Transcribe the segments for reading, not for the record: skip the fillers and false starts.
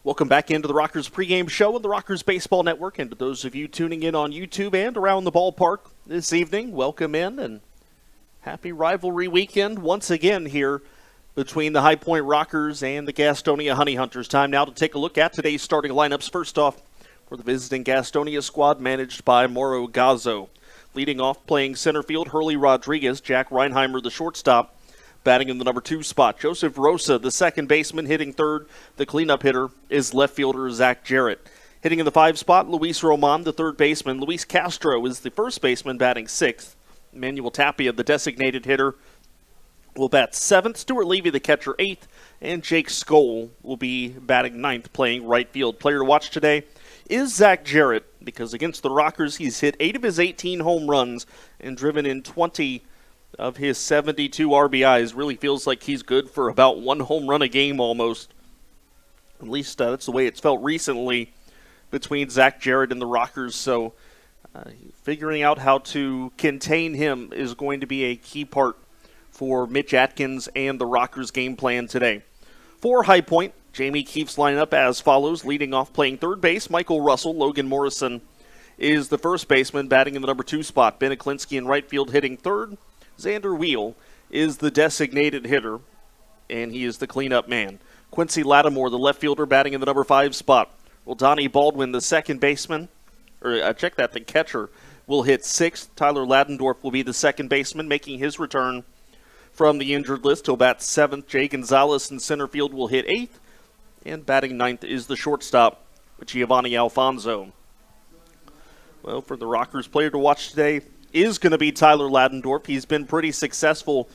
Welcome back into the Rockers pregame show on the Rockers Baseball Network. And to those of you tuning in on YouTube and around the ballpark this evening, welcome in and happy Rivalry Weekend once again here between the High Point Rockers and the Gastonia Honey Hunters. Time now to take a look at today's starting lineups. First off, for the visiting Gastonia squad managed by Mauro Gazzo. Leading off, playing center field, Hurley Rodriguez, Jack Reinheimer, the shortstop. Batting in the number 2 spot, Joseph Rosa, the second baseman, hitting third. The cleanup hitter is left fielder Zach Jarrett. Hitting in the 5 spot, Luis Roman, the third baseman. Luis Castro is the first baseman, batting 6th. Manuel Tapia, the designated hitter, will bat 7th. Stuart Levy, the catcher, 8th. And Jake Skoll will be batting 9th, playing right field. Player to watch today is Zach Jarrett, because against the Rockers, he's hit 8 of his 18 home runs and driven in 20 of his 72 RBIs. Really feels like he's good for about 1 home run a game almost. At least that's the way it's felt recently between Zach Jarrett and the Rockers. So figuring out how to contain him is going to be a key part for Mitch Atkins and the Rockers game plan today. For High Point, Jamie Keefe's lineup as follows. Leading off, playing third base, Michael Russell. Logan Morrison is the first baseman, batting in the number 2 spot. Ben Aklinski in right field, hitting third. Xander Wheel is the designated hitter, and he is the cleanup man. Quincy Lattimore, the left fielder, batting in the number 5 spot. Well, Donnie Baldwin, the second baseman, the catcher, will hit 6th. Tyler Ladendorf will be the second baseman, making his return from the injured list. He'll bat 7th. Jay Gonzalez in center field will hit 8th. And batting 9th is the shortstop, Giovanni Alfonso. Well, for the Rockers, player to watch today is going to be Tyler Ladendorf. He's been pretty successful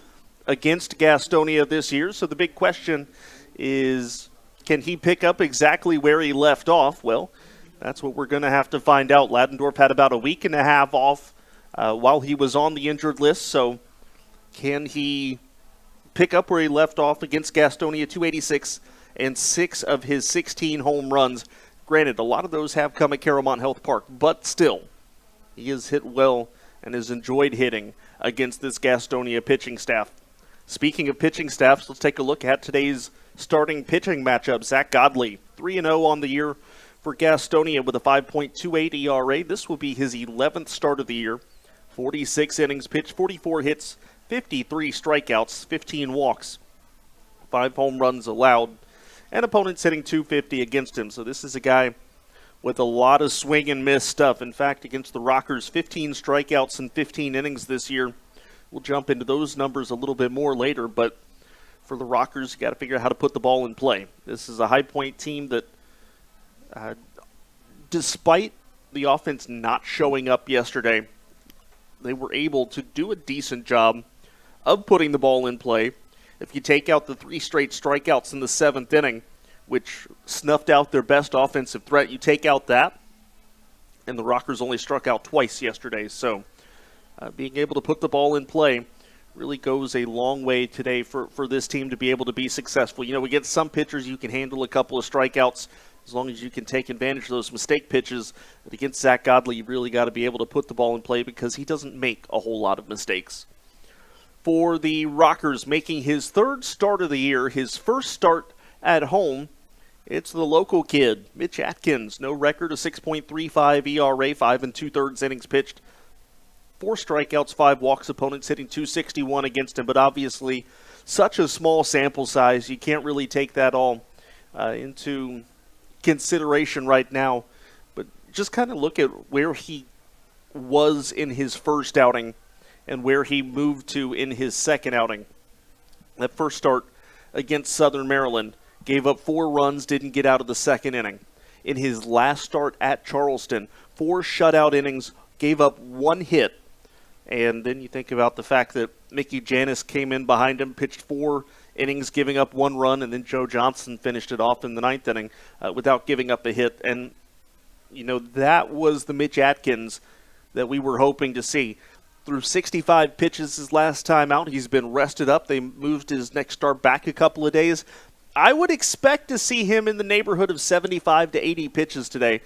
against Gastonia this year, so the big question is, can he pick up exactly where he left off? Well, that's what we're going to have to find out. Ladendorf had about a week and a half off while he was on the injured list, so can he pick up where he left off against Gastonia? 286 and 6 of his 16 home runs. Granted, a lot of those have come at Caramont Health Park, but still, he has hit well and has enjoyed hitting against this Gastonia pitching staff. Speaking of pitching staffs, let's take a look at today's starting pitching matchup. Zach Godley, 3-0 on the year for Gastonia with a 5.28 ERA. This will be his 11th start of the year. 46 innings pitched, 44 hits, 53 strikeouts, 15 walks, 5 home runs allowed, and opponents hitting .250 against him. So this is a guy with a lot of swing and miss stuff. In fact, against the Rockers, 15 strikeouts in 15 innings this year. We'll jump into those numbers a little bit more later, but for the Rockers, you got to figure out how to put the ball in play. This is a High Point team that, despite the offense not showing up yesterday, they were able to do a decent job of putting the ball in play. If you take out the 3 straight strikeouts in the 7th inning, which snuffed out their best offensive threat, you take out that, and the Rockers only struck out twice yesterday. So being able to put the ball in play really goes a long way today for this team to be able to be successful. You know, against some pitchers, you can handle a couple of strikeouts as long as you can take advantage of those mistake pitches. But against Zach Godley, you really got to be able to put the ball in play because he doesn't make a whole lot of mistakes. For the Rockers, making his 3rd start of the year, his first start at home, it's the local kid, Mitch Atkins. No record, a 6.35 ERA, 5 2/3 innings pitched, 4 strikeouts, 5 walks, opponents hitting .261 against him. But obviously, such a small sample size, you can't really take that all into consideration right now. But just kind of look at where he was in his first outing and where he moved to in his second outing. That first start against Southern Maryland, gave up 4 runs, didn't get out of the second inning. In his last start at Charleston, 4 shutout innings, gave up 1 hit. And then you think about the fact that Mickey Janis came in behind him, pitched 4 innings, giving up 1 run, and then Joe Johnson finished it off in the 9th inning without giving up a hit. And, you know, that was the Mitch Atkins that we were hoping to see. Through 65 pitches his last time out, he's been rested up. They moved his next start back a couple of days. I would expect to see him in the neighborhood of 75 to 80 pitches today.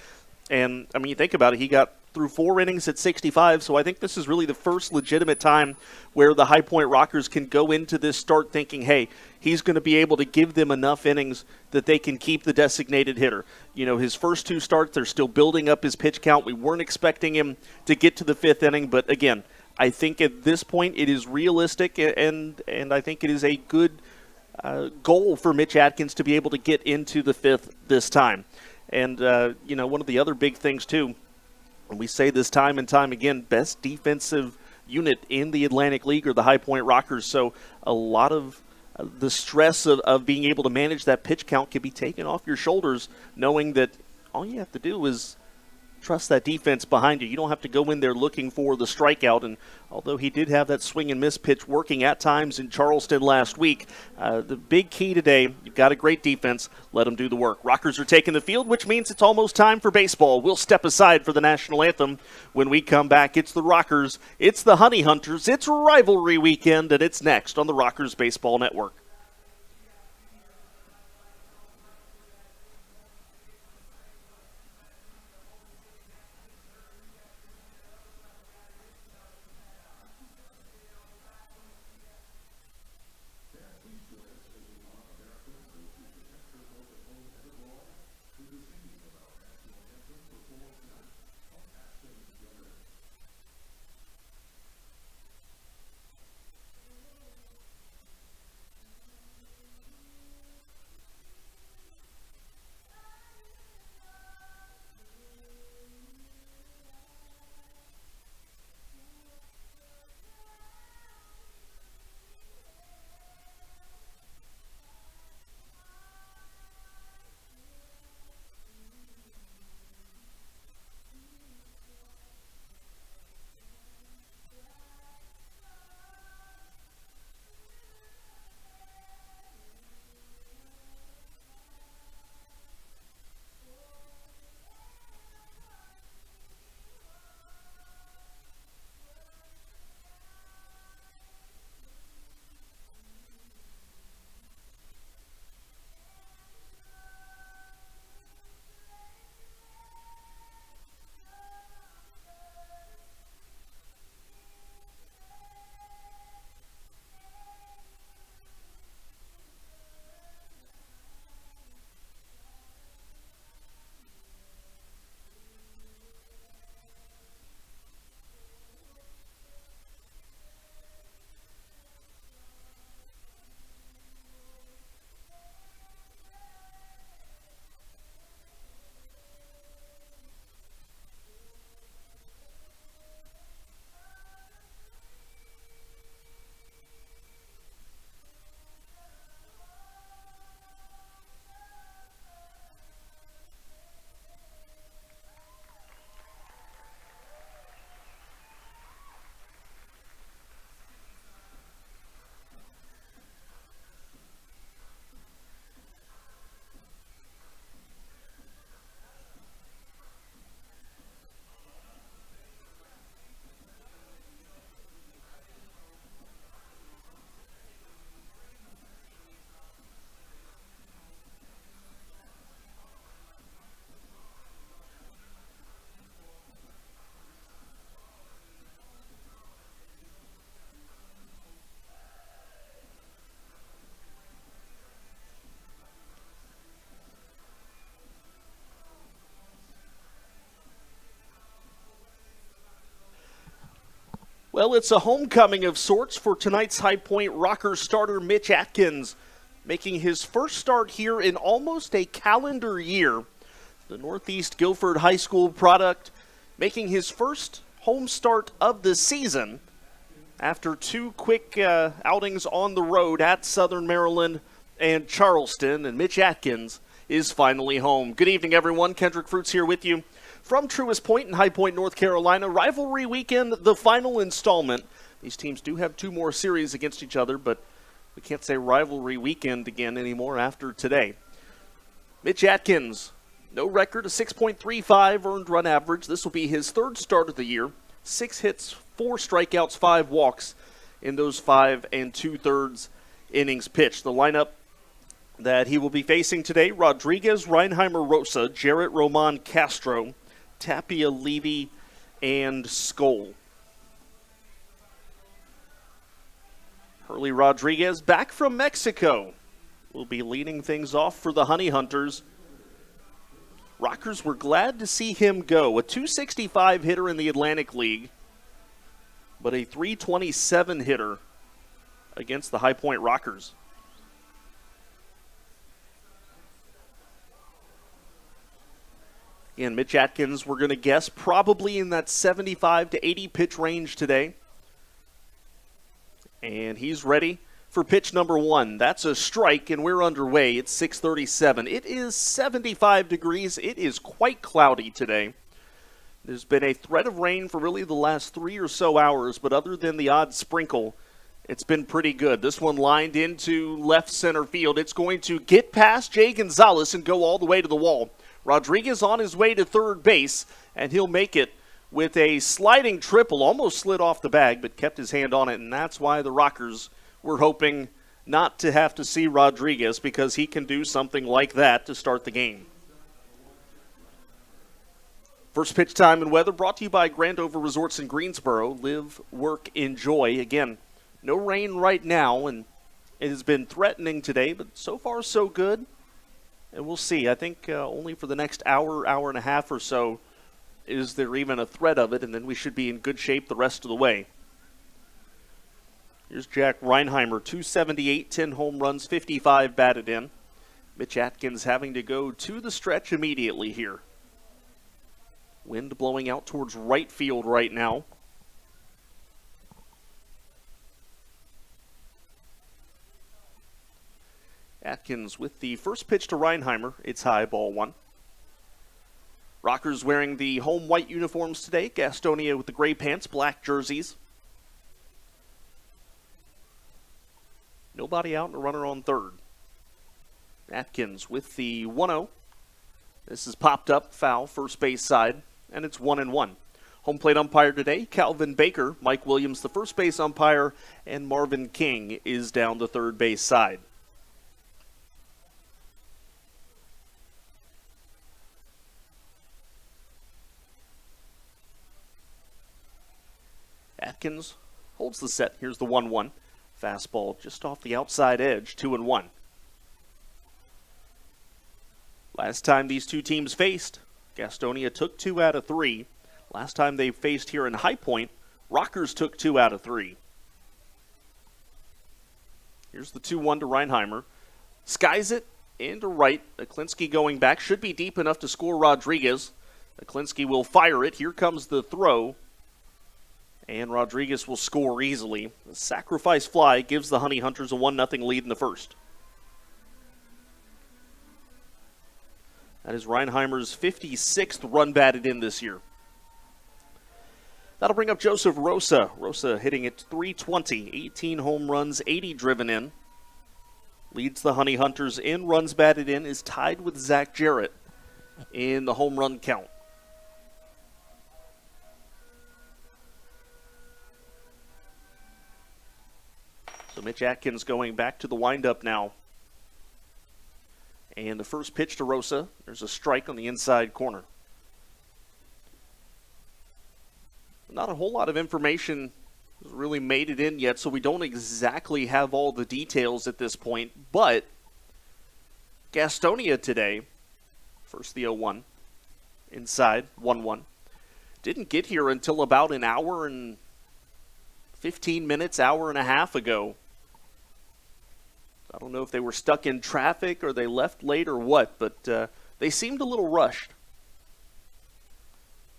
And, I mean, you think about it, he got through 4 innings at 65, so I think this is really the first legitimate time where the High Point Rockers can go into this start thinking, hey, he's going to be able to give them enough innings that they can keep the designated hitter. You know, his first 2 starts, they're still building up his pitch count. We weren't expecting him to get to the 5th inning, but again, I think at this point it is realistic, and I think it is a good goal for Mitch Atkins to be able to get into the 5th this time. And, you know, one of the other big things, too, and we say this time and time again, best defensive unit in the Atlantic League are the High Point Rockers. So a lot of the stress of being able to manage that pitch count can be taken off your shoulders, knowing that all you have to do is trust that defense behind you. You don't have to go in there looking for the strikeout. And although he did have that swing and miss pitch working at times in Charleston last week, the big key today, you've got a great defense. Let them do the work. Rockers are taking the field, which means it's almost time for baseball. We'll step aside for the national anthem. When we come back, it's the Rockers, it's the Honey Hunters, it's Rivalry Weekend, and it's next on the Rockers Baseball Network. Well, it's a homecoming of sorts for tonight's High Point Rockers starter Mitch Atkins, making his first start here in almost a calendar year. The Northeast Guilford High School product making his first home start of the season after 2 quick outings on the road at Southern Maryland and Charleston, and Mitch Atkins is finally home. Good evening, everyone. Kendrick Fruits here with you from Truist Point in High Point, North Carolina. Rivalry Weekend, the final installment. These teams do have 2 more series against each other, but we can't say Rivalry Weekend again anymore after today. Mitch Atkins, no record, a 6.35 earned run average. This will be his 3rd start of the year. 6 hits, 4 strikeouts, 5 walks in those 5 2/3 innings pitched. The lineup that he will be facing today: Rodriguez, Reinheimer, Rosa, Jarrett, Roman, Castro, Tapia, Levy, and Skoll. Hurley Rodriguez back from Mexico will be leading things off for the Honey Hunters. Rockers were glad to see him go. A .265 hitter in the Atlantic League, but a .327 hitter against the High Point Rockers. Again, Mitch Atkins, we're going to guess, probably in that 75 to 80 pitch range today. And he's ready for pitch number one. That's a strike, and we're underway. It's 6:37. It is 75 degrees. It is quite cloudy today. There's been a threat of rain for really the last 3 or so hours, but other than the odd sprinkle, it's been pretty good. This one lined into left center field. It's going to get past Jay Gonzalez and go all the way to the wall. Rodriguez on his way to third base, and he'll make it with a sliding triple. Almost slid off the bag, but kept his hand on it, and that's why the Rockers were hoping not to have to see Rodriguez, because he can do something like that to start the game. First pitch time and weather brought to you by Grandover Resorts in Greensboro. Live, work, enjoy. Again, no rain right now, and it has been threatening today, but so far so good. And we'll see. I think only for the next hour, hour and a half or so is there even a threat of it, and then we should be in good shape the rest of the way. Here's Jack Reinheimer, 278, 10 home runs, 55 batted in. Mitch Atkins having to go to the stretch immediately here. Wind blowing out towards right field right now. Atkins with the first pitch to Reinheimer. It's high, ball one. Rockers wearing the home white uniforms today. Gastonia with the gray pants, black jerseys. Nobody out and a runner on third. Atkins with the 1-0. This is popped up, foul, first base side, and it's 1-1. Home plate umpire today, Calvin Baker. Mike Williams, the first base umpire, and Marvin King is down the third base side. Atkins holds the set. Here's the 1-1. Fastball just off the outside edge, 2-1. Last time these two teams faced, Gastonia took 2 out of 3. Last time they faced here in High Point, Rockers took 2 out of 3. Here's the 2-1 to Reinheimer. Skies it into right. Aklinski going back. Should be deep enough to score Rodriguez. Aklinski will fire it. Here comes the throw. And Rodriguez will score easily. The sacrifice fly gives the Honey Hunters a 1-0 lead in the first. That is Reinheimer's 56th run batted in this year. That'll bring up Joseph Rosa. Rosa hitting at .320, 18 home runs, 80 driven in. Leads the Honey Hunters in runs batted in, is tied with Zach Jarrett in the home run count. So Mitch Atkins going back to the windup now. And the first pitch to Rosa. There's a strike on the inside corner. Not a whole lot of information has really made it in yet, so we don't exactly have all the details at this point. But Gastonia today, first the 0-1, inside, 1-1. Didn't get here until about an hour and 15 minutes, hour and a half ago. I don't know if they were stuck in traffic or they left late or what, but they seemed a little rushed.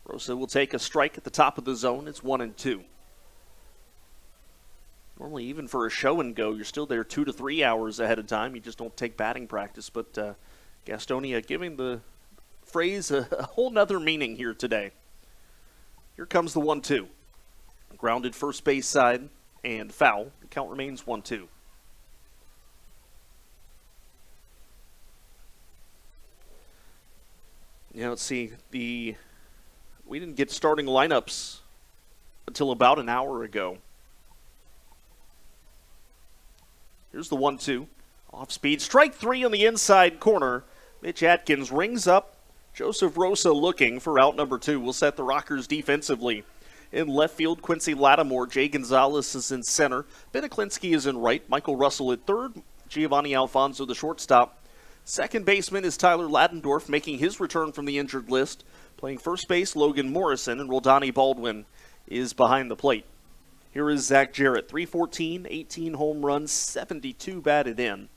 Rosa will take a strike at the top of the zone. It's 1-2. Normally, even for a show and go, you're still there 2 to 3 hours ahead of time. You just don't take batting practice. But Gastonia giving the phrase a whole nother meaning here today. Here comes the 1-2. Grounded first base side and foul. The count remains 1-2. Now let's see, we didn't get starting lineups until about an hour ago. Here's the 1-2. Off speed, strike 3 on the inside corner. Mitch Atkins rings up Joseph Rosa looking for out number 2. We'll set the Rockers defensively. In left field, Quincy Lattimore. Jay Gonzalez is in center. Beniklinski is in right. Michael Russell at third. Giovanni Alfonso, the shortstop. Second baseman is Tyler Ladendorf, making his return from the injured list. Playing first base, Logan Morrison, and Roldani Baldwin is behind the plate. Here is Zach Jarrett, 314, 18 home runs, 72 batted in.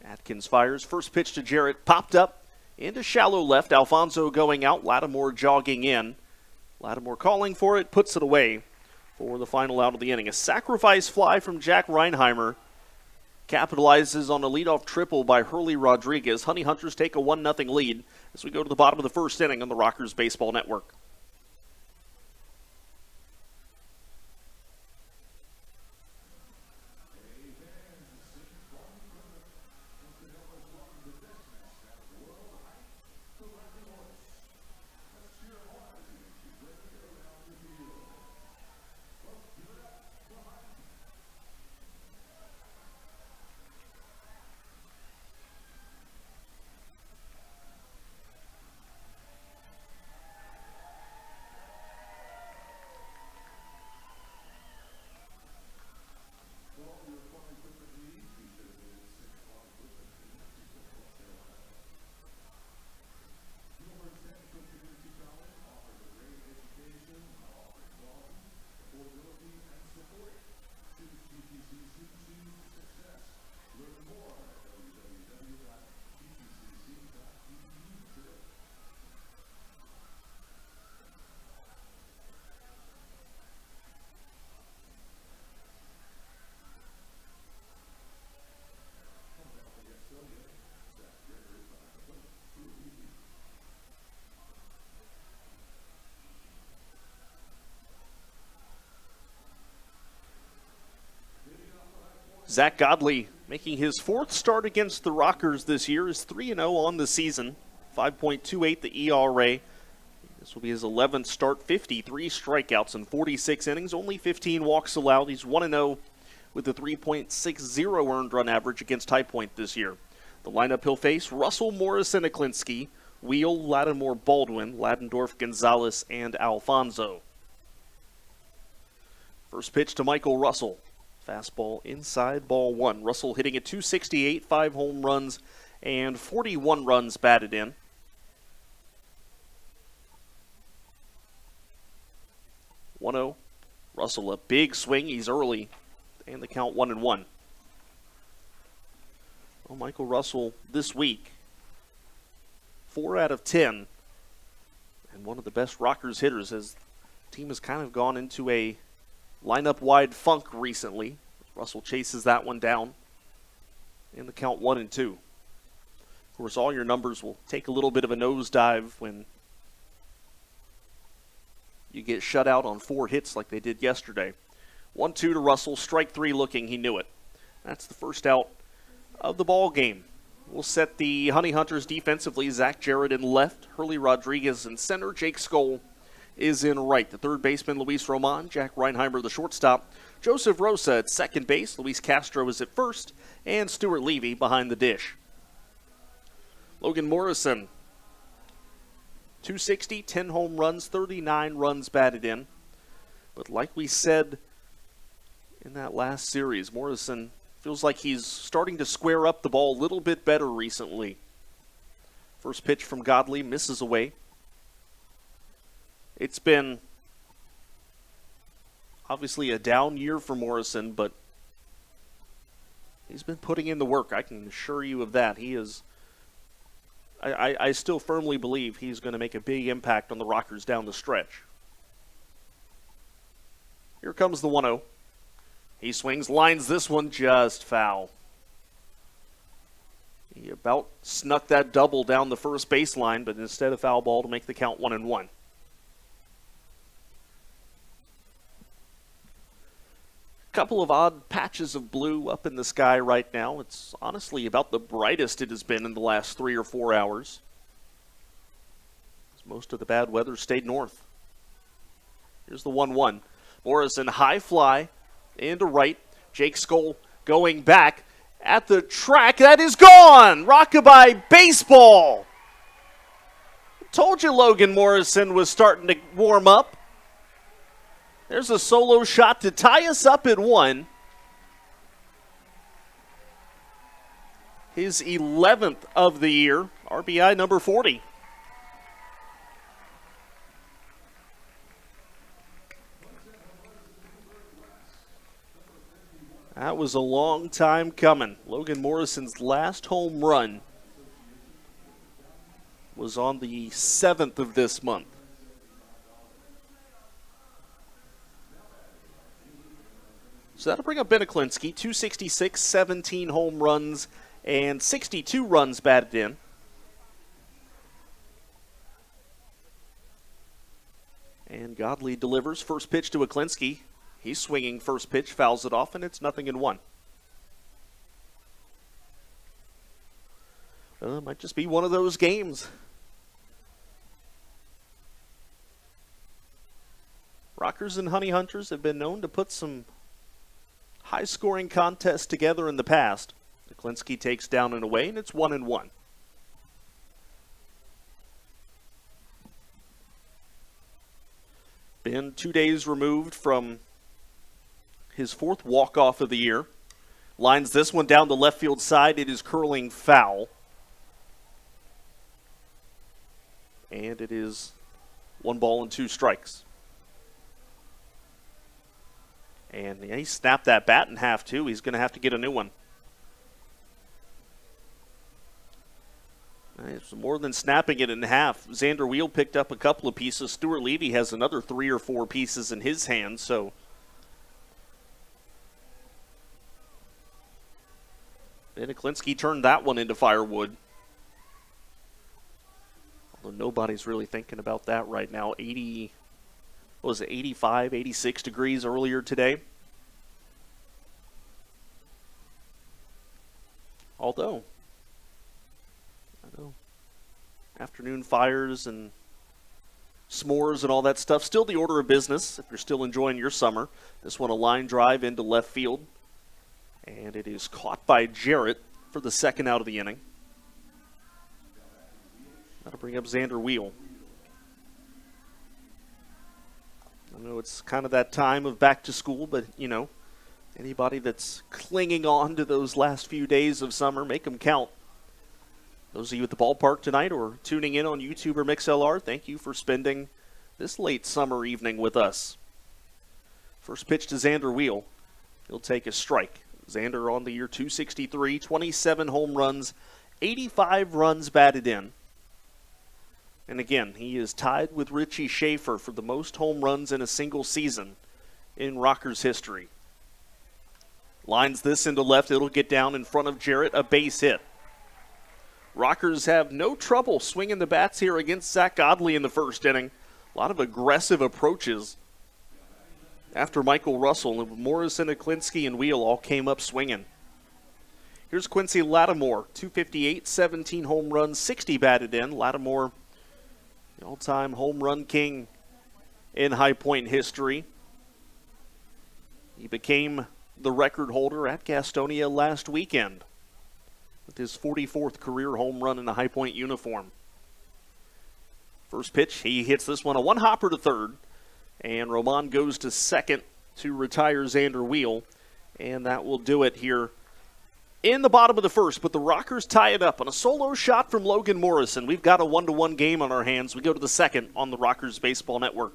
Atkins fires. First pitch to Jarrett, popped up into shallow left. Alfonso going out, Lattimore jogging in. Lattimore calling for it, puts it away for the final out of the inning. A sacrifice fly from Jack Reinheimer capitalizes on a leadoff triple by Hurley Rodriguez. Honey Hunters take a 1-0 lead as we go to the bottom of the first inning on the Rockers Baseball Network. Zach Godley making his 4th start against the Rockers this year, is 3-0 on the season, 5.28 the ERA. This will be his 11th start, 53 strikeouts in 46 innings, only 15 walks allowed. He's 1-0 with a 3.60 earned run average against High Point this year. The lineup he'll face: Russell, Morris, and Beniklinski, Wheel, Lattimore, Baldwin, Ladendorf, Gonzalez, and Alfonso. First pitch to Michael Russell. Fastball inside, ball 1. Russell hitting at .268, 5 home runs, and 41 runs batted in. 1-0. Russell, a big swing. He's early, and the count 1-1. Well, Michael Russell this week, 4 out of 10, and one of the best Rockers hitters, as the team has kind of gone into a lineup-wide funk recently. Russell chases that one down in the count 1-2. Of course, all your numbers will take a little bit of a nosedive when you get shut out on 4 hits like they did yesterday. 1-2 to Russell, strike 3 looking, he knew it. That's the first out of the ball game. We'll set the Honey Hunters defensively. Zach Jarrett in left, Hurley Rodriguez in center, Jake Skoll is in right. The third baseman, Luis Roman, Jack Reinheimer, the shortstop, Joseph Rosa at second base, Luis Castro is at first, and Stuart Levy behind the dish. Logan Morrison, .260, 10 home runs, 39 runs batted in. But like we said in that last series, Morrison feels like he's starting to square up the ball a little bit better recently. First pitch from Godley, misses away. It's been obviously a down year for Morrison, but he's been putting in the work. I can assure you of that. He is. I still firmly believe he's going to make a big impact on the Rockers down the stretch. Here comes the 1-0. He swings, lines this one just foul. He about snuck that double down the first baseline, but instead a foul ball to make the count 1-1. Couple of odd patches of blue up in the sky right now. It's honestly about the brightest it has been in the last 3 or 4 hours. Most of the bad weather stayed north. Here's the 1-1. Morrison, high fly into right. Jake Skoll going back at the track. That is gone! Rockabye baseball! Told you Logan Morrison was starting to warm up. There's a solo shot to tie us up at 1. His 11th of the year, RBI number 40. That was a long time coming. Logan Morrison's last home run was on the 7th of this month. So that'll bring up Ben Aklinski, 266, 17 home runs, and 62 runs batted in. And Godley delivers. First pitch to Aklinski. He's swinging first pitch, fouls it off, and it's 0-1. Well, it might just be one of those games. Rockers and Honey Hunters have been known to put some high-scoring contests together in the past. Aklinski takes down and away, and it's 1-1. Been 2 days removed from his 4th walk-off of the year. Lines this one down the left field side. It is curling foul. And it is 1 ball and 2 strikes. And he snapped that bat in half, too. He's going to have to get a new one. It's more than snapping it in half. Xander Wheel picked up a couple of pieces. Stuart Levy has another 3 or 4 pieces in his hands, so Ben Aklinski turned that one into firewood. Although nobody's really thinking about that right now. 85, 86 degrees earlier today. Although, I know, afternoon fires and s'mores and all that stuff, still the order of business if you're still enjoying your summer. This one a line drive into left field. And it is caught by Jarrett for the 2nd out of the inning. That'll bring up Xander Wheel. I know it's kind of that time of back to school, but, you know, anybody that's clinging on to those last few days of summer, make them count. Those of you at the ballpark tonight or tuning in on YouTube or MixLR, thank you for spending this late summer evening with us. First pitch to Xander Wheel. He'll take a strike. Xander on the year 263, 27 home runs, 85 runs batted in. And again, he is tied with Richie Schaefer for the most home runs in a single season in Rockers history. Lines this into left. It'll get down in front of Jarrett, a base hit. Rockers have no trouble swinging the bats here against Zach Godley in the first inning. A lot of aggressive approaches after Michael Russell, and Morrison, Aklinski, and Wheel all came up swinging. Here's Quincy Lattimore, 258, 17 home runs, 60 batted in. Lattimore, the all-time home run king in High Point history. He became the record holder at Gastonia last weekend with his 44th career home run in a High Point uniform. First pitch, he hits this one, a one-hopper to third. And Roman goes to second to retire Xander Wheel. And that will do it here in the bottom of the first. But the Rockers tie it up on a solo shot from Logan Morrison. We've got a 1-1 game on our hands. We go to the second on the Rockers Baseball Network.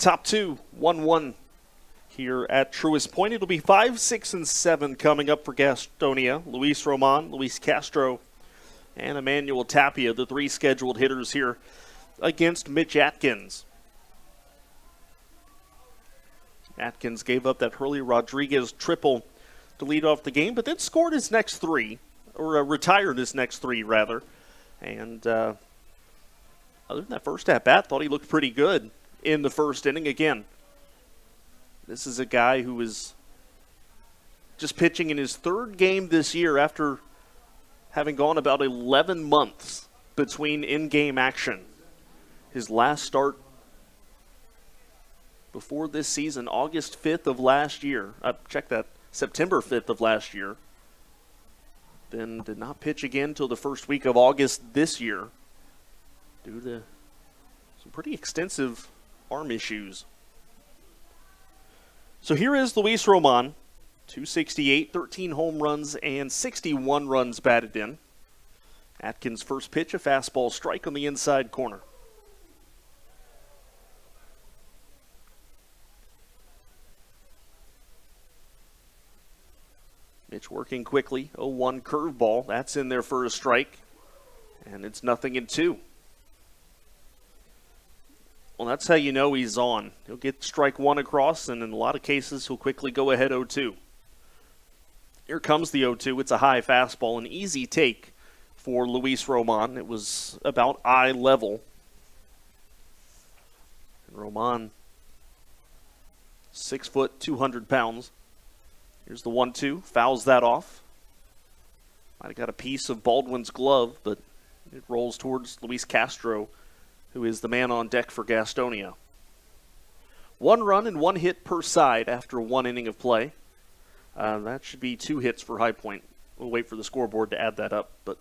top two, 1-1 here at Truist Point. It'll be 5, 6, and 7 coming up for Gastonia. Luis Roman, Luis Castro, and Emmanuel Tapia, the three scheduled hitters here against Mitch Atkins. Atkins gave up that Hurley Rodriguez triple to lead off the game, but then scored his next three, or retired his next three, rather. And other than that first at-bat, thought he looked pretty good in the first inning. Again, this is a guy who is just pitching in his third game this year after having gone about 11 months between in-game action. His last start before this season, August 5th of last year. Check that, September 5th of last year. Then did not pitch again until the first week of August this year due to some pretty extensive arm issues. So here is Luis Roman, 268, 13 home runs, and 61 runs batted in. Atkins' first pitch, a fastball strike on the inside corner. Mitch working quickly, 0-1 curveball. That's in there for a strike, and it's 0-2. Well, that's how you know he's on. He'll get strike one across, and in a lot of cases, he'll quickly go ahead 0-2. Here comes the 0-2. It's a high fastball, an easy take for Luis Roman. It was about eye level. And Roman, 6 foot, 200 pounds. Here's the 1-2, fouls that off. Might have got a piece of Baldwin's glove, but it rolls towards Luis Castro, who is the man on deck for Gastonia. 1 run and 1 hit per side after 1 inning of play. That should be 2 hits for High Point. We'll wait for the scoreboard to add that up, but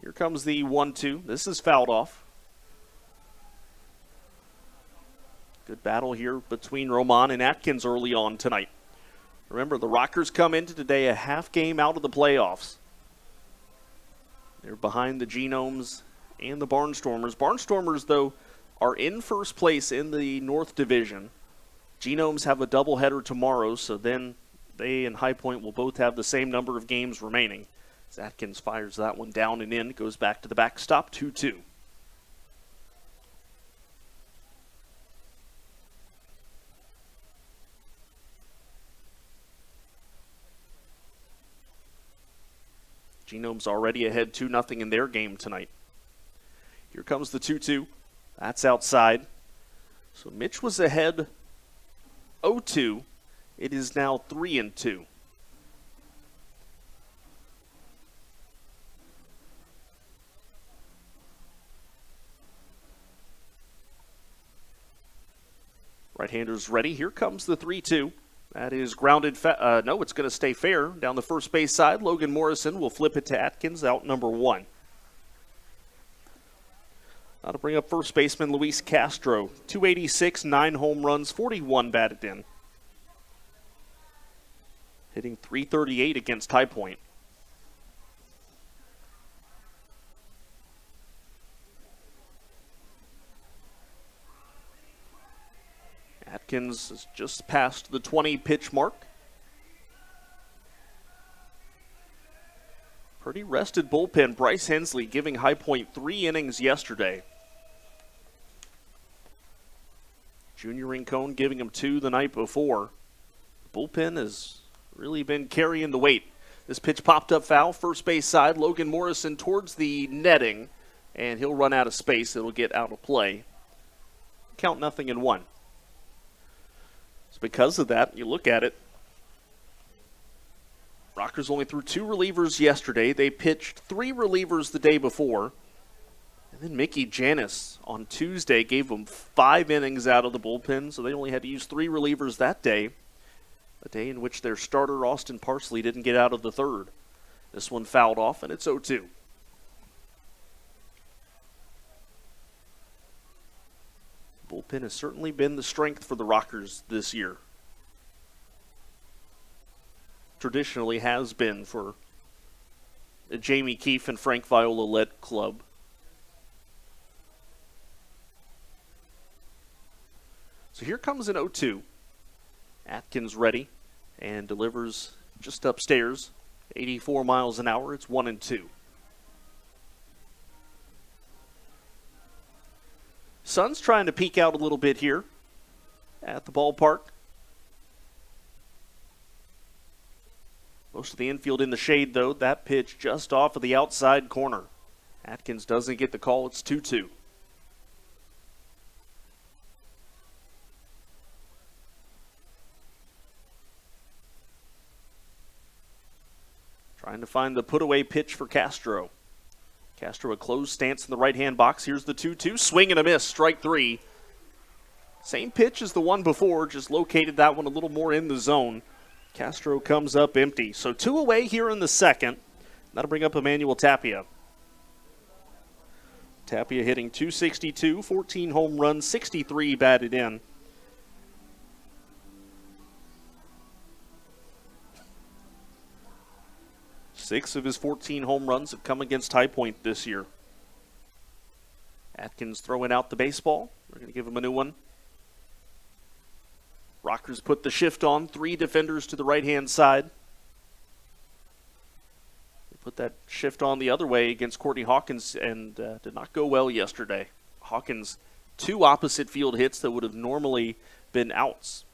here comes the 1-2. This is fouled off. Good battle here between Roman and Atkins early on tonight. Remember, the Rockers come into today a half game out of the playoffs. They're behind the Genomes and the Barnstormers. Barnstormers, though, are in first place in the North Division. Genomes have a doubleheader tomorrow, so then they and High Point will both have the same number of games remaining. As Atkins fires that one down and in, goes back to the backstop, 2-2. Genome's already ahead 2-0 in their game tonight. Here comes the 2-2. That's outside. So Mitch was ahead 0-2. It is now 3-2. Right-hander's ready. Here comes the 3-2. That is grounded. No, it's going to stay fair. Down the first base side, Logan Morrison will flip it to Atkins, out number 1. Now to bring up first baseman Luis Castro. 286, 9 home runs, 41 batted in. Hitting .338 against High Point. Atkins is just past the 20-pitch mark. Pretty rested bullpen. Bryce Hensley giving High Point 3 innings yesterday. Junior Rincon giving him 2 the night before. The bullpen has really been carrying the weight. This pitch popped up foul, first base side. Logan Morrison towards the netting, and he'll run out of space. It'll get out of play. Count 0-1. So because of that, you look at it, Rockers only threw 2 relievers yesterday. They pitched 3 relievers the day before. And then Mickey Janis on Tuesday gave them 5 innings out of the bullpen, so they only had to use 3 relievers that day, a day in which their starter, Austin Parsley, didn't get out of the third. This one fouled off, and it's 0-2. Bullpen has certainly been the strength for the Rockers this year. Traditionally has been for the Jamie Keefe and Frank Viola-led club. So here comes an 0-2. Atkins ready and delivers just upstairs. 84 miles an hour. It's 1-2. Sun's trying to peek out a little bit here at the ballpark. Most of the infield in the shade, though. That pitch just off of the outside corner. Atkins doesn't get the call. It's 2-2. Trying to find the put-away pitch for Castro. Castro a closed stance in the right-hand box. Here's the 2-2. Swing and a miss. Strike three. Same pitch as the one before, just located that one a little more in the zone. Castro comes up empty. So 2 away here in the second. That'll bring up Emmanuel Tapia. Tapia hitting .262, 14 home runs, 63 batted in. Six of his 14 home runs have come against High Point this year. Atkins throwing out the baseball. We're going to give him a new one. Rockers put the shift on. 3 defenders to the right-hand side. They put that shift on the other way against Courtney Hawkins and did not go well yesterday. Hawkins, 2 opposite field hits that would have normally been outs.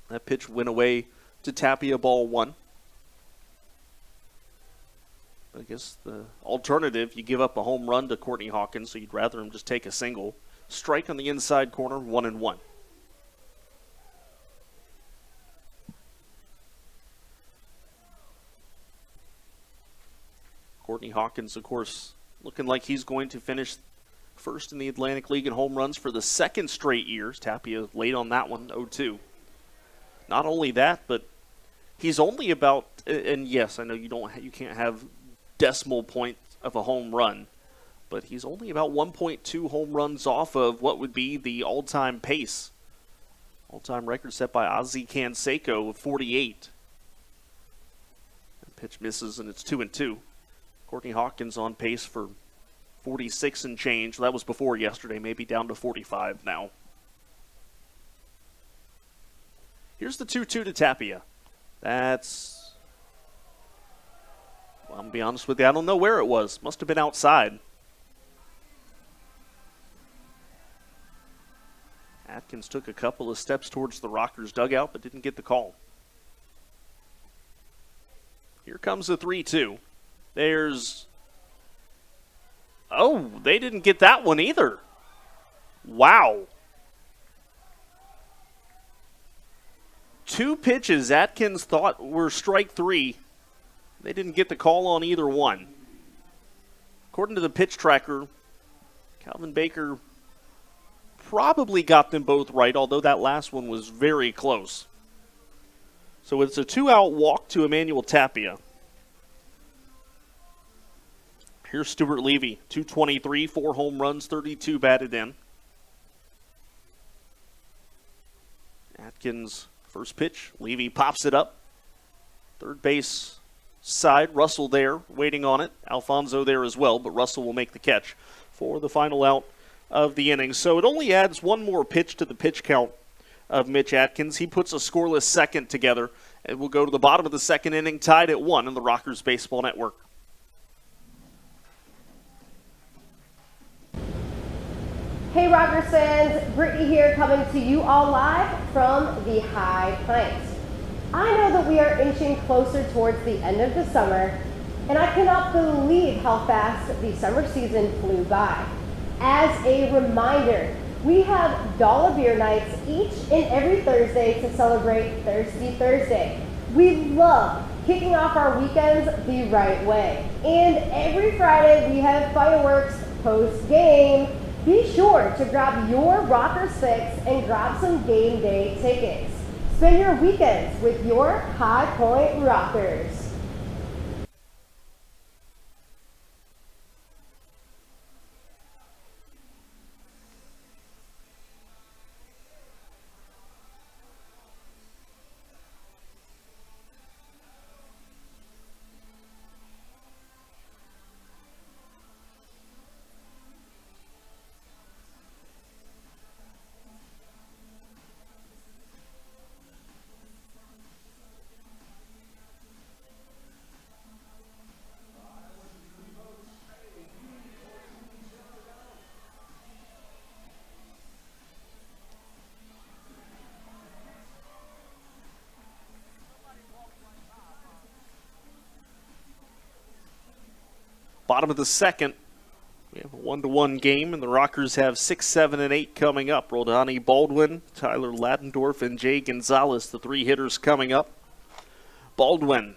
That pitch went away to Tapia, ball 1. I guess the alternative, you give up a home run to Courtney Hawkins, so you'd rather him just take a single. Strike on the inside corner, 1-1. Courtney Hawkins, of course, looking like he's going to finish first in the Atlantic League in home runs for the second straight year. Tapia late on that one, 0-2. Not only that, but he's only about, and yes, I know you can't have decimal point of a home run, but he's only about 1.2 home runs off of what would be the all-time pace. All-time record set by Ozzie Canseco of 48. The pitch misses and it's 2-2. Courtney Hawkins on pace for 46 and change. That was before yesterday, maybe down to 45 now. Here's the 2-2 to Tapia. That's, well, I'm going to be honest with you, I don't know where it was. Must have been outside. Atkins took a couple of steps towards the Rockers' dugout, but didn't get the call. Here comes the 3-2. There's, oh, they didn't get that one either. Wow. 2 pitches Atkins thought were strike 3. They didn't get the call on either one. According to the pitch tracker, Calvin Baker probably got them both right, although that last one was very close. So it's a 2-out walk to Emmanuel Tapia. Here's Stuart Levy, 223, 4 home runs, 32 batted in. Atkins, first pitch. Levy pops it up. Third base side, Russell there, waiting on it. Alfonso there as well, but Russell will make the catch for the final out of the inning. So it only adds one more pitch to the pitch count of Mitch Atkins. He puts a scoreless second together, and we'll go to the bottom of the second inning, tied at 1 on the Rockers Baseball Network. Hey Rockers fans, Brittany here coming to you all live from the High Plains. I know that we are inching closer towards the end of the summer, and I cannot believe how fast the summer season flew by. As a reminder, we have dollar beer nights each and every Thursday to celebrate Thirsty Thursday. We love kicking off our weekends the right way. And every Friday we have fireworks post-game. Be sure to grab your Rockers fix and grab some game day tickets. Spend your weekends with your High Point Rockers. Bottom of the second, we have a 1-1 game, and the Rockers have 6, 7, and 8 coming up. Rodani Baldwin, Tyler Ladendorf, and Jay Gonzalez, the 3 hitters coming up. Baldwin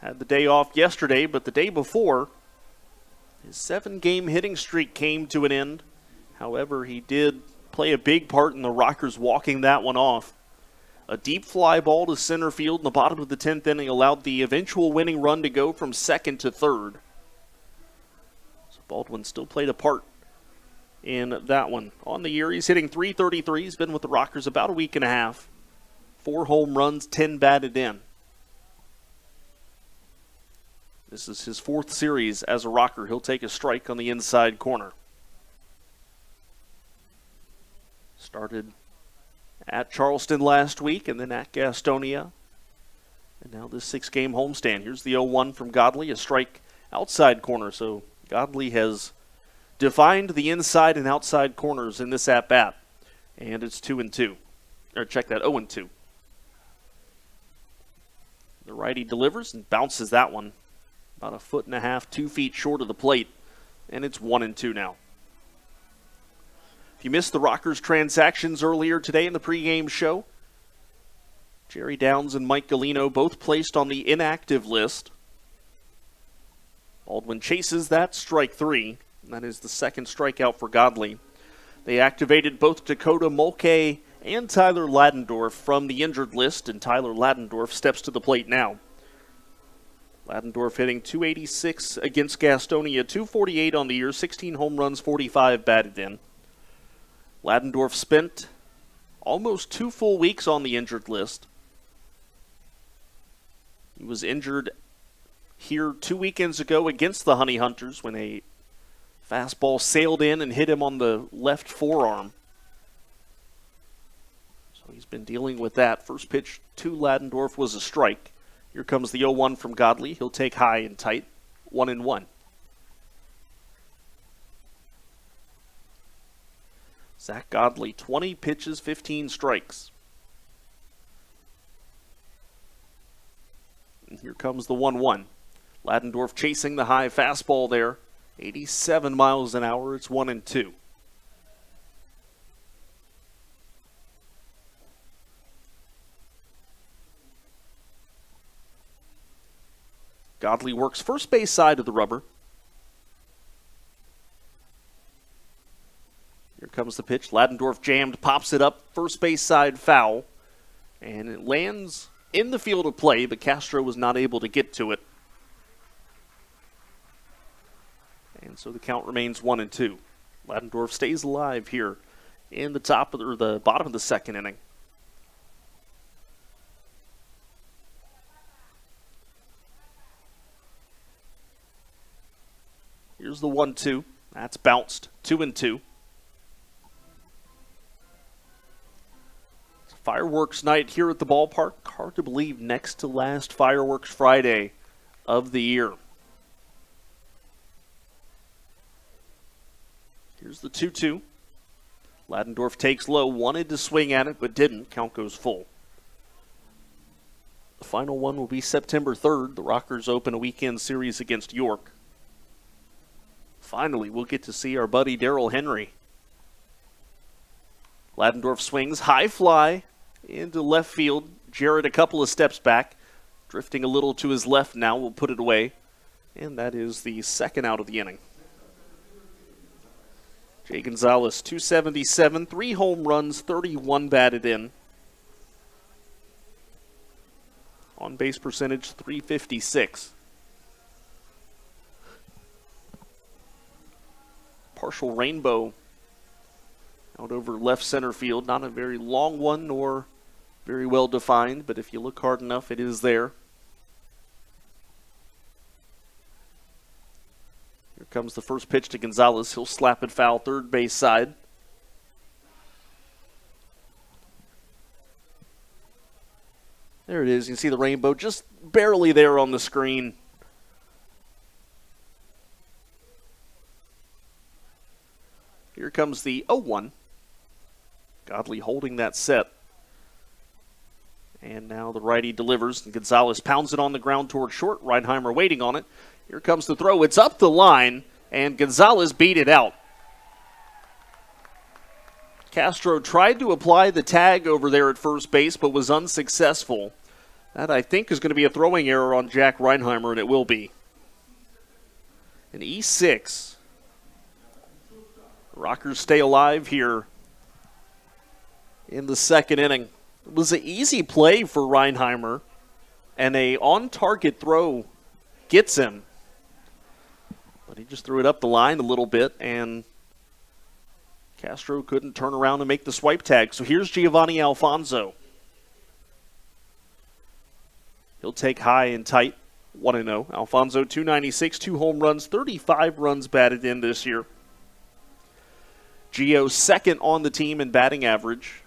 had the day off yesterday, but the day before, his 7-game hitting streak came to an end. However, he did play a big part in the Rockers walking that one off. A deep fly ball to center field in the bottom of the 10th inning allowed the eventual winning run to go from second to third. So Baldwin still played a part in that one. On the year, he's hitting .333. He's been with the Rockers about a week and a half. 4 home runs, 10 batted in. This is his 4th series as a Rocker. He'll take a strike on the inside corner. Started at Charleston last week and then at Gastonia. And now this 6-game homestand. Here's the 0-1 from Godley, a strike outside corner. So Godley has defined the inside and outside corners in this at-bat. And it's 2-2. Or check that, 0-2. The righty delivers and bounces that one about 1.5 feet, 2 feet short of the plate. And it's 1-2 now. If you missed the Rockers transactions earlier today in the pregame show, Jerry Downs and Mike Galino both placed on the inactive list. Baldwin chases that, strike 3. And that is the second strikeout for Godley. They activated both Dakota Mulcahy and Tyler Ladendorf from the injured list, and Tyler Ladendorf steps to the plate now. Ladendorf hitting .286 against Gastonia, .248 on the year, 16 home runs, 45 batted in. Ladendorf spent almost 2 full weeks on the injured list. He was injured here 2 weekends ago against the Honey Hunters when a fastball sailed in and hit him on the left forearm. So he's been dealing with that. First pitch to Ladendorf was a strike. Here comes the 0-1 from Godley. He'll take high and tight, 1-1. Zach Godley, 20 pitches, 15 strikes. And here comes the 1-1. Ladendorf chasing the high fastball there. 87 miles an hour. It's 1-2. Godley works first base side of the rubber. Here comes the pitch. Ladendorf jammed, pops it up, first base side foul. And it lands in the field of play, but Castro was not able to get to it. And so the count remains 1-2. Ladendorf stays alive here in the top of the bottom of the second inning. Here's the 1-2. That's bounced. 2-2. It's a fireworks night here at the ballpark. Hard to believe, next to last Fireworks Friday of the year. Here's the 2-2. Ladendorf takes low, wanted to swing at it, but didn't. Count goes full. The final one will be September 3rd. The Rockers open a weekend series against York. Finally, we'll get to see our buddy Darrell Henry. Ladendorf swings, high fly into left field. Jarrett a couple of steps back, drifting a little to his left now. We'll put it away. And that is the second out of the inning. Jay Gonzalez, 277, 3 home runs, 31 batted in. On base percentage, .356. Partial rainbow out over left center field. Not a very long one nor very well defined, but if you look hard enough, it is there. Here comes the first pitch to Gonzalez. He'll slap it foul, third base side. There it is. You can see the rainbow just barely there on the screen. Here comes the 0-1. Godley holding that set. And now the righty delivers, and Gonzalez pounds it on the ground toward short. Reinheimer waiting on it. Here comes the throw. It's up the line, and Gonzalez beat it out. Castro tried to apply the tag over there at first base, but was unsuccessful. That, I think, is going to be a throwing error on Jack Reinheimer, and it will be. An E6. Rockers stay alive here in the second inning. It was an easy play for Reinheimer, and a on-target throw gets him. But he just threw it up the line a little bit, and Castro couldn't turn around and make the swipe tag. So here's Giovanni Alfonso. He'll take high and tight, 1-0. Alfonso, 296, 2 home runs, 35 runs batted in this year. Gio second on the team in batting average.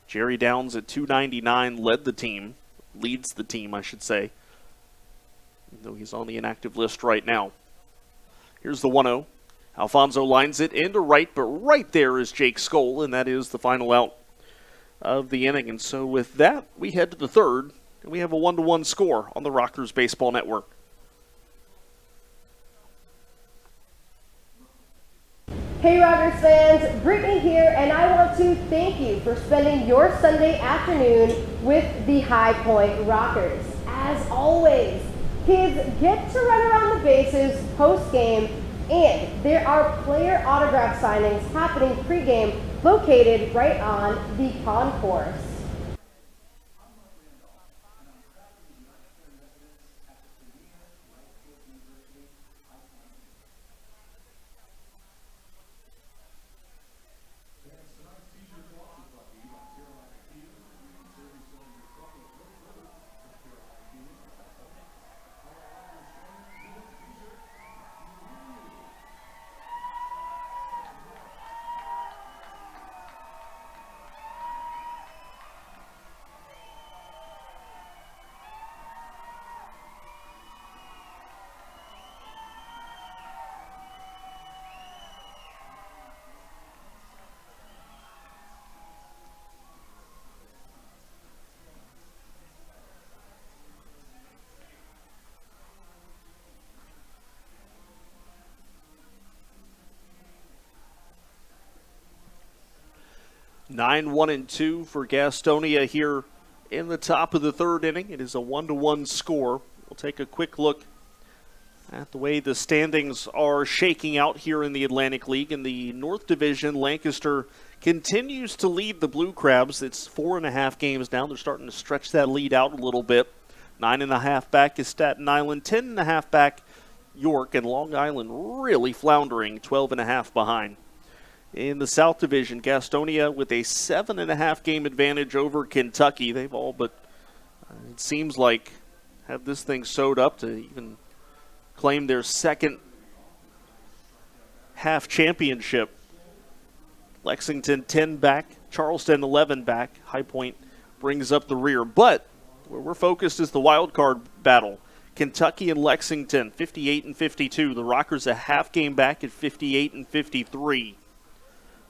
Jerry Downs at 299 leads the team, I should say, even though he's on the inactive list right now. Here's the 1-0. Alfonso lines it into right, but right there is Jake Skoll, and that is the final out of the inning. And so with that, we head to the third, and we have a 1-1 score on the Rockers Baseball Network. Hey Rockers fans, Brittany here, and I want to thank you for spending your Sunday afternoon with the High Point Rockers. As always, kids get to run around the bases post-game, and there are player autograph signings happening pregame located right on the concourse. Nine, 1, and 2 for Gastonia here in the top of the third inning. It is a 1-1 score. We'll take a quick look at the way the standings are shaking out here in the Atlantic League. In the North Division, Lancaster continues to lead the Blue Crabs. It's 4.5 games down. They're starting to stretch that lead out a little bit. 9.5 back is Staten Island, 10.5 back York, and Long Island really floundering, 12.5 behind. In the South Division, Gastonia with a 7.5 game advantage over Kentucky. They've all but, it seems like, have this thing sewed up to even claim their second half championship. Lexington 10 back, Charleston 11 back. High Point brings up the rear. But where we're focused is the wild card battle. Kentucky and Lexington, 58 and 52. The Rockers a half game back at 58 and 53.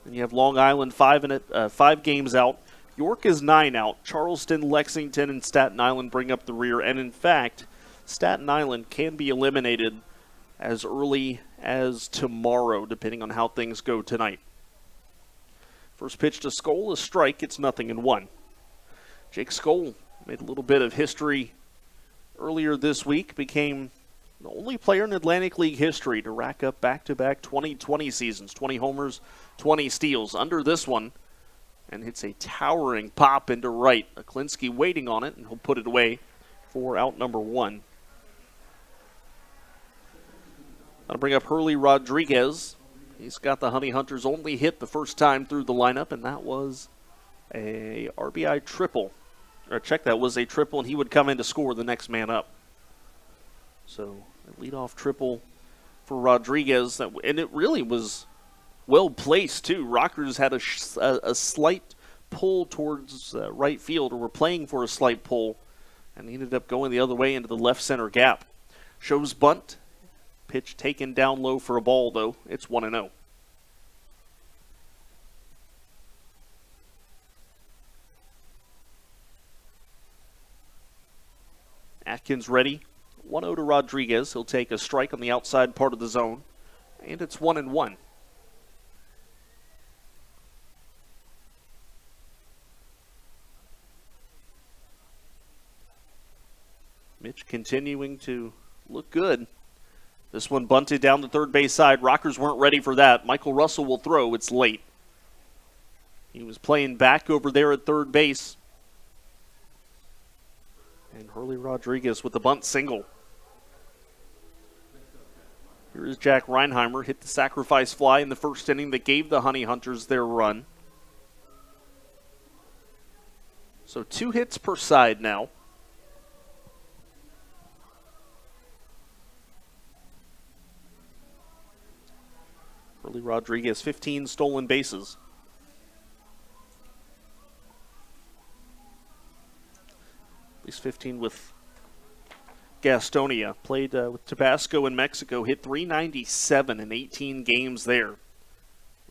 And you have Long Island 5 games out. York is 9 out. Charleston, Lexington, and Staten Island bring up the rear. And in fact, Staten Island can be eliminated as early as tomorrow, depending on how things go tonight. First pitch to Skoll, a strike. It's 0-1. Jake Skoll made a little bit of history earlier this week, became the only player in Atlantic League history to rack up back-to-back 2020 seasons, 20 homers, 20 steals. Under this one, and hits a towering pop into right. Aklinski waiting on it, and he'll put it away for out number 1. That'll bring up Hurley Rodriguez. He's got the Honey Hunters' only hit the first time through the lineup, and that was a RBI triple. That was a triple, and he would come in to score the next man up. So a leadoff triple for Rodriguez, and it really was well placed too. Rockers had a slight pull towards right field, or were playing for a slight pull, and he ended up going the other way into the left center gap. Shows bunt, pitch taken down low for a ball though. It's 1-0. Atkins ready. 1-0 to Rodriguez. He'll take a strike on the outside part of the zone. And it's 1-1. Mitch continuing to look good. This one bunted down the third base side. Rockers weren't ready for that. Michael Russell will throw. It's late. He was playing back over there at third base. And Hurley Rodriguez with the bunt single. Here is Jack Reinheimer. Hit the sacrifice fly in the first inning that gave the Honey Hunters their run. So 2 hits per side now. Hurley Rodriguez, 15 stolen bases. At least 15 with Gastonia. Played with Tabasco in Mexico. Hit .397 in 18 games there.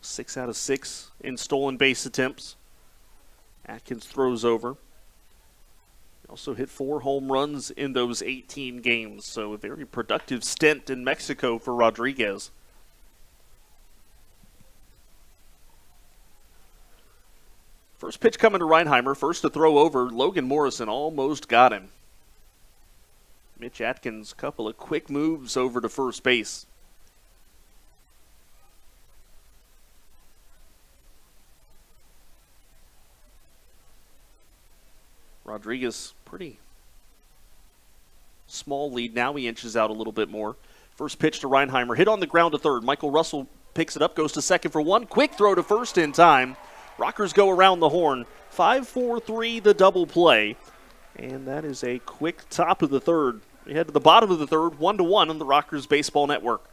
6 out of 6 in stolen base attempts. Atkins throws over. He also hit 4 home runs in those 18 games. So a very productive stint in Mexico for Rodriguez. First pitch coming to Reinheimer. First to throw over. Logan Morrison almost got him. Mitch Atkins, couple of quick moves over to first base. Rodriguez, pretty small lead. Now he inches out a little bit more. First pitch to Reinheimer. Hit on the ground to third. Michael Russell picks it up, goes to second for one. Quick throw to first in time. Rockers go around the horn. 5-4-3 the double play. And that is a quick top of the third. We head to the bottom of the third, 1-1 on the Rockers Baseball Network.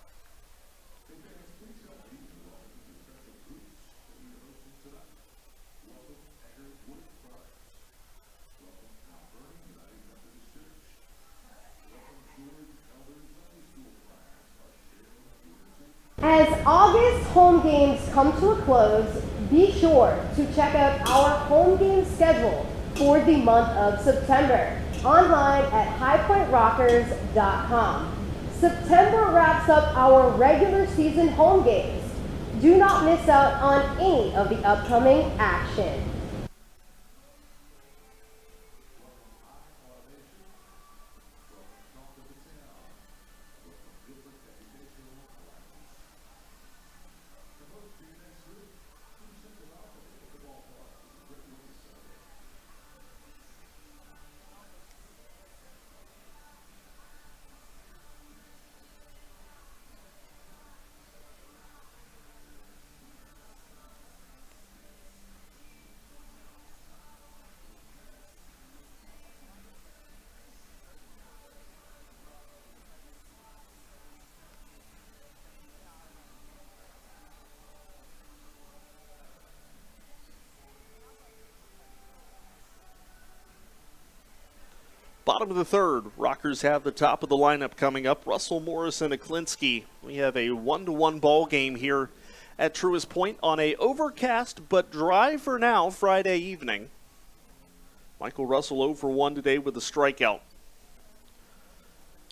As August home games come to a close, be sure to check out our home game schedule for the month of September online at highpointrockers.com. September wraps up our regular season home games. Do not miss out on any of the upcoming action. Bottom of the third, Rockers have the top of the lineup coming up. Russell, Morris, and Aklinski. We have a 1-1 ball game here at Truist Point on a overcast but dry for now Friday evening. Michael Russell 0 for 1 today with a strikeout.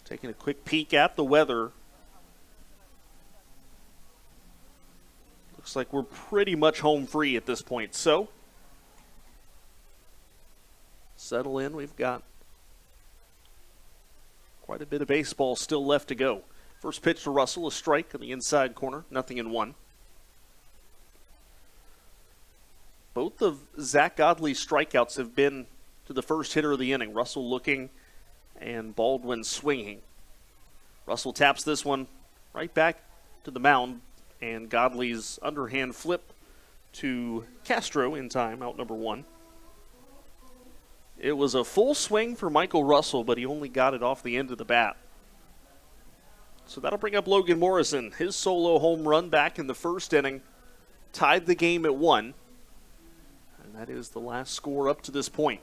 Taking a quick peek at the weather. Looks like we're pretty much home free at this point. So, settle in. We've got quite a bit of baseball still left to go. First pitch to Russell, a strike on the inside corner, 0-1. Both of Zach Godley's strikeouts have been to the first hitter of the inning. Russell looking and Baldwin swinging. Russell taps this one right back to the mound, and Godley's underhand flip to Castro in time, out number 1. It was a full swing for Michael Russell, but he only got it off the end of the bat. So that'll bring up Logan Morrison. His solo home run back in the first inning tied the game at 1. And that is the last score up to this point.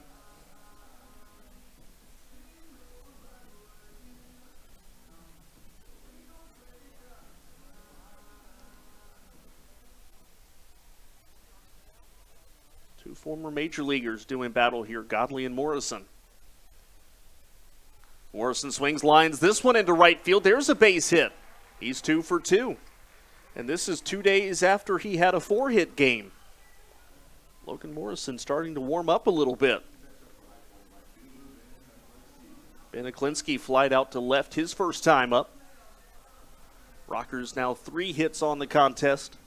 Two former major leaguers doing battle here, Godley and Morrison. Morrison swings lines this one into right field. There's a base hit. He's 2 for 2. And this is 2 days after he had a 4-hit game. Logan Morrison starting to warm up a little bit. Beniklinski flied out to left his first time up. Rockers now 3 hits on the contest.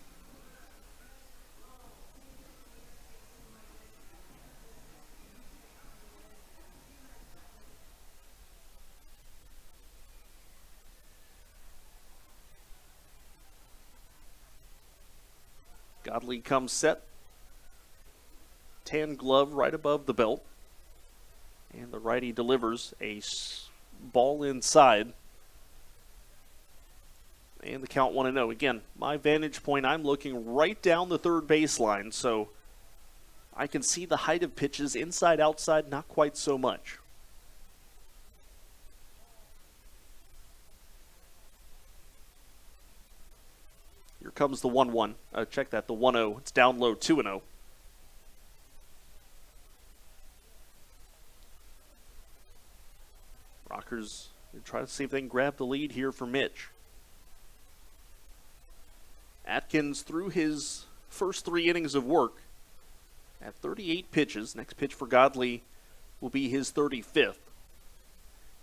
Godley comes set. Tan glove right above the belt. And the righty delivers a ball inside. And the count 1-0. Again, my vantage point, I'm looking right down the third baseline, so I can see the height of pitches inside, outside, not quite so much. Here comes the 1-1. Check that, the 1-0. It's down low, 2-0. Rockers try to see if they can grab the lead here for Mitch. Atkins threw his first 3 innings of work at 38 pitches. Next pitch for Godley will be his 35th.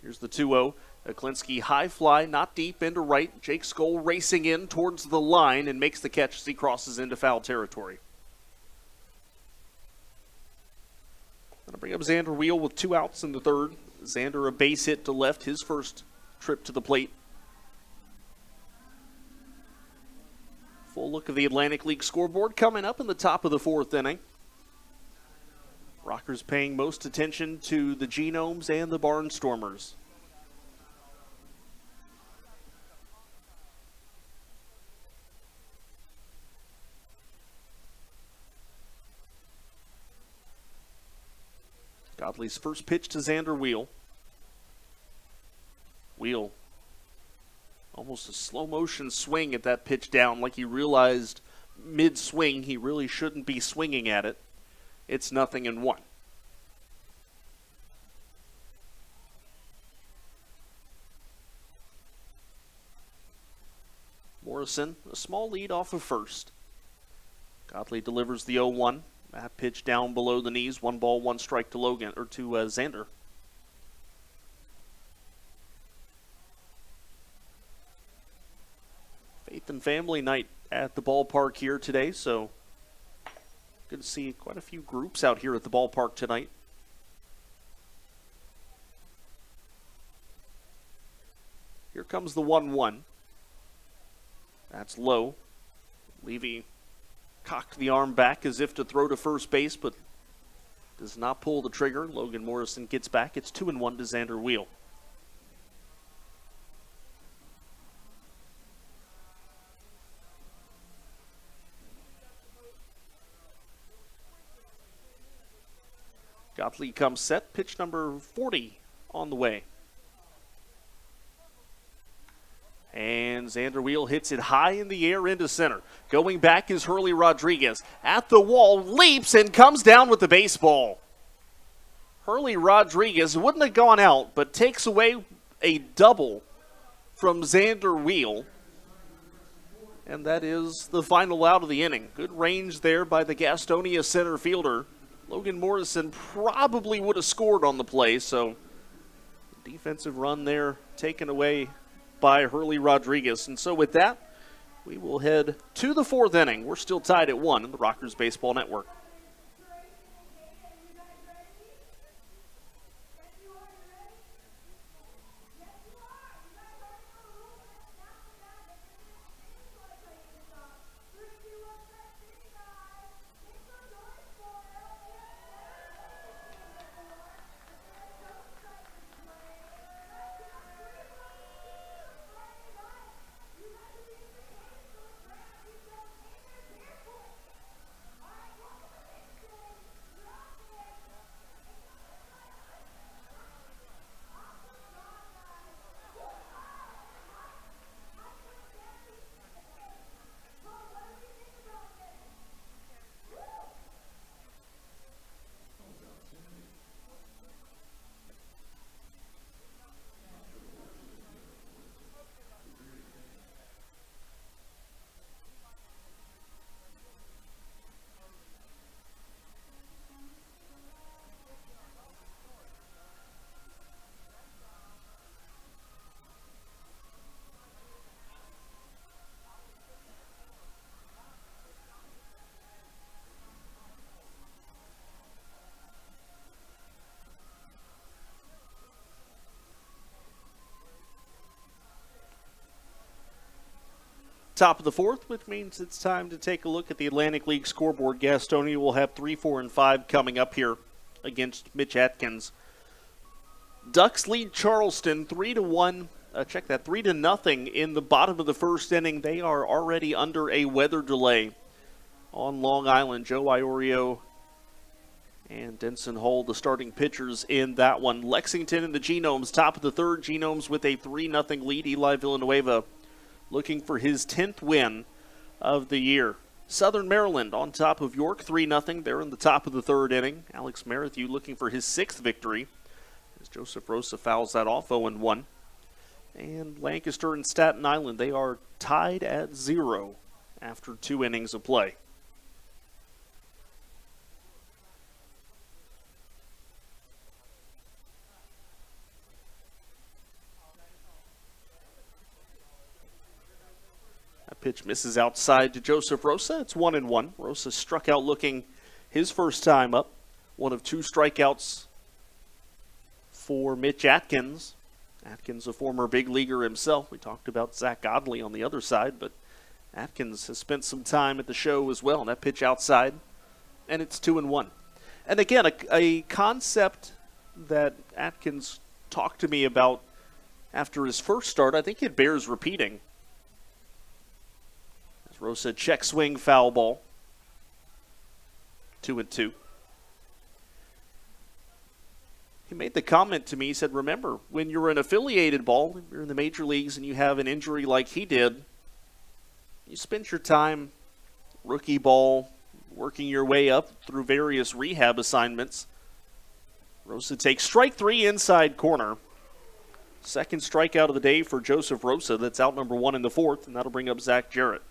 Here's the 2-0. Aklinski high fly, not deep, into right. Jake Skoll racing in towards the line and makes the catch as he crosses into foul territory. Going to bring up Xander Wheel with 2 outs in the third. Xander a base hit to left, his first trip to the plate. Full look of the Atlantic League scoreboard coming up in the top of the 4th inning. Rockers paying most attention to the Genomes and the Barnstormers. Godley's first pitch to Xander Wheel. Wheel. Almost a slow motion swing at that pitch down, like he realized mid-swing he really shouldn't be swinging at it. It's 0-1. Morrison, a small lead off of first. Godley delivers the 0-1. That pitch down below the knees. 1 ball, 1 strike to Logan, or to Xander. Faith and family night at the ballpark here today, so good to see quite a few groups out here at the ballpark tonight. Here comes the 1-1. That's low. Levy cocked the arm back as if to throw to first base, but does not pull the trigger. Logan Morrison gets back. It's 2-1 to Xander Wheel. Godley comes set. Pitch number 40 on the way. And Xander Wheel hits it high in the air into center. Going back is Hurley Rodriguez. At the wall, leaps and comes down with the baseball. Hurley Rodriguez wouldn't have gone out, but takes away a double from Xander Wheel. And that is the final out of the inning. Good range there by the Gastonia center fielder. Logan Morrison probably would have scored on the play, so defensive run there taken away by Hurley Rodriguez. And so with that, we will head to the 4th inning. We're still tied at 1 in the Rockers Baseball Network. top of the fourth, which means it's time to take a look at the Atlantic League scoreboard. Gastonia will have 3, 4, and 5 coming up here against Mitch Atkins. Ducks lead Charleston 3-1. 3-0 in the bottom of the first inning. They are already under a weather delay on Long Island. Joe Iorio and Denson Hull, the starting pitchers in that one. Lexington and the Genomes, top of the third. Genomes with a 3-0 lead. Eli Villanueva looking for his 10th win of the year. Southern Maryland on top of York, 3-0. They're in the top of the third inning. Alex Merrithew looking for his 6th victory as Joseph Rosa fouls that off, 0-1. And Lancaster and Staten Island, they are tied at 0 after 2 innings of play. Pitch misses outside to Joseph Rosa. It's 1-1. Rosa struck out looking his first time up. One of 2 strikeouts for Mitch Atkins. Atkins, a former big leaguer himself. We talked about Zach Godley on the other side, but Atkins has spent some time at the show as well. And that pitch outside, and it's 2-1. And again, a concept that Atkins talked to me about after his first start, I think it bears repeating. Rosa check swing foul ball. 2-2. He made the comment to me, he said, remember, when you're an affiliated ball, you're in the major leagues and you have an injury like he did, you spend your time rookie ball, working your way up through various rehab assignments. Rosa takes strike 3 inside corner. Second strikeout of the day for Joseph Rosa. That's out number 1 in the 4th, and that'll bring up Zach Jarrett.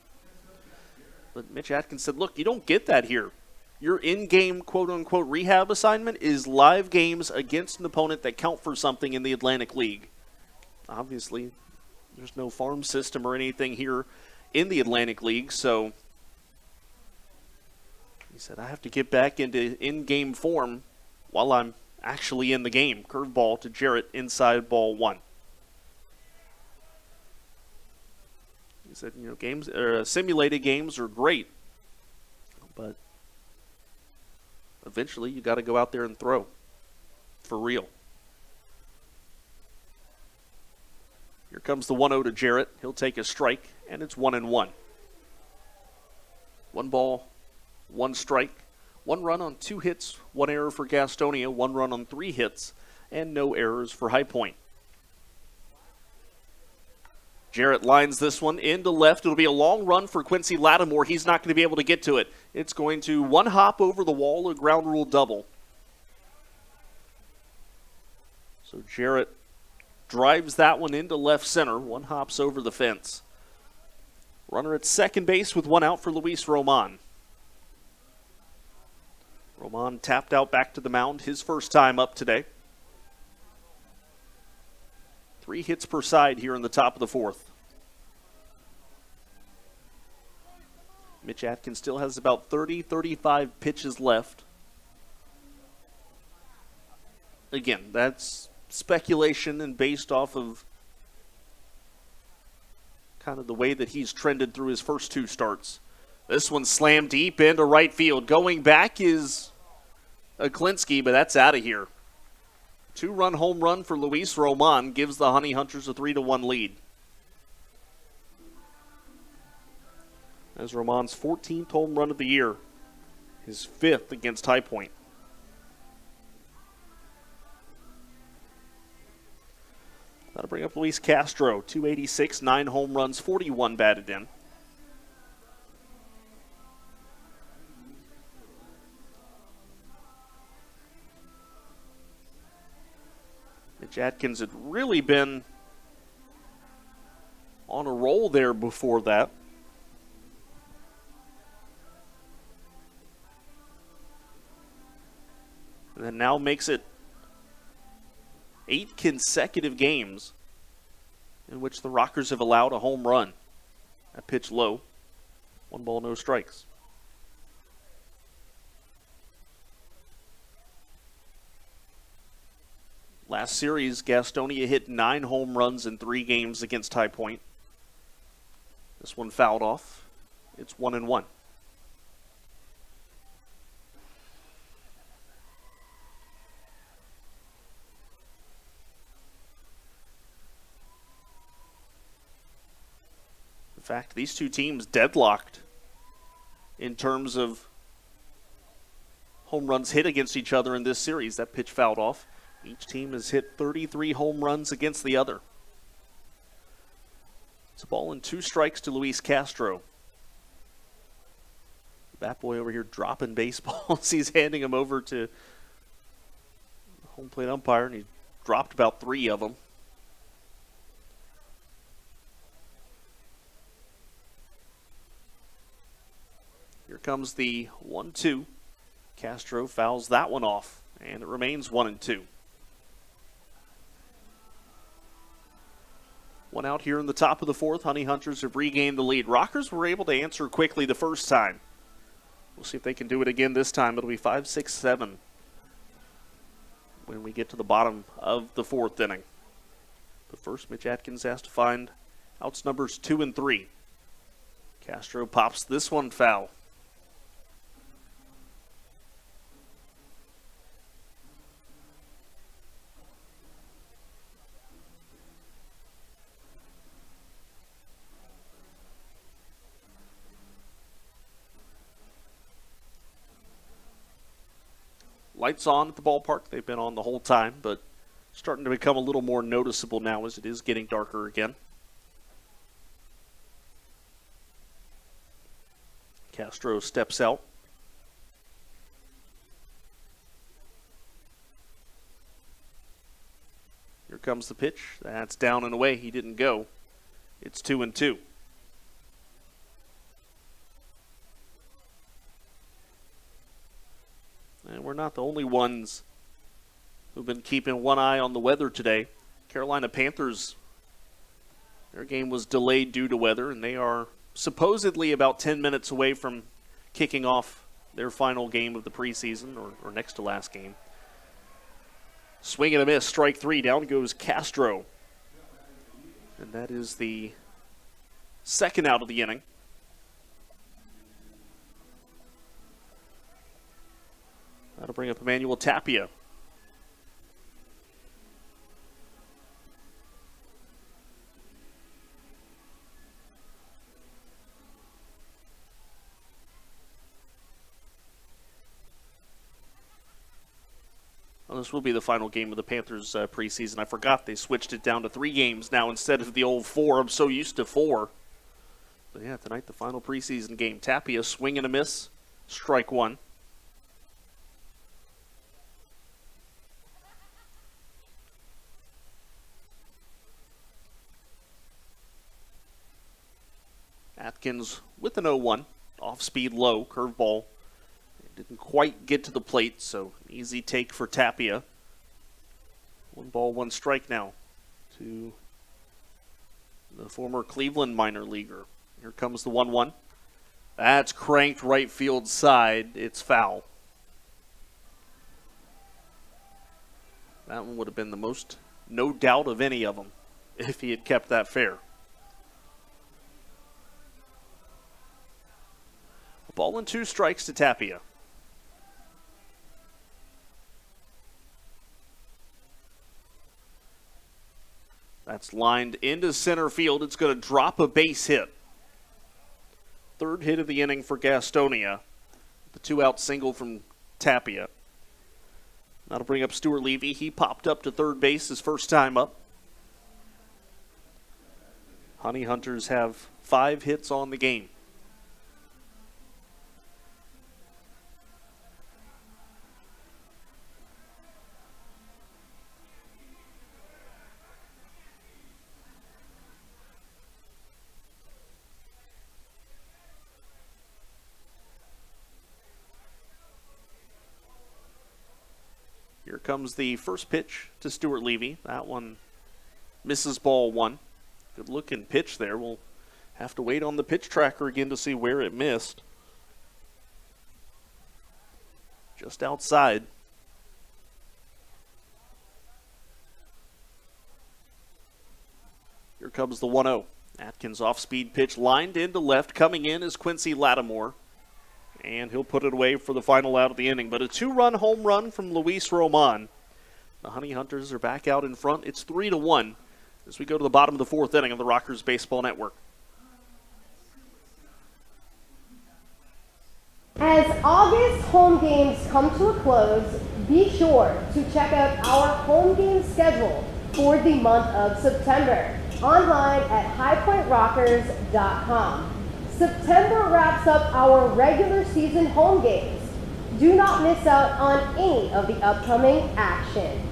But Mitch Atkins said, look, you don't get that here. Your in-game, quote-unquote, rehab assignment is live games against an opponent that count for something in the Atlantic League. Obviously, there's no farm system or anything here in the Atlantic League, so he said, I have to get back into in-game form while I'm actually in the game. Curveball to Jarrett, inside ball 1. He said, simulated games are great, but eventually you got to go out there and throw for real. Here comes the 1-0 to Jarrett. He'll take a strike, and it's 1-1. 1 ball, 1 strike, 1 run on 2 hits, 1 error for Gastonia, 1 run on 3 hits, and no errors for High Point. Jarrett lines this one into left. It'll be a long run for Quincy Lattimore. He's not going to be able to get to it. It's going to 1 hop over the wall, a ground rule double. So Jarrett drives that one into left center. 1 hops over the fence. Runner at second base with 1 out for Luis Roman. Roman tapped out back to the mound, his first time up today. 3 hits per side here in the top of the 4th. Mitch Atkins still has about 35 pitches left. Again, that's speculation and based off of kind of the way that he's trended through his first 2 starts. This one slammed deep into right field. Going back is Aklinski, but that's out of here. 2-run home run for Luis Roman gives the Honey Hunters a 3-1 lead. As Roman's 14th home run of the year, his 5th against High Point. That'll bring up Luis Castro, 286, 9 home runs, 41 batted in. Mitch Atkins had really been on a roll there before that. And then now makes it 8 consecutive games in which the Rockers have allowed a home run. That pitch low. 1 ball, no strikes. Last series, Gastonia hit 9 home runs in 3 games against High Point. This one fouled off. It's 1-1. In fact, these two teams deadlocked in terms of home runs hit against each other in this series. That pitch fouled off. Each team has hit 33 home runs against the other. It's a ball and 2 strikes to Luis Castro. The bat boy over here dropping baseballs. He's handing them over to the home plate umpire, and he dropped about 3 of them. Here comes the 1-2. Castro fouls that one off, and it remains 1-2. One out here in the top of the 4th. Honey Hunters have regained the lead. Rockers were able to answer quickly the first time. We'll see if they can do it again this time. It'll be 5-6-7 when we get to the bottom of the 4th inning. But first, Mitch Atkins has to find outs numbers 2 and 3. Castro pops this one foul. Lights on at the ballpark. They've been on the whole time, but starting to become a little more noticeable now as it is getting darker again. Castro steps out. Here comes the pitch. That's down and away. He didn't go. It's 2-2. And we're not the only ones who've been keeping one eye on the weather today. Carolina Panthers, their game was delayed due to weather, and they are supposedly about 10 minutes away from kicking off their final game of the preseason, or next to last game. Swing and a miss, strike 3. Down goes Castro. And that is the second out of the inning. That'll bring up Emmanuel Tapia. Well, this will be the final game of the Panthers preseason. I forgot they switched it down to 3 games now instead of the old 4. I'm so used to 4. But yeah, tonight the final preseason game. Tapia, swing and a miss, strike 1. Atkins with an 0-1, off-speed low, curveball. Didn't quite get to the plate, so an easy take for Tapia. 1 ball, 1 strike now to the former Cleveland minor leaguer. Here comes the 1-1. That's cranked right field side. It's foul. That one would have been the most no doubt of any of them if he had kept that fair. A ball and 2 strikes to Tapia. That's lined into center field. It's going to drop a base hit. 3rd hit of the inning for Gastonia. The 2-out single from Tapia. That'll bring up Stuart Levy. He popped up to 3rd base his first time up. Honey Hunters have 5 hits on the game. Here comes the first pitch to Stuart Levy. That one misses ball 1. Good looking pitch there. We'll have to wait on the pitch tracker again to see where it missed. Just outside. Here comes the 1-0. Atkins off-speed pitch lined into left. Coming in is Quincy Lattimore. And he'll put it away for the final out of the inning. But a 2-run home run from Luis Roman. The Honey Hunters are back out in front. It's 3-1 as we go to the bottom of the fourth inning of the Rockers Baseball Network. As August home games come to a close, be sure to check out our home game schedule for the month of September online at highpointrockers.com. September wraps up our regular season home games. Do not miss out on any of the upcoming action.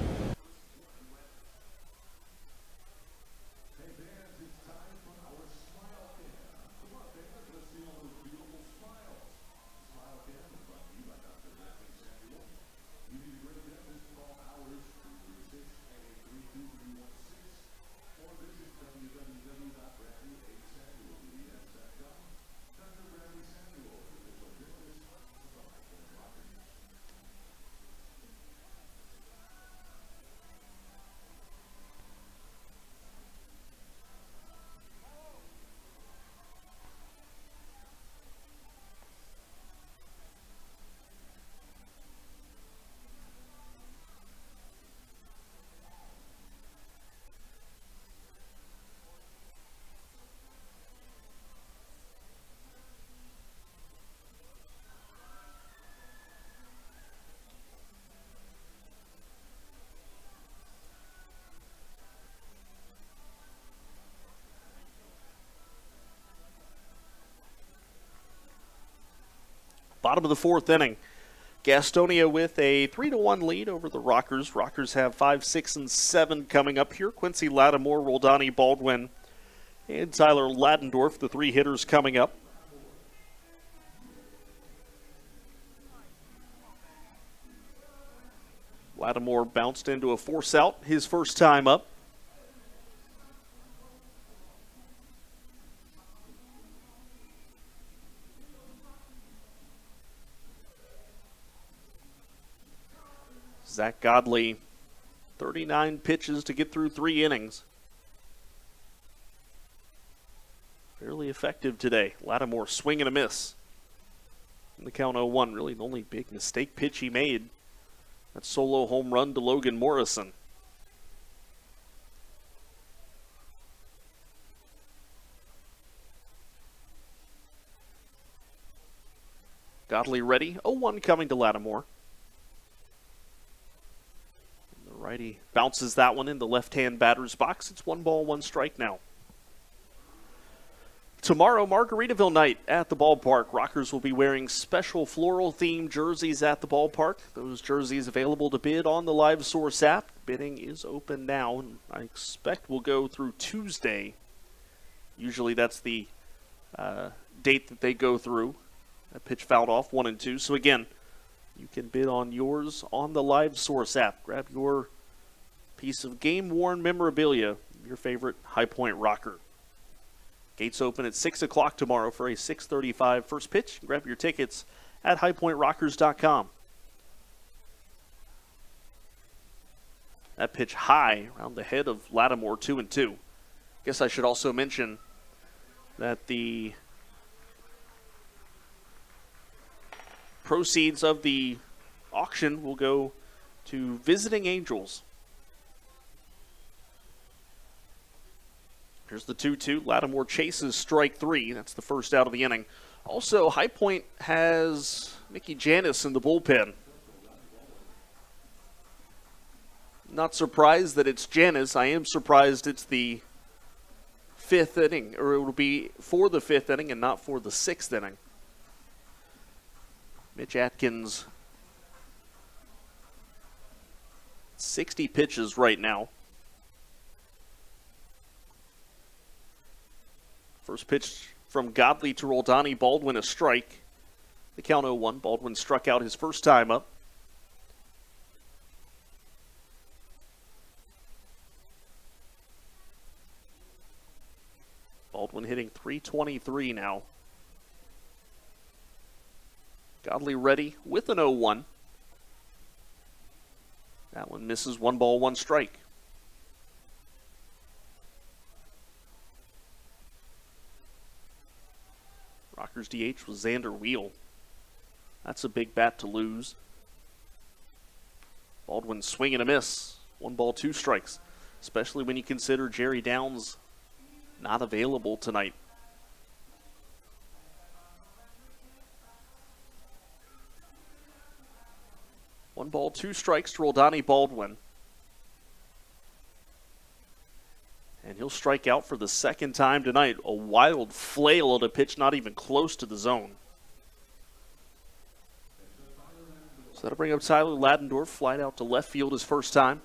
Bottom of the fourth inning. Gastonia with a 3-1 lead over the Rockers. Rockers have 5, 6, and 7 coming up here. Quincy Lattimore, Roldani Baldwin, and Tyler Ladendorf, the three hitters coming up. Lattimore bounced into a force out his first time up. Zach Godley, 39 pitches to get through 3 innings. Fairly effective today. Lattimore swing and a miss. In the count 0-1, really the only big mistake pitch he made. That solo home run to Logan Morrison. Godley ready. 0-1 coming to Lattimore. Righty bounces that one in the left-hand batter's box. It's 1 ball, 1 strike now. Tomorrow, Margaritaville night at the ballpark. Rockers will be wearing special floral-themed jerseys at the ballpark. Those jerseys available to bid on the Live Source app. Bidding is open now, and I expect will go through Tuesday. Usually that's the date that they go through. That pitch fouled off 1 and 2. So again, you can bid on yours on the Live Source app. Grab your piece of game-worn memorabilia, your favorite High Point Rocker. Gates open at 6 o'clock tomorrow for a 6:35 first pitch. Grab your tickets at highpointrockers.com. That pitch high around the head of Lattimore, 2 and 2. Guess I should also mention that the proceeds of the auction will go to Visiting Angels. Here's the 2-2. Lattimore chases strike 3. That's the first out of the inning. Also, High Point has Mickey Janis in the bullpen. Not surprised that it's Janis. I am surprised it's the 5th inning, or it will be for the 5th inning and not for the 6th inning. Mitch Atkins, 60 pitches right now. First pitch from Godley to Roldani Baldwin, a strike. The count 0-1. Baldwin struck out his first time up. Baldwin hitting .323 now. Godley ready with an 0-1. That one misses. 1 ball, 1 strike. Rockers DH was Xander Wheel. That's a big bat to lose. Baldwin swing and a miss. 1 ball, 2 strikes. Especially when you consider Jerry Downs not available tonight. One ball, 2 strikes to Roldani Baldwin. And he'll strike out for the second time tonight. A wild flail at a pitch not even close to the zone. So that'll bring up Tyler Ladendorf, flied out to left field his first time.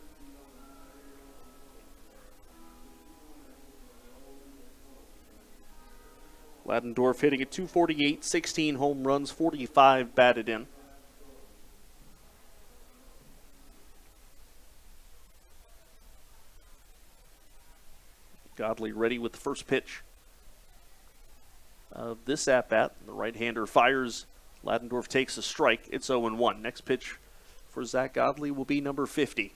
Ladendorf hitting at .248, 16 home runs, 45 batted in. Godley ready with the first pitch of this at-bat. The right-hander fires. Ladendorf takes a strike. It's 0-1. Next pitch for Zach Godley will be number 50.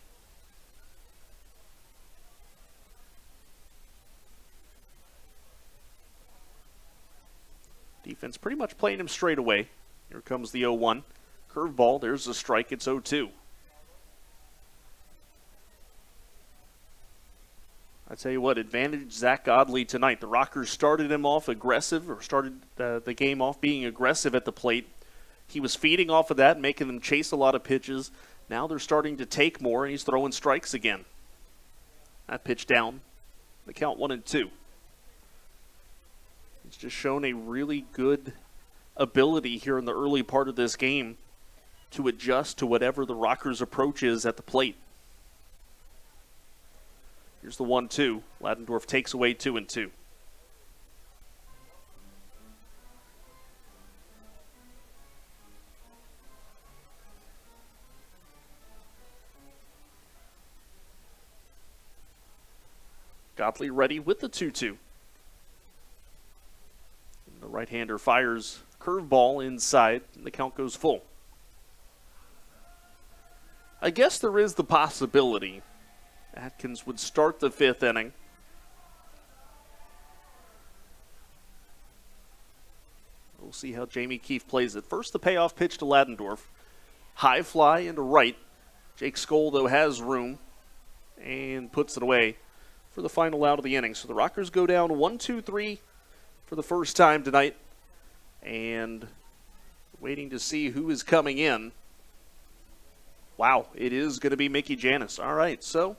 Defense pretty much playing him straight away. Here comes the 0-1. Curveball. There's a strike. It's 0-2. I tell you what, advantage Zach Godley tonight. The Rockers started him off aggressive, or started the game off being aggressive at the plate. He was feeding off of that, making them chase a lot of pitches. Now they're starting to take more, and he's throwing strikes again. That pitch down. The count 1-2. He's just shown a really good ability here in the early part of this game to adjust to whatever the Rockers' approach is at the plate. Here's the 1-2. Ladendorf takes away 2-2. Godley ready with the 2-2. The right-hander fires curveball inside, and the count goes full. I guess there is the possibility Atkins would start the 5th inning. We'll see how Jamie Keefe plays it. First, the payoff pitch to Ladendorf. High fly into right. Jake Skoll, though, has room and puts it away for the final out of the inning. So the Rockers go down 1-2-3 for the first time tonight. And waiting to see who is coming in. Wow, it is going to be Mickey Janis. All right, so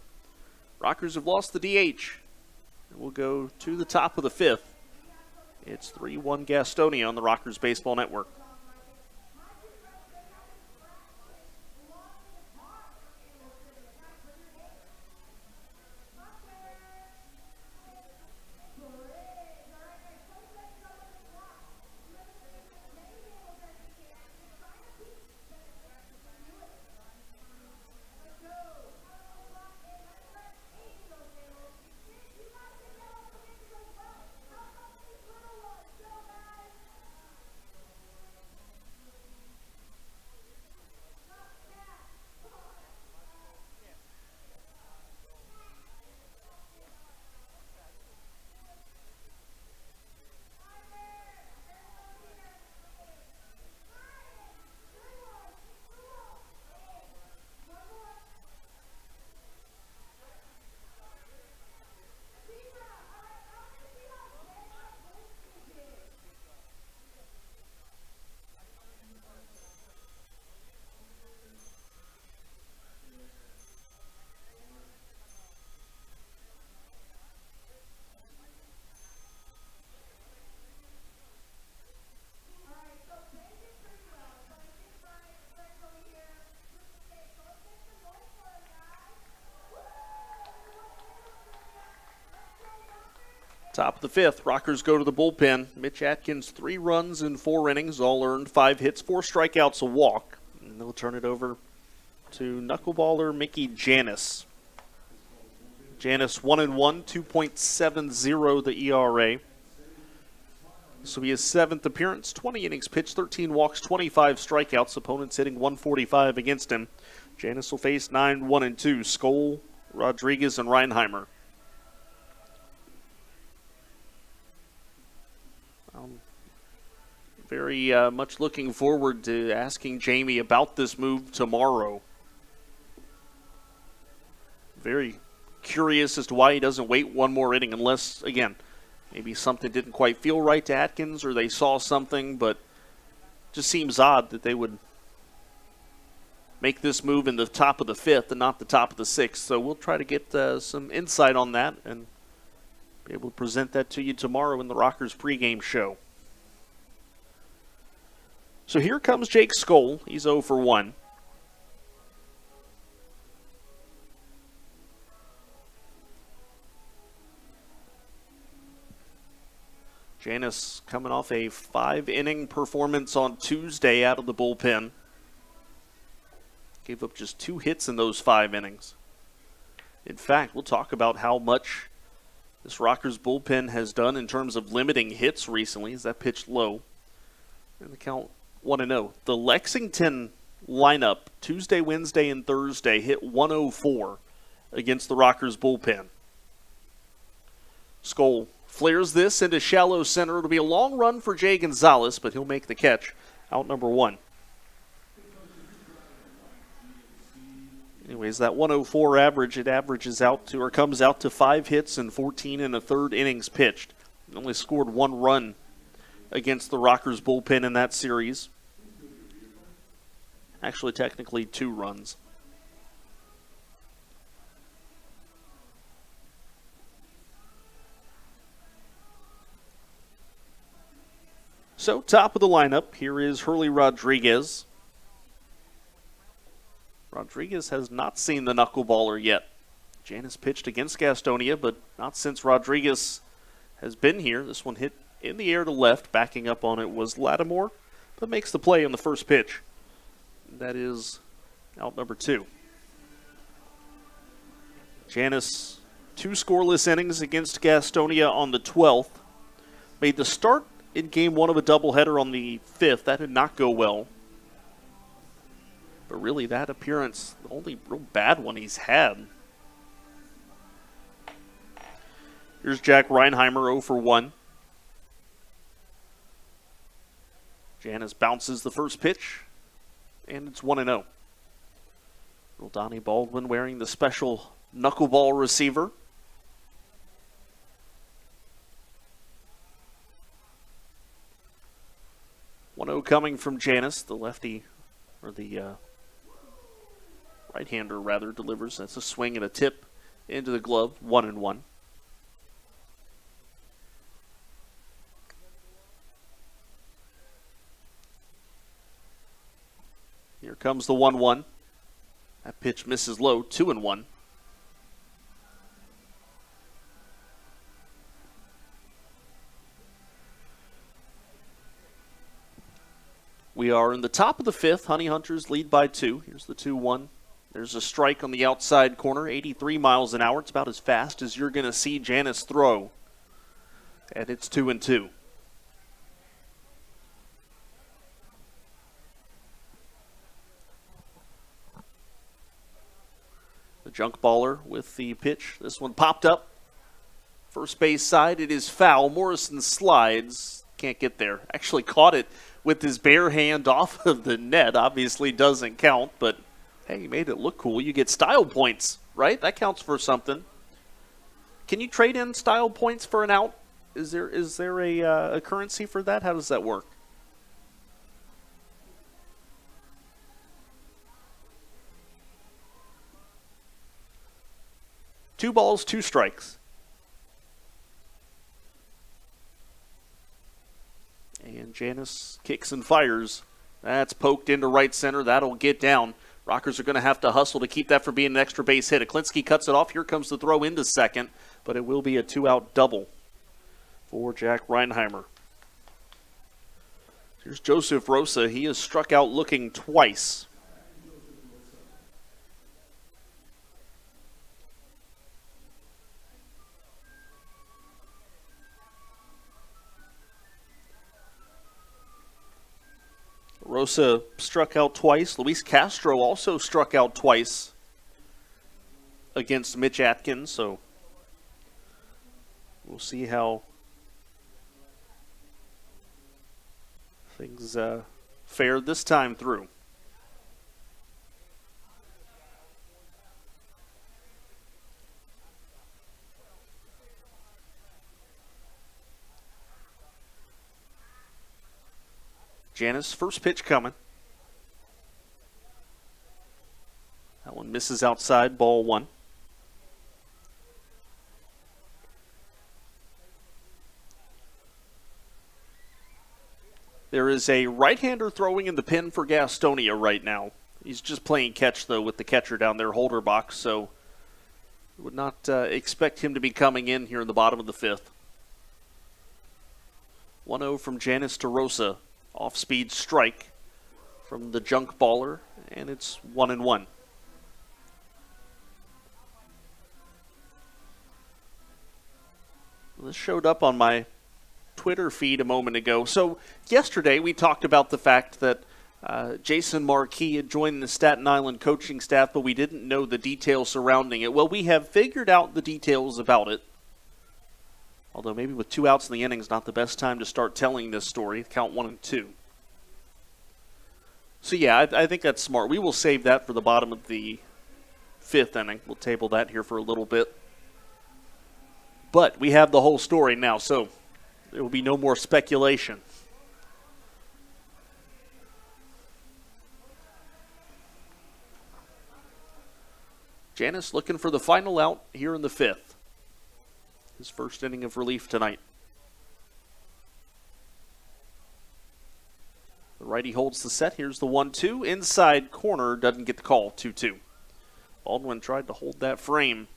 Rockers have lost the DH. We'll go to the top of the 5th. It's 3-1 Gastonia on the Rockers Baseball Network. Top of the 5th, Rockers go to the bullpen. Mitch Atkins, 3 runs in 4 innings, all earned, 5 hits, 4 strikeouts, a walk. And they'll turn it over to knuckleballer Mickey Janis. Janis 1-1, 2.70 the ERA. This will be his 7th appearance, 20 innings pitched, 13 walks, 25 strikeouts. Opponents hitting 145 against him. Janis will face 9-1-2, Skoll, Rodriguez, and Reinheimer. Very much looking forward to asking Jamie about this move tomorrow. Very curious as to why he doesn't wait one more inning unless, again, maybe something didn't quite feel right to Atkins or they saw something, but just seems odd that they would make this move in the top of the fifth and not the top of the sixth. So we'll try to get some insight on that and be able to present that to you tomorrow in the Rockers pregame show. So here comes Jake Skoll. He's 0 for 1. Janus coming off a 5-inning performance on Tuesday out of the bullpen. Gave up just 2 hits in those 5 innings. In fact, we'll talk about how much this Rockers bullpen has done in terms of limiting hits recently as that pitched low. And the count 1-0. The Lexington lineup Tuesday, Wednesday, and Thursday hit 104 against the Rockers bullpen. Skoll flares this into shallow center. It'll be a long run for Jay Gonzalez, but he'll make the catch. Out number 1. Anyways, that 104 average, it averages out to, or comes out to 5 hits and 14 1/3 innings pitched. Only scored 1 run against the Rockers bullpen in that series. Actually, technically 2 runs. So, top of the lineup, here is Hurley Rodriguez. Rodriguez has not seen the knuckleballer yet. Janus pitched against Gastonia, but not since Rodriguez has been here. This one hit in the air to left. Backing up on it was Ladendorf, but makes the play on the first pitch. That is out number 2. Janus, 2 scoreless innings against Gastonia on the 12th. Made the start in game 1 of a doubleheader on the 5th. That did not go well. But really, that appearance, the only real bad one he's had. Here's Jack Reinheimer, 0 for 1. Janus bounces the first pitch, and it's 1-0. Little Donnie Baldwin wearing the special knuckleball receiver. Coming from Janus, the lefty, or the right-hander rather, delivers. That's a swing and a tip into the glove, 1-1. Here comes the 1-1. That pitch misses low, 2-1. We are in the top of the 5th. Honey Hunters lead by 2. Here's the 2-1. There's a strike on the outside corner, 83 miles an hour. It's about as fast as you're going to see Janus throw. And it's 2-2. The junk baller with the pitch. This one popped up. First base side, it is foul. Morrison slides. Can't get there. Actually caught it with his bare hand off of the net. Obviously doesn't count, but hey, you made it look cool. You get style points, right? That counts for something. Can you trade in style points for an out? Is there a currency for that? How does that work? Two balls, 2 strikes. And Janus kicks and fires. That's poked into right center. That'll get down. Rockers are going to have to hustle to keep that from being an extra base hit. Aklinski cuts it off. Here comes the throw into second, but it will be a 2-out double for Jack Reinheimer. Here's Joseph Rosa. He has struck out looking twice. Rosa struck out twice. Luis Castro also struck out twice against Mitch Atkins, so we'll see how they is fair this time through. Janice, first pitch coming. That one misses outside, ball one. There is a right-hander throwing in the pin for Gastonia right now. He's just playing catch, though, with the catcher down there, Holderbach, so would not expect him to be coming in here in the bottom of the fifth. 1-0 from Janice to Rosa. Off-speed strike from the junk baller, and it's 1-1. This showed up on my Twitter feed a moment ago. So yesterday we talked about the fact that Jason Marquis had joined the Staten Island coaching staff, but we didn't know the details surrounding it. Well, we have figured out the details about it. Although maybe with 2 outs in the innings, not the best time to start telling this story. Count 1 and 2. So yeah, I think that's smart. We will save that for the bottom of the 5th inning. We'll table that here for a little bit. But we have the whole story now, so there will be no more speculation. Janice looking for the final out here in the 5th. His first inning of relief tonight. The righty holds the set. Here's the 1-2. Inside corner, doesn't get the call. 2-2. Baldwin tried to hold that frame.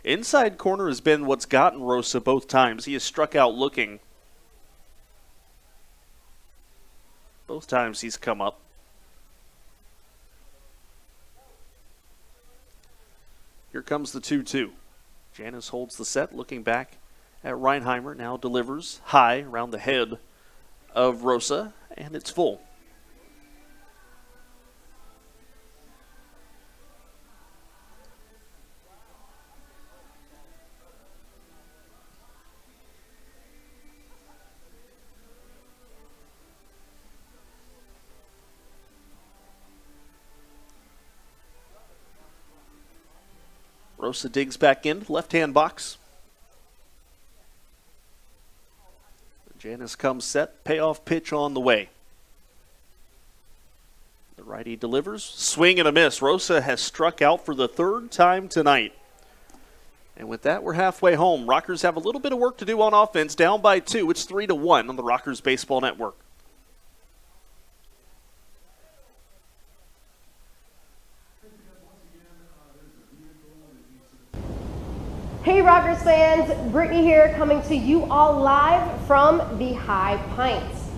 Inside corner has been what's gotten Rosa both times. He has struck out looking. Both times he's come up. Here comes the 2-2. Janice holds the set, looking back at Reinheimer. Now delivers high around the head of Rosa, and it's full. Rosa digs back in, left-hand box. Janice comes set, payoff pitch on the way. The righty delivers, swing and a miss. Rosa has struck out for the 3rd time tonight. And with that, we're halfway home. Rockers have a little bit of work to do on offense, down by 2. It's 3-1 on the Rockers Baseball Network. Hey Rockers fans, Brittany here coming to you all live from the High Pints.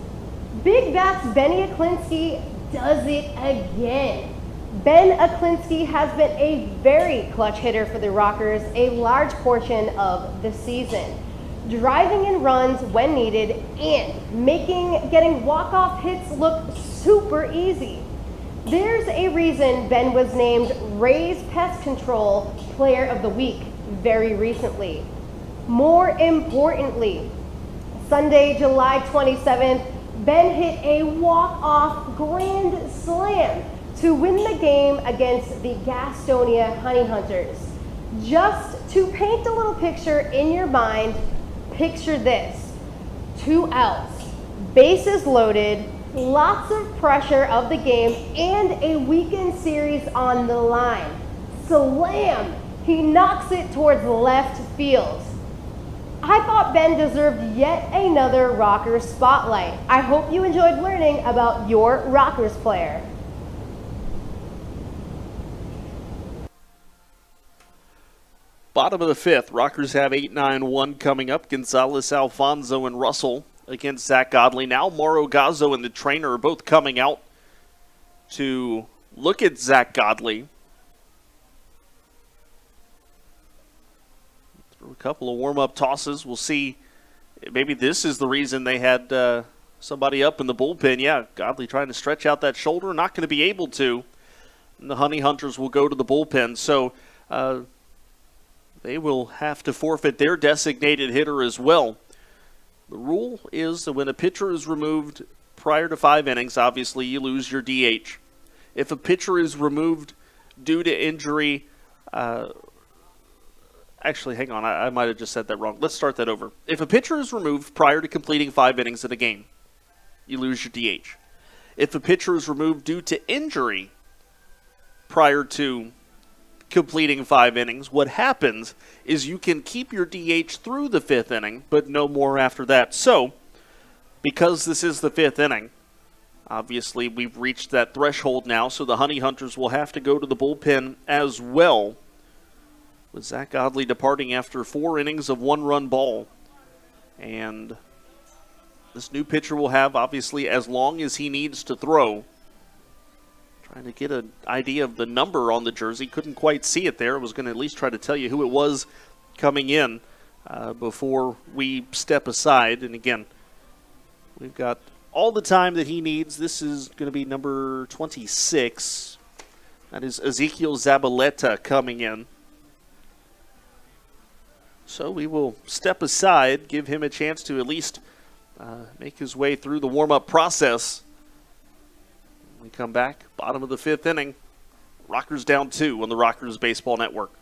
Big Bats Benny Aklinski does it again. Ben Aklinski has been a very clutch hitter for the Rockers a large portion of the season, driving in runs when needed and getting walk-off hits look super easy. There's a reason Ben was named Rays Pest Control Player of the Week very recently. More importantly, Sunday, July 27th, Ben hit a walk-off grand slam to win the game against the Gastonia Honey Hunters. Just to paint a little picture in your mind, picture this. 2 outs, bases loaded, lots of pressure of the game, and a weekend series on the line. Slam! He knocks it towards left field. I thought Ben deserved yet another Rockers spotlight. I hope you enjoyed learning about your Rockers player. Bottom of the 5th, Rockers have 8-9-1 coming up. Gonzalez, Alfonso, and Russell against Zach Godley. Now Mauro Gazzo and the trainer are both coming out to look at Zach Godley. Through a couple of warm-up tosses. We'll see. Maybe this is the reason they had somebody up in the bullpen. Yeah, Godley trying to stretch out that shoulder. Not going to be able to. And the Honey Hunters will go to the bullpen. So they will have to forfeit their designated hitter as well. The rule is that when a pitcher is removed prior to 5 innings, obviously you lose your DH. If a pitcher is removed due to injury, actually, hang on, I might have just said that wrong. Let's start that over. If a pitcher is removed prior to completing 5 innings in a game, you lose your DH. If a pitcher is removed due to injury prior to completing 5 innings, what happens is you can keep your DH through the 5th inning, but no more after that. So, because this is the 5th inning, obviously we've reached that threshold now, so the Honey Hunters will have to go to the bullpen as well, with Zach Godley departing after 4 innings of 1-run ball. And this new pitcher will have, obviously, as long as he needs to throw. Trying to get an idea of the number on the jersey. Couldn't quite see it there. I was going to at least try to tell you who it was coming in before we step aside. And again, we've got all the time that he needs. This is going to be number 26. That is Ezekiel Zabaleta coming in. So we will step aside, give him a chance to at least make his way through the warm-up process. When we come back, bottom of the 5th inning, Rockers down 2 on the Rockers Baseball Network.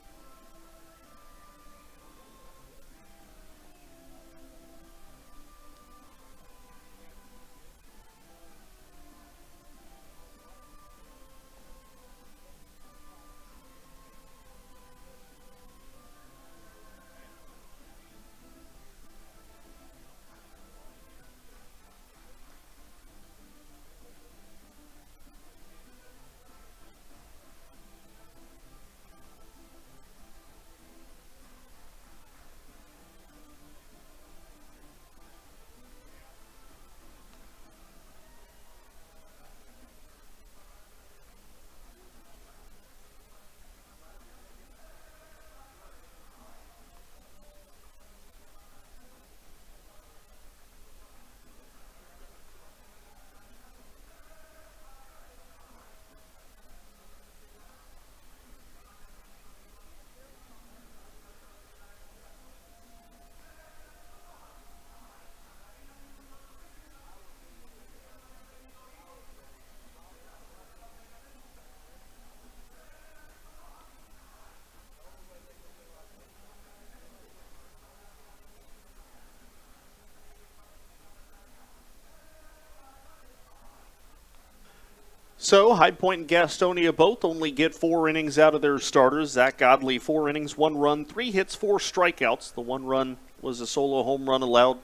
So, High Point and Gastonia both only get 4 innings out of their starters. Zach Godley, 4 innings, 1 run, 3 hits, 4 strikeouts. The 1 run was a solo home run allowed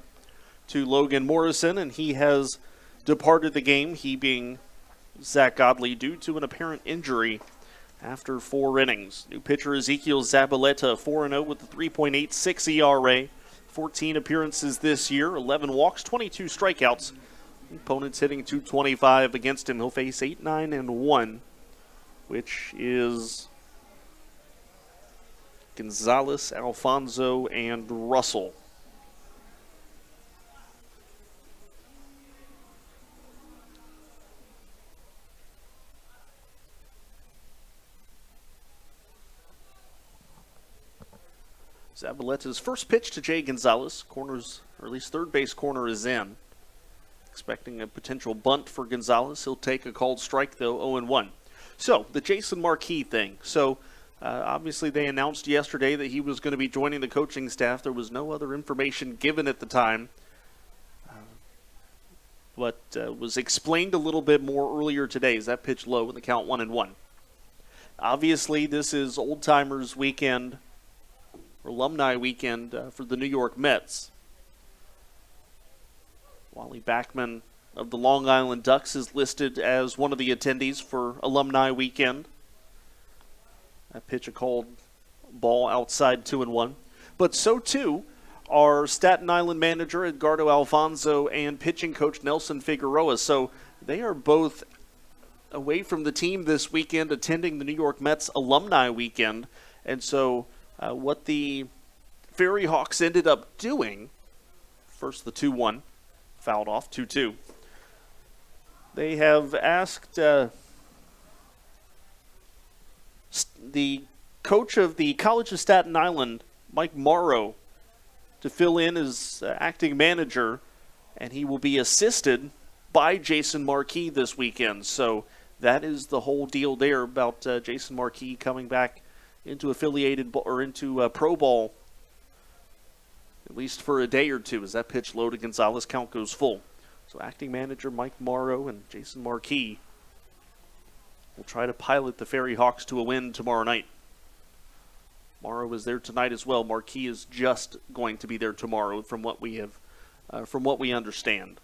to Logan Morrison, and he has departed the game, he being Zach Godley, due to an apparent injury after 4 innings. New pitcher Ezekiel Zabaleta, 4-0 with a 3.86 ERA, 14 appearances this year, 11 walks, 22 strikeouts. Opponents hitting .225 against him. He'll face 8-9-1, which is Gonzalez, Alfonso, and Russell. Zabaleta's first pitch to Jay Gonzalez. Corners, or at least third base corner is in. Expecting a potential bunt for Gonzalez. He'll take a called strike, though, 0-1. So, the Jason Marquis thing. So, obviously they announced yesterday that he was going to be joining the coaching staff. There was no other information given at the time. But was explained a little bit more earlier today as that pitch low in the count 1-1. Obviously, this is Old Timers Weekend, or Alumni Weekend for the New York Mets. Wally Backman of the Long Island Ducks is listed as one of the attendees for Alumni Weekend. That pitch a called ball outside 2-1. But so too are Staten Island manager Edgardo Alfonso and pitching coach Nelson Figueroa. So they are both away from the team this weekend attending the New York Mets Alumni Weekend. And so what the Ferry Hawks ended up doing, first the 2-1. Fouled off, 2-2. They have asked the coach of the College of Staten Island, Mike Morrow, to fill in as acting manager, and he will be assisted by Jason Marquis this weekend. So that is the whole deal there about Jason Marquis coming back into affiliated or into pro ball, at least for a day or two, as that pitch low to Gonzalez, count goes full. So acting manager Mike Morrow and Jason Marquis will try to pilot the Ferry Hawks to a win tomorrow night. Morrow is there tonight as well. Marquis is just going to be there tomorrow, from what we understand.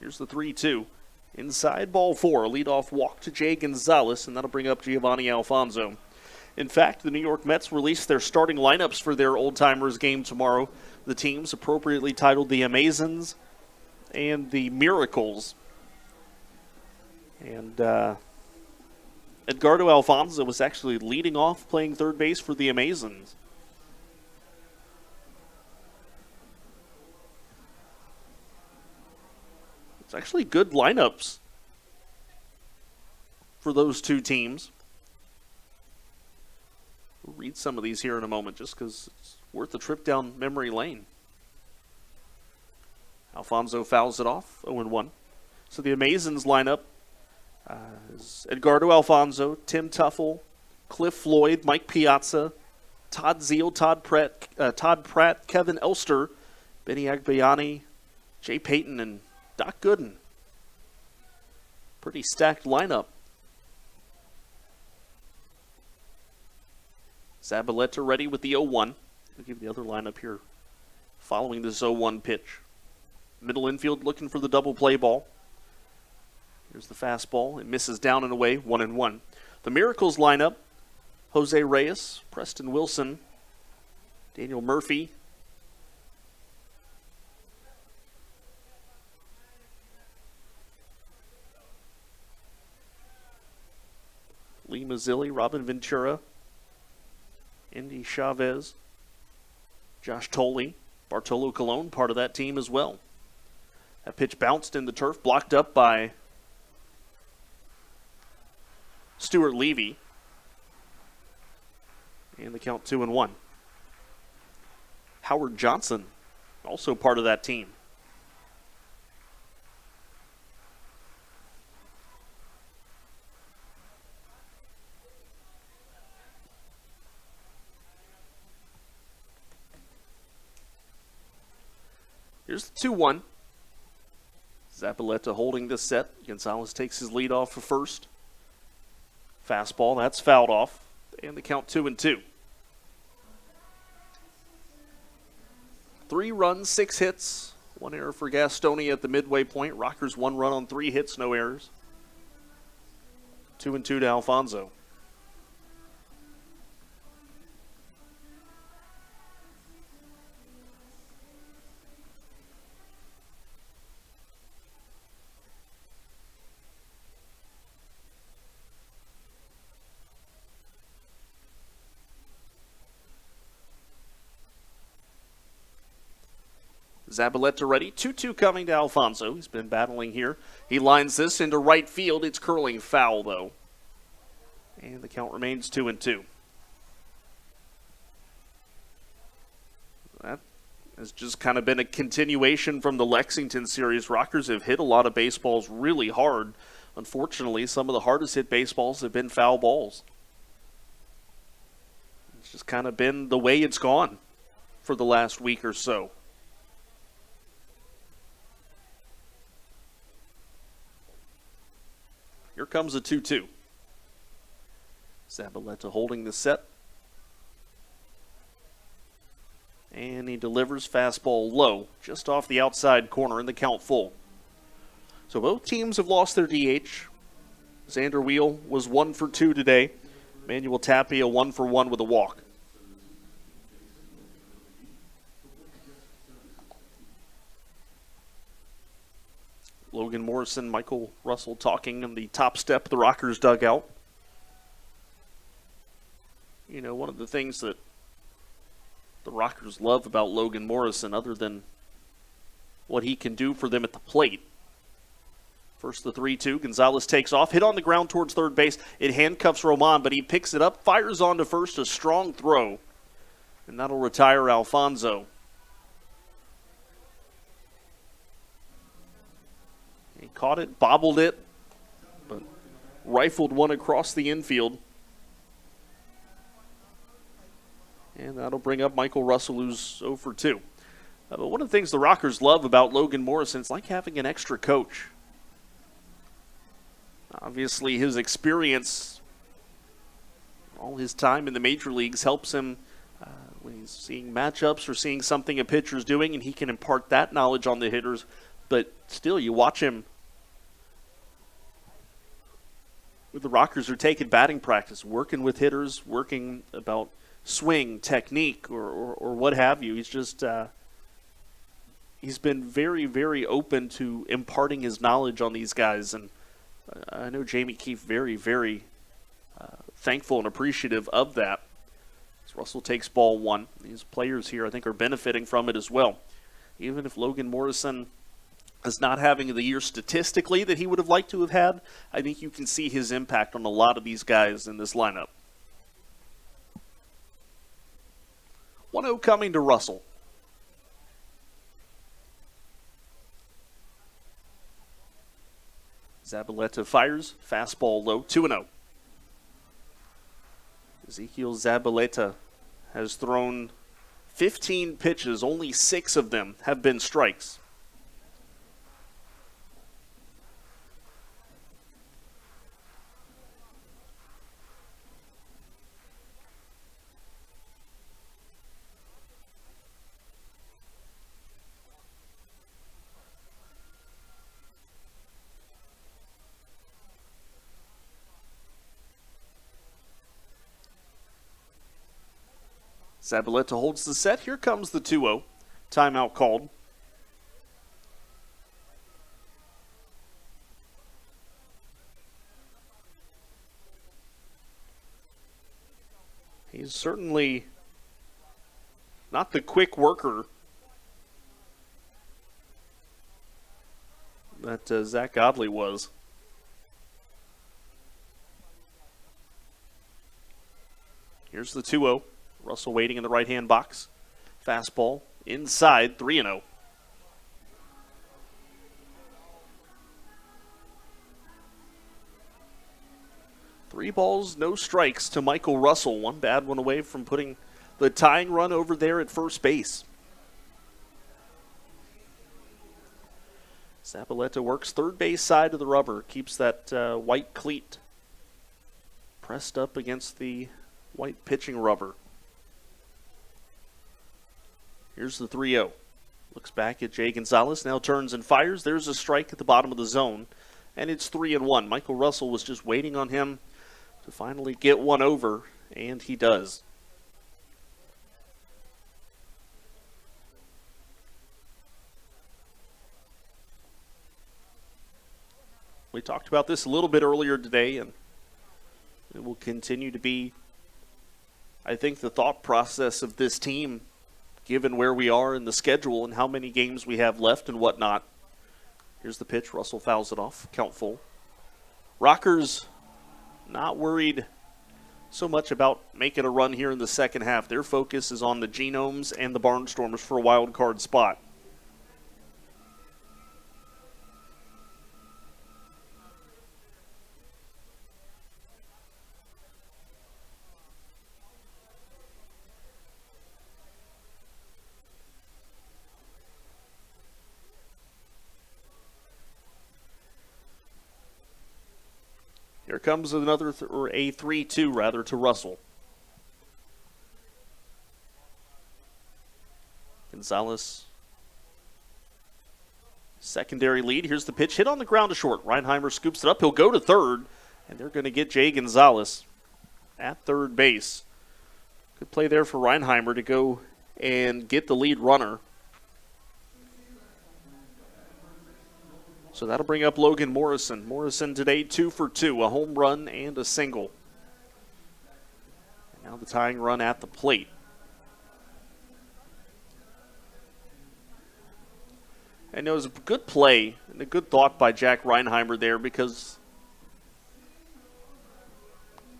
Here's the 3-2. Inside ball 4, a leadoff walk to Jay Gonzalez, and that'll bring up Giovanni Alfonso. In fact, the New York Mets released their starting lineups for their Old Timers game tomorrow. The teams appropriately titled the Amazons and the Miracles. And Edgardo Alfonso was actually leading off playing third base for the Amazons. It's actually good lineups for those two teams. We'll read some of these here in a moment just because it's worth a trip down memory lane. Alfonso fouls it off, 0-1. So the Amazons lineup is Edgardo Alfonso, Tim Tuffle, Cliff Floyd, Mike Piazza, Todd Zeal, Todd Pratt, Kevin Elster, Benny Agbayani, Jay Payton, and Doc Gooden. Pretty stacked lineup. Zabaleta ready with the 0-1. I'll give the other lineup here following this 0-1 pitch. Middle infield looking for the double play ball. Here's the fastball. It misses down and away, 1-1. The Miracles lineup, Jose Reyes, Preston Wilson, Daniel Murphy, Lee Mazzilli, Robin Ventura, Indy Chavez, Josh Tolley, Bartolo Colon, part of that team as well. That pitch bounced in the turf, blocked up by Stuart Levy. And the count 2-1. Howard Johnson, also part of that team. Here's the 2-1. Zabaleta holding this set. Gonzalez takes his lead off for first. Fastball, that's fouled off. And the count 2-2. 3 runs, 6 hits. 1 error for Gastonia at the midway point. Rockers 1 run on 3 hits, no errors. 2-2 to Alfonso. Zabaleta ready. 2-2 coming to Alfonso. He's been battling here. He lines this into right field. It's curling foul, though. And the count remains 2-2. That has just kind of been a continuation from the Lexington series. Rockers have hit a lot of baseballs really hard. Unfortunately, some of the hardest hit baseballs have been foul balls. It's just kind of been the way it's gone for the last week or so. Here comes a 2-2. Zabaleta holding the set. And he delivers fastball low, just off the outside corner, in the count full. So both teams have lost their DH. Xander Wheel was 1 for 2 today. Manuel Tapia 1 for 1 with a walk. Logan Morrison, Michael Russell talking on the top step of the Rockers dugout. You know, one of the things that the Rockers love about Logan Morrison, other than what he can do for them at the plate. First the 3-2, Gonzalez takes off, hit on the ground towards third base. It handcuffs Roman, but he picks it up, fires on to first, a strong throw. And that'll retire Alfonso. caught it, bobbled it, but rifled one across the infield. And that'll bring up Michael Russell, who's 0 for 2. But one of the things the Rockers love about Logan Morrison is like having an extra coach. Obviously, his experience, all his time in the major leagues, helps him when he's seeing matchups or seeing something a pitcher's doing, and he can impart that knowledge on the hitters. But still, you watch him with the Rockers are taking batting practice, working with hitters, working about swing, technique, or what have you. He's just he's been very, very open to imparting his knowledge on these guys, and I know Jamie Keefe very, very thankful and appreciative of that. As Russell takes ball 1. These players here, I think, are benefiting from it as well. Even if Logan Morrison is not having the year statistically that he would have liked to have had, I think you can see his impact on a lot of these guys in this lineup. 1-0 coming to Russell. Zabaleta fires, fastball low, 2-0. Ezekiel Zabaleta has thrown 15 pitches, only 6 of them have been strikes. Zabaleta holds the set. Here comes the 2-0. Timeout called. He's certainly not the quick worker that Zach Godley was. Here's the 2-0. Russell waiting in the right-hand box. Fastball inside, 3-0. Three balls, no strikes to Michael Russell. One bad one away from putting the tying run over there at first base. Zabaleta works third base side of the rubber. Keeps that white cleat pressed up against the white pitching rubber. Here's the 3-0. Looks back at Jay Gonzalez, now turns and fires. There's a strike at the bottom of the zone, and it's 3-1. Michael Russell was just waiting on him to finally get one over, and he does. We talked about this a little bit earlier today, and it will continue to be, I think, the thought process of this team, given where we are in the schedule and how many games we have left and whatnot. Here's the pitch. Russell fouls it off. Count full. Rockers not worried so much about making a run here in the second half. Their focus is on the Genomes and the Barnstormers for a wild card spot. Here comes another, or a 3-2 rather, to Russell. Gonzalez, secondary lead. Here's the pitch, hit on the ground to short. Reinheimer scoops it up. He'll go to third, and they're going to get Jay Gonzalez at third base. Good play there for Reinheimer to go and get the lead runner. So that'll bring up Logan Morrison. Morrison today 2 for 2, a home run and a single. And now the tying run at the plate. And it was a good play and a good thought by Jack Reinheimer there, because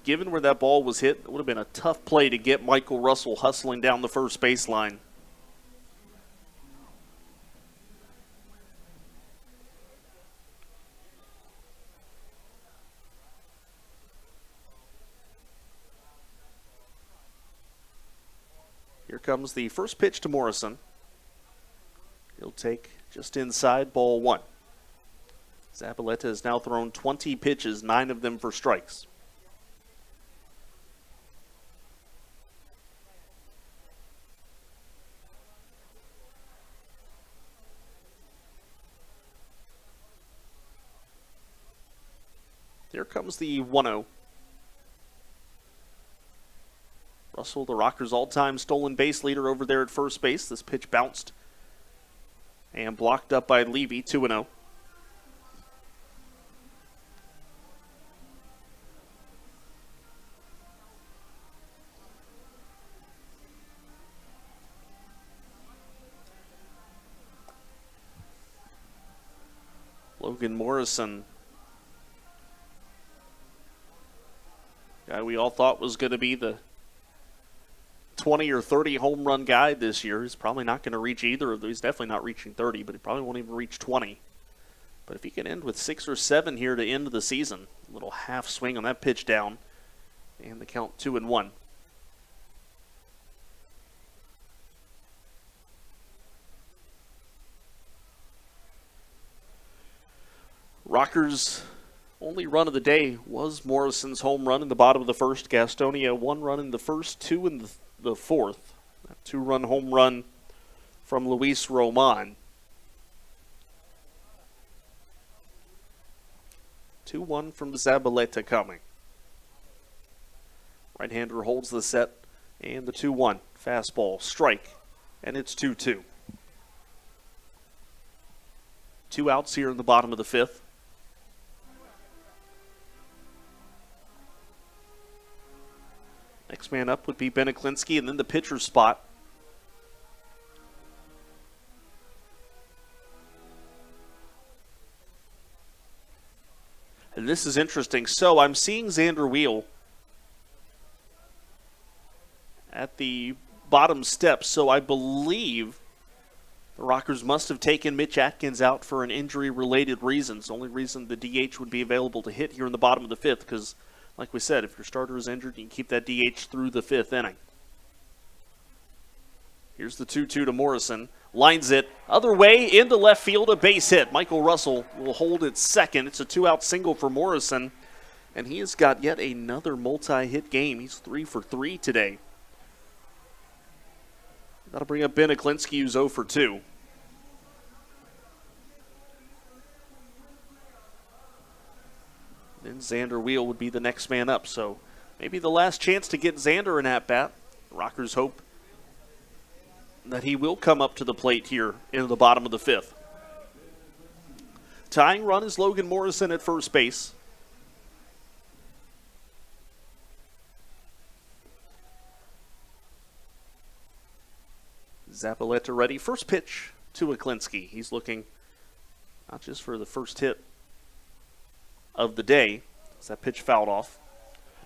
given where that ball was hit, it would have been a tough play to get Michael Russell hustling down the first baseline. Here comes the first pitch to Morrison. He'll take just inside, ball 1. Zabaleta has now thrown 20 pitches, 9 of them for strikes. Here comes the 1-0. Russell, the Rockers' all-time stolen base leader over there at first base. This pitch bounced and blocked up by Levy, 2-0. Logan Morrison, guy we all thought was going to be the 20 or 30 home run guy this year. He's probably not going to reach either of those. He's definitely not reaching 30, but he probably won't even reach 20. But if he can end with 6 or 7 here to end the season, a little half swing on that pitch down, and the count 2-1. Rockers' only run of the day was Morrison's home run in the bottom of the first. Gastonia 1 run in the first, 2 in the fourth. A 2-run home run from Luis Roman. 2-1 from Zabaleta coming. Right-hander holds the set, and the 2-1. Fastball, strike, and it's 2-2. 2 outs here in the bottom of the fifth. Next man up would be Beneklinski, and then the pitcher's spot. And this is interesting. So I'm seeing Xander Wheel at the bottom step. So I believe the Rockers must have taken Mitch Atkins out for an injury-related reason. It's the only reason the DH would be available to hit here in the bottom of the fifth, because like we said, if your starter is injured, you can keep that DH through the fifth inning. Here's the 2-2 to Morrison. Lines it other way into left field, a base hit. Michael Russell will hold it second. It's a 2-out single for Morrison, and he has got yet another multi-hit game. He's 3 for 3 today. That'll bring up Beneklinski, who's 0 for 2. Then Xander Wheel would be the next man up. So maybe the last chance to get Xander an at-bat. Rockers hope that he will come up to the plate here in the bottom of the fifth. Tying run is Logan Morrison at first base. Zabaleta ready. First pitch to Aklinski. He's looking not just for the first hit of the day. Is that pitch fouled off?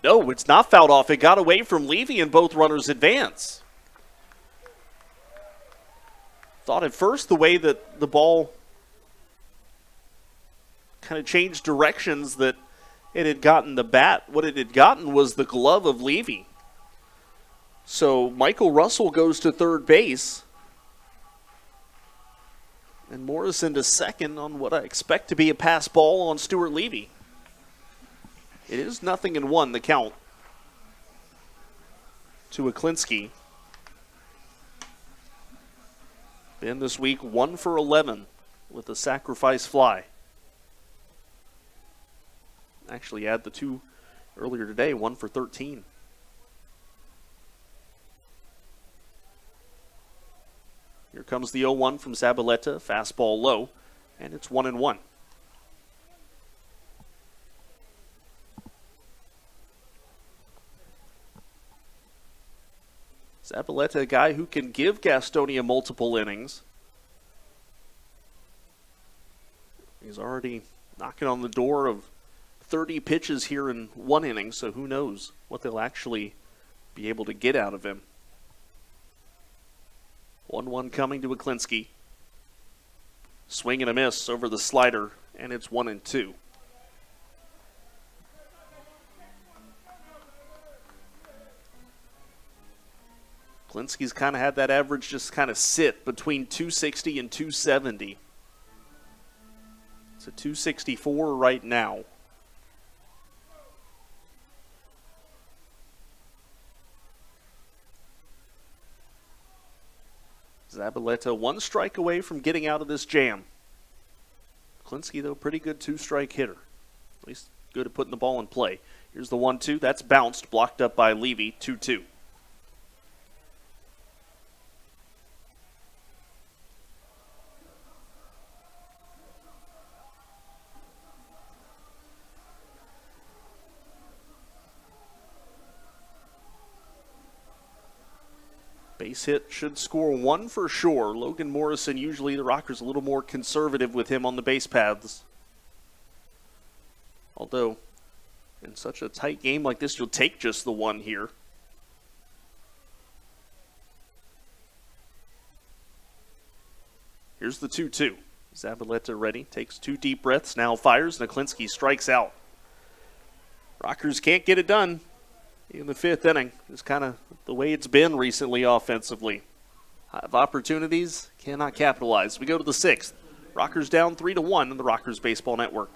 No, it's not fouled off. It got away from Levy and both runners advance. Thought at first the way that the ball kind of changed directions that it had gotten the bat. What it had gotten was the glove of Levy. So Michael Russell goes to third base. And Morrison to second on what I expect to be a pass ball on Stuart Levy. It is 0-1 the count to Aklinski. Ben this week 1 for 11 with a sacrifice fly. Actually add the 2 earlier today, 1 for 13. Here comes the 0-1 from Zabaleta, fastball low, and it's 1-1. Zabaleta, a guy who can give Gastonia multiple innings. He's already knocking on the door of 30 pitches here in one inning, so who knows what they'll actually be able to get out of him. 1-1 coming to Aklinski. Swing and a miss over the slider, and it's 1-2. Klinsky's kind of had that average just kind of sit between 260 and 270. It's a 264 right now. Zabaleta 1 strike away from getting out of this jam. Klinsky, though, pretty good 2-strike hitter. At least good at putting the ball in play. Here's the 1-2. That's bounced, blocked up by Levy, 2-2. Base hit should score 1 for sure. Logan Morrison, usually the Rockers a little more conservative with him on the base paths. Although, in such a tight game like this, you'll take just the 1 here. Here's the 2-2. Zabaleta ready, takes 2 deep breaths, now fires, and Klinsky strikes out. Rockers can't get it done in the 5th inning. It's kind of the way it's been recently offensively. Have opportunities, cannot capitalize. We go to the 6th. Rockers down 3-1 in the Rockers Baseball Network.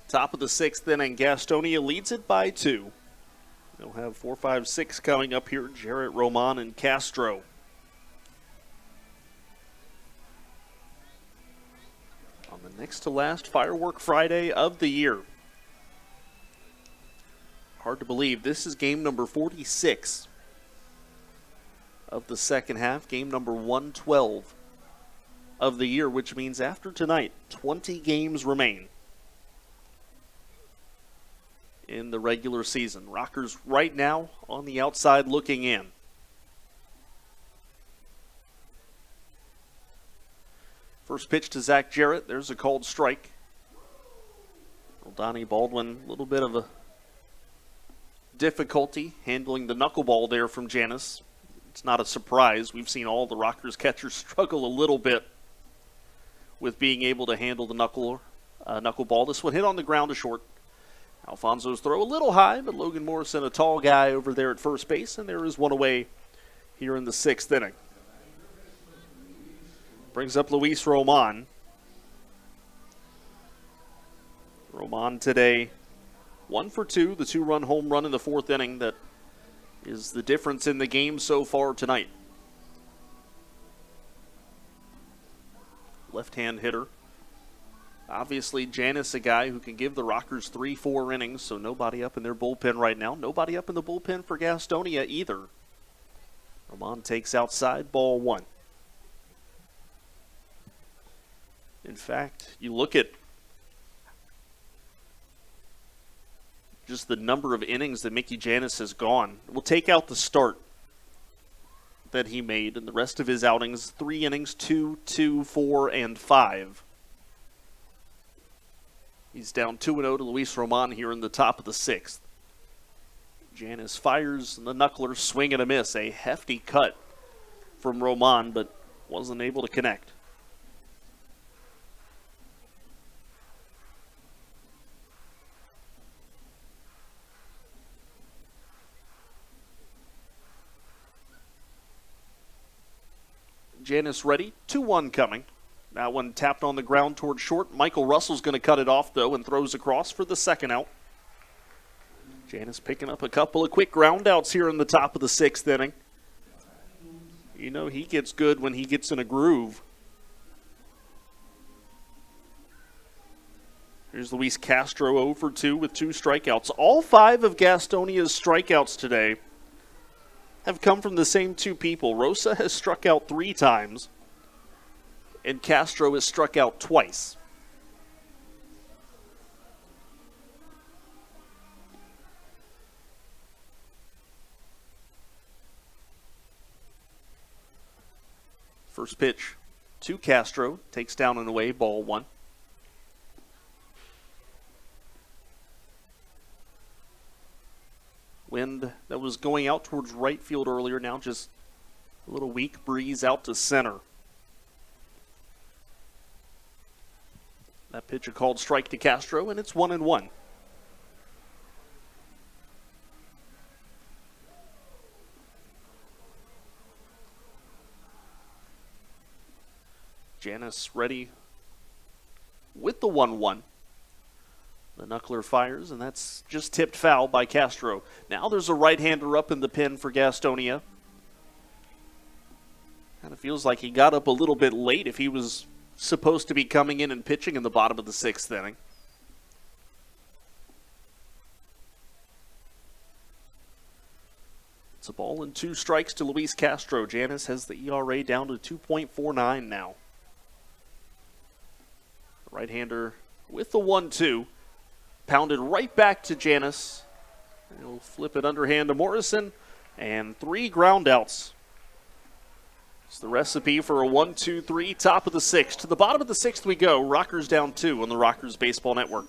Top of the 6th inning, Gastonia leads it by 2. They'll have 4, 5, 6 coming up here. Jarrett, Roman, and Castro. On the next to last Firework Friday of the year. Hard to believe, this is game number 46 of the second half. Game number 112 of the year, which means after tonight, 20 games remain in the regular season. Rockers right now on the outside looking in. First pitch to Zach Jarrett. There's a called strike. Donnie Baldwin, a little bit of a difficulty handling the knuckleball there from Janis. It's not a surprise. We've seen all the Rockers catchers struggle a little bit with being able to handle the knuckleball. This one hit on the ground to short. Alfonso's throw a little high, but Logan Morrison, a tall guy over there at first base, and there is one away here in the 6th inning. Brings up Luis Roman. Roman today 1 for 2, the 2-run home run in the 4th inning that is the difference in the game so far tonight. Left-hand hitter. Obviously, Janis, a guy who can give the Rockers 3-4 innings, so nobody up in their bullpen right now. Nobody up in the bullpen for Gastonia either. Roman takes outside, ball 1. In fact, you look at just the number of innings that Mickey Janis has gone. We'll take out the start that he made, and the rest of his outings, 3 innings, 2, 2, 4, and 5. He's down 2-0 to Luis Roman here in the top of the 6th. Janice fires, and the knuckler swing and a miss. A hefty cut from Roman, but wasn't able to connect. Janice ready, 2-1 coming. That one tapped on the ground towards short. Michael Russell's going to cut it off, though, and throws across for the second out. Janice picking up a couple of quick ground outs here in the top of the 6th inning. You know he gets good when he gets in a groove. Here's Luis Castro 0 for 2 with 2 strikeouts. All 5 of Gastonia's strikeouts today have come from the same 2 people. Rosa has struck out 3 times, and Castro has struck out twice. First pitch to Castro, takes down and away, ball 1. Wind that was going out towards right field earlier, now just a little weak breeze out to center. That pitch a called strike to Castro, and it's 1-1. Janice ready with the 1-1. The knuckler fires, and that's just tipped foul by Castro. Now there's a right-hander up in the pen for Gastonia. Kind of feels like he got up a little bit late if he was supposed to be coming in and pitching in the bottom of the 6th inning. It's a ball and 2 strikes to Luis Castro. Janice has the ERA down to 2.49 now. Right-hander with the 1-2. Pounded right back to Janice. He'll flip it underhand to Morrison. And 3 ground outs. It's the recipe for a 1-2-3, top of the 6th. To the bottom of the 6th we go. Rockers down 2 on the Rockers Baseball Network.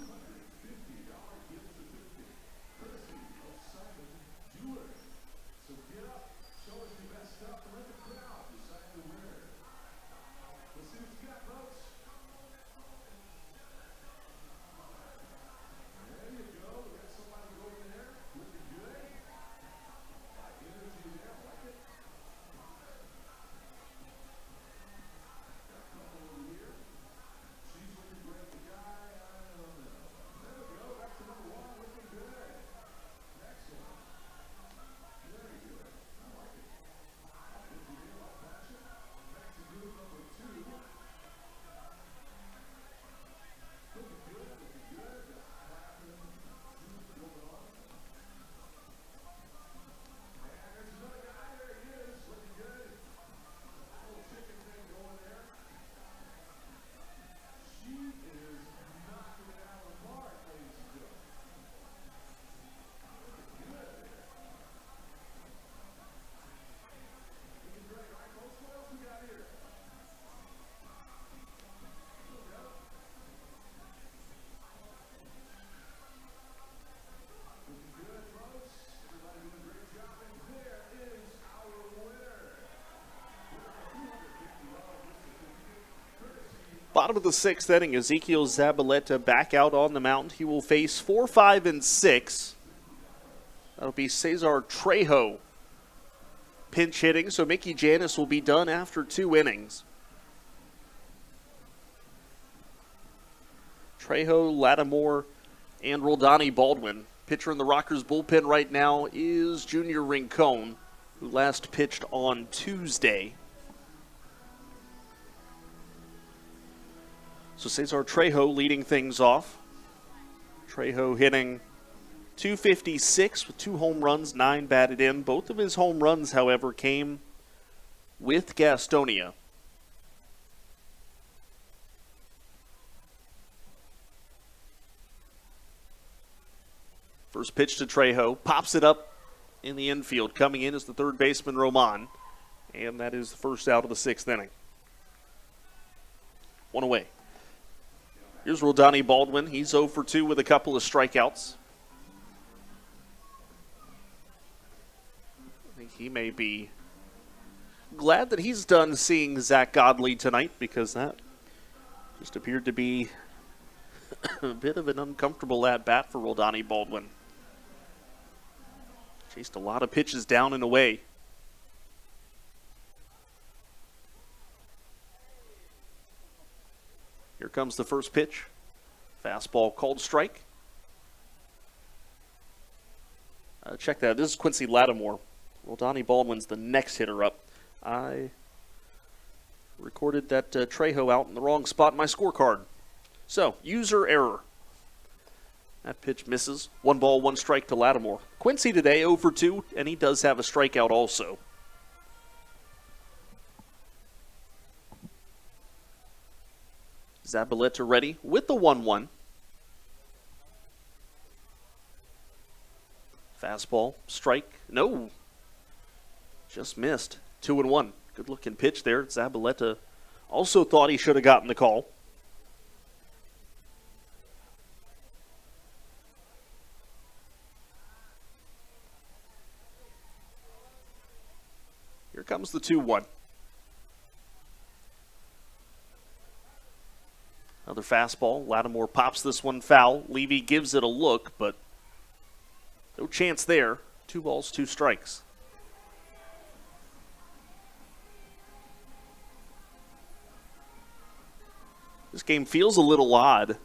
Bottom of the 6th inning, Ezekiel Zabaleta back out on the mound. He will face 4, 5, and 6. That'll be Cesar Trejo pinch hitting, so Mickey Janice will be done after 2 innings. Trejo, Ladendorf, and Roldani Baldwin. Pitcher in the Rockers bullpen right now is Junior Rincon, who last pitched on Tuesday. So Cesar Trejo leading things off. Trejo hitting .256 with 2 home runs, 9 batted in. Both of his home runs, however, came with Gastonia. First pitch to Trejo, pops it up in the infield. Coming in is the third baseman, Roman. And that is the first out of the 6th inning. 1 away. Here's Roldani Baldwin. He's 0 for 2 with a couple of strikeouts. think he may be glad that he's done seeing Zach Godley tonight, because that just appeared to be a bit of an uncomfortable at-bat for Roldani Baldwin. Chased a lot of pitches down and away. Here comes the first pitch. Fastball called strike. Check that. This is Quincy Lattimore. Roldani Baldwin's the next hitter up. I recorded that Trejo out in the wrong spot in my scorecard. So, user error. That pitch misses. 1 ball, 1 strike to Lattimore. Quincy today 0 for 2, and he does have a strikeout also. Zabaleta ready with the 1-1. Fastball, strike, no. Just missed. 2-1. Good looking pitch there. Zabaleta also thought he should have gotten the call. Here comes the 2-1. Another fastball. Lattimore pops this one foul. Levy gives it a look, but no chance there. 2 balls, 2 strikes. This game feels a little odd,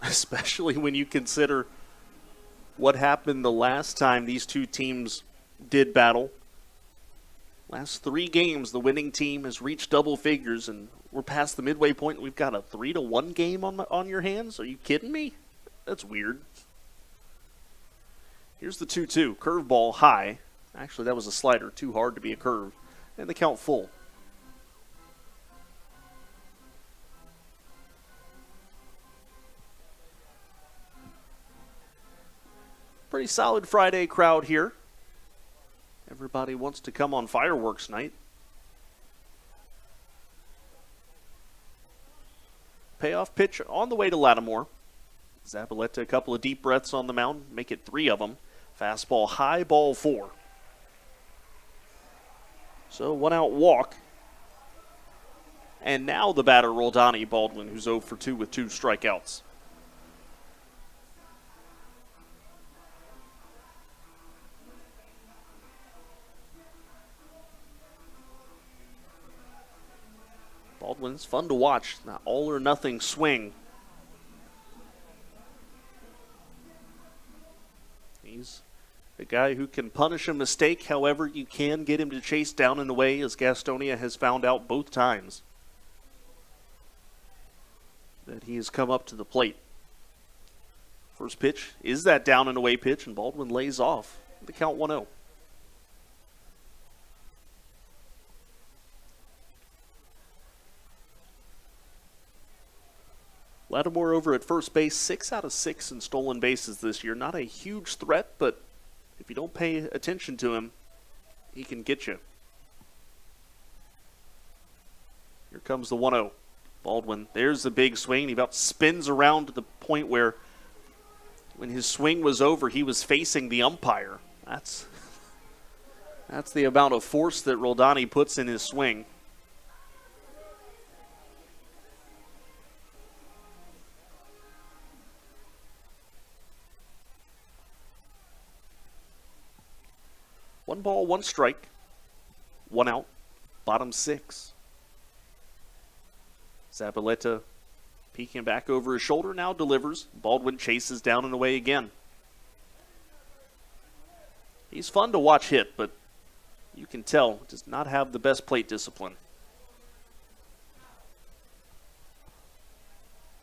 especially when you consider what happened the last time these two teams did battle. Last 3 games, the winning team has reached double figures, and we're past the midway point. We've got a 3-1 game on your hands. Are you kidding me? That's weird. Here's the 2-2. Curveball high. Actually, that was a slider. Too hard to be a curve. And the count full. Pretty solid Friday crowd here. Everybody wants to come on fireworks night. Payoff pitch on the way to Lattimore. Zabaleta a couple of deep breaths on the mound, make it 3 of them. Fastball high, ball 4. So 1 out walk. And now the batter, Roldani Baldwin, who's 0 for 2 with 2 strikeouts. Baldwin's fun to watch. Not all or nothing swing. He's a guy who can punish a mistake. However, you can get him to chase down and away, as Gastonia has found out both times that he has come up to the plate. First pitch is that down and away pitch, and Baldwin lays off. The count 1-0. Lattimore over at first base, 6 out of 6 in stolen bases this year. Not a huge threat, but if you don't pay attention to him, he can get you. Here comes the 1-0. Baldwin, there's the big swing. He about spins around to the point where when his swing was over, he was facing the umpire. That's the amount of force that Roldani puts in his swing. One ball, 1 strike, 1 out, bottom 6. Zabaleta peeking back over his shoulder, now delivers. Baldwin chases down and away again. He's fun to watch hit, but you can tell does not have the best plate discipline.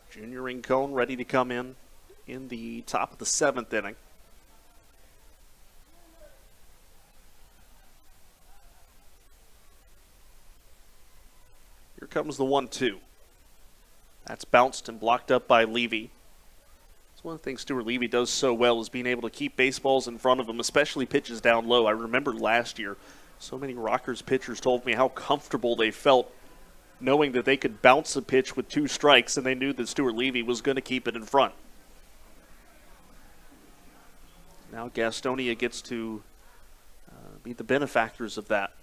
Junior Rincon ready to come in the top of the 7th inning. Here comes the 1-2. That's bounced and blocked up by Levy. It's one of the things Stuart Levy does so well is being able to keep baseballs in front of him, especially pitches down low. I remember last year, so many Rockers pitchers told me how comfortable they felt knowing that they could bounce a pitch with 2 strikes, and they knew that Stuart Levy was going to keep it in front. Now Gastonia gets to be be the benefactors of that.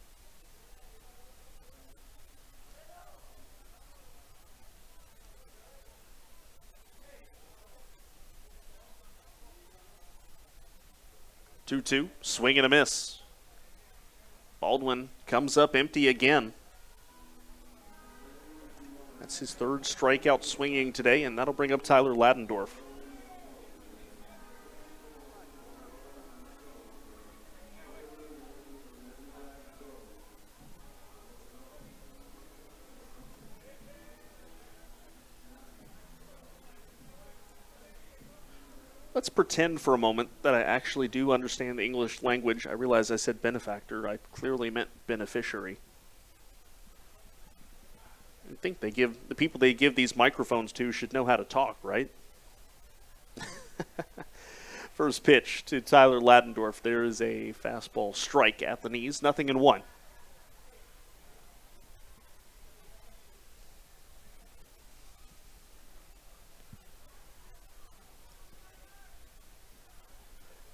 Two, swing and a miss. Baldwin comes up empty again. That's his third strikeout swinging today, and that'll bring up Tyler Ladendorf. Let's pretend for a moment that I actually do understand the English language. I realize I said benefactor. I clearly meant beneficiary. I think the people they give these microphones to should know how to talk, right? First pitch to Tyler Ladendorf. There is a fastball strike at the knees. 0-1.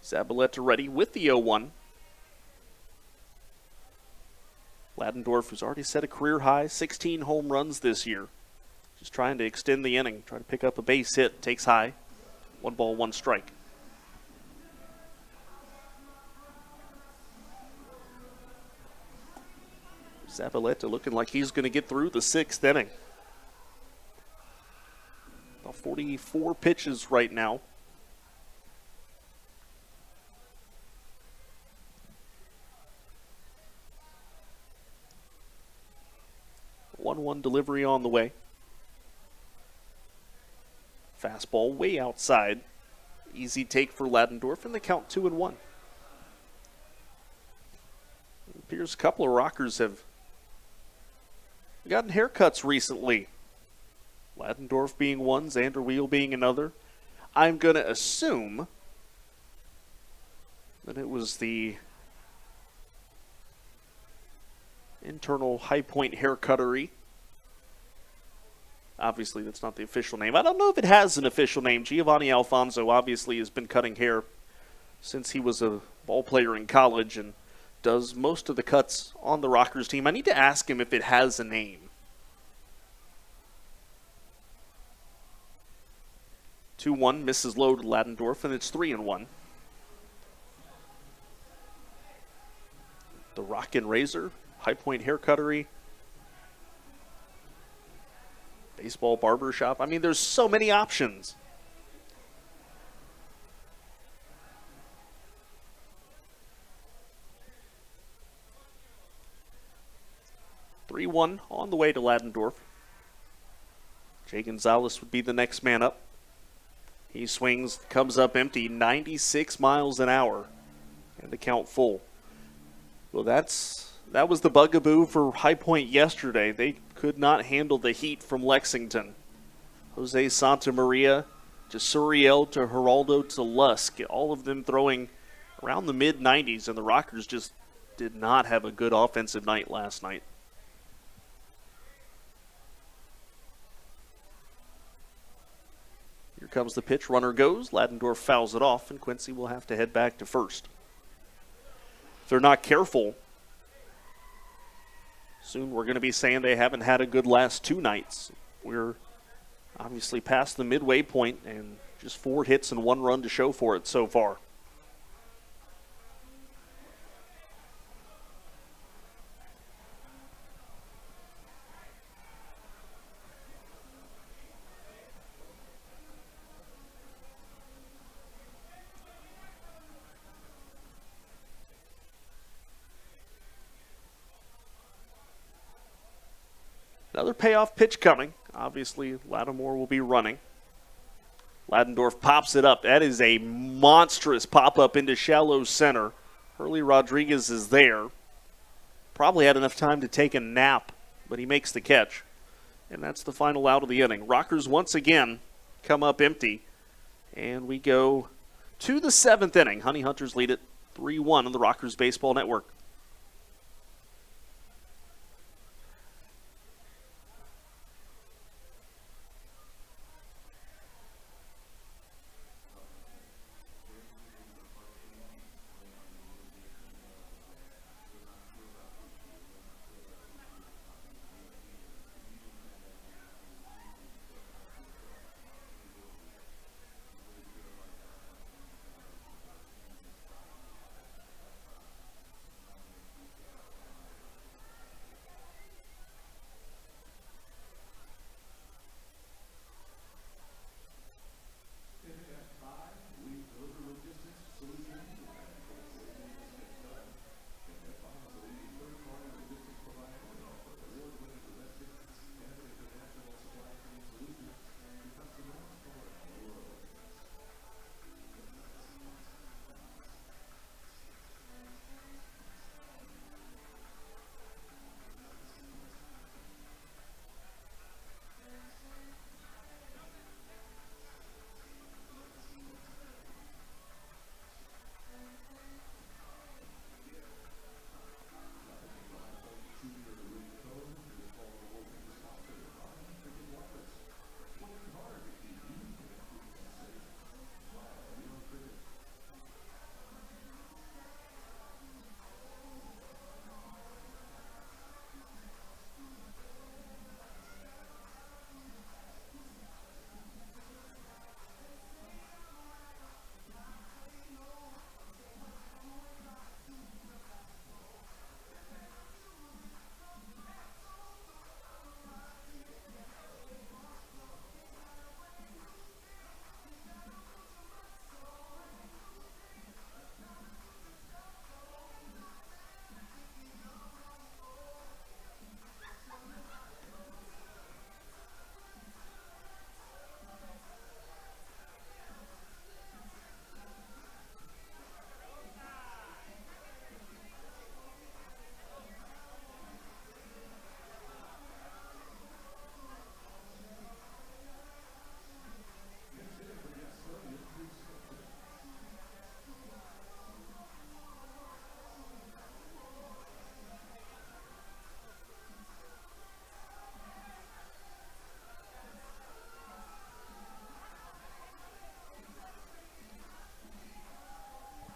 Zabaleta ready with the 0-1. Ladendorf, who's already set a career high, 16 home runs this year. Just trying to extend the inning, trying to pick up a base hit, takes high. 1 ball, 1 strike. Zabaleta looking like he's going to get through the 6th inning. About 44 pitches right now. One delivery on the way. Fastball way outside. Easy take for Ladendorf, and the count 2-1. It appears a couple of Rockers have gotten haircuts recently. Ladendorf being one, Xander Wheel being another. I'm going to assume that it was the internal High Point haircuttery. Obviously, that's not the official name. I don't know if it has an official name. Giovanni Alfonso obviously has been cutting hair since he was a ball player in college and does most of the cuts on the Rockers team. I need to ask him if it has a name. 2-1, misses low to Ladendorf, and it's 3-1. The Rockin' Razor, High Point haircuttery. Baseball barber shop. I mean, there's so many options. (3-1) on the way to Ladendorf. Jay Gonzalez would be the next man up. He swings, comes up empty, 96 miles an hour, and the count full. Well, that was the bugaboo for High Point yesterday. They could not handle the heat from Lexington. Jose Santa Maria to Suriel to Geraldo to Lusk, all of them throwing around the mid-90s, and the Rockers just did not have a good offensive night last night. Here comes the pitch. Runner goes. Ladendorf fouls it off, and Quincy will have to head back to first. If they're not careful, soon we're going to be saying they haven't had a good last 2 nights. We're obviously past the midway point and just 4 hits and 1 run to show for it so far. Another payoff pitch coming. Obviously, Lattimore will be running. Ladendorf pops it up. That is a monstrous pop-up into shallow center. Hurley Rodriguez is there. Probably had enough time to take a nap, but he makes the catch. And that's the final out of the inning. Rockers once again come up empty. And we go to the 7th inning. Honey Hunters lead it 3-1 on the Rockers Baseball Network.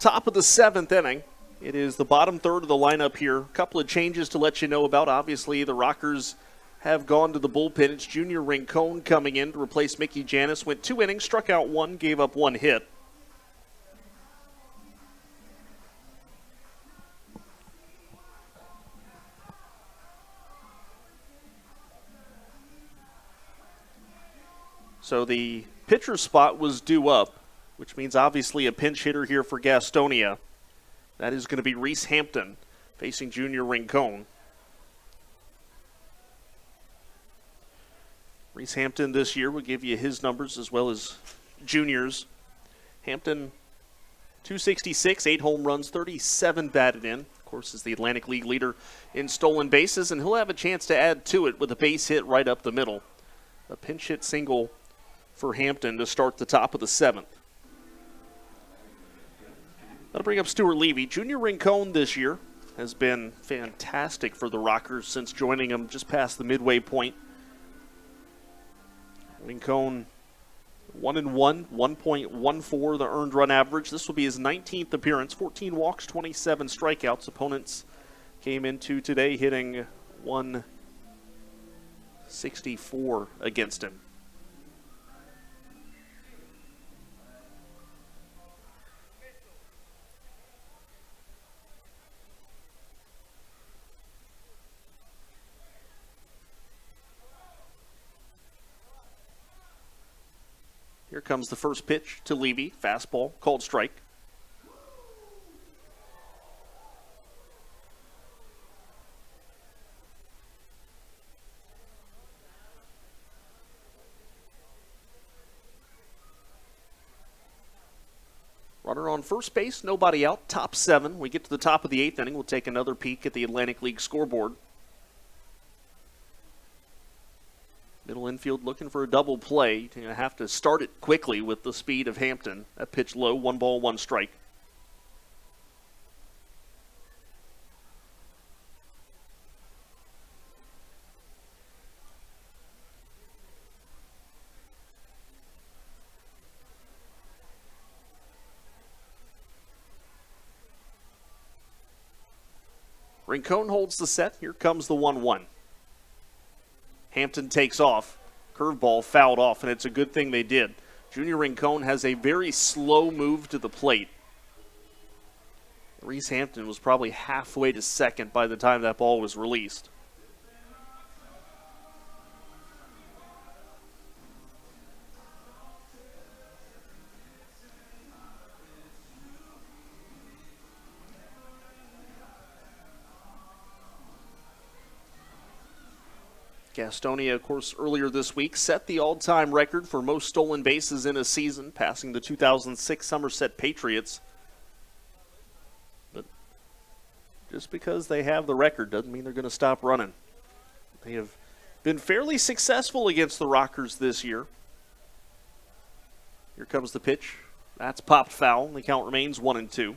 top of the 7th inning. It is the bottom third of the lineup here. A couple of changes to let you know about. Obviously, the Rockers have gone to the bullpen. It's Junior Rincon coming in to replace Mickey Janis. Went 2 innings, struck out 1, gave up 1 hit. So the pitcher spot was due up, which means obviously a pinch hitter here for Gastonia. That is going to be Reese Hampton facing Junior Rincon. Reese Hampton this year will give you his numbers as well as Junior's. Hampton, 266, 8 home runs, 37 batted in. Of course, is the Atlantic League leader in stolen bases, and he'll have a chance to add to it with a base hit right up the middle. A pinch hit single for Hampton to start the top of the 7th. That'll bring up Stuart Levy. Junior Rincon this year has been fantastic for the Rockers since joining them just past the midway point. Rincon 1-1, 1.14 the earned run average. This will be his 19th appearance, 14 walks, 27 strikeouts. Opponents came into today hitting 164 against him. Here comes the first pitch to Levy. Fastball, called strike. Runner on first base, nobody out, top 7. We get to the top of the 8th inning. We'll take another peek at the Atlantic League scoreboard. Middle infield looking for a double play. You're going to have to start it quickly with the speed of Hampton. That pitch low, 1 ball, 1 strike. Rincon holds the set. Here comes the 1-1. Hampton takes off. Curveball fouled off, and it's a good thing they did. Junior Rincon has a very slow move to the plate. Reese Hampton was probably halfway to second by the time that ball was released. Gastonia, of course, earlier this week set the all-time record for most stolen bases in a season, passing the 2006 Somerset Patriots. But just because they have the record doesn't mean they're going to stop running. They have been fairly successful against the Rockers this year. Here comes the pitch. That's popped foul. The count remains 1-2.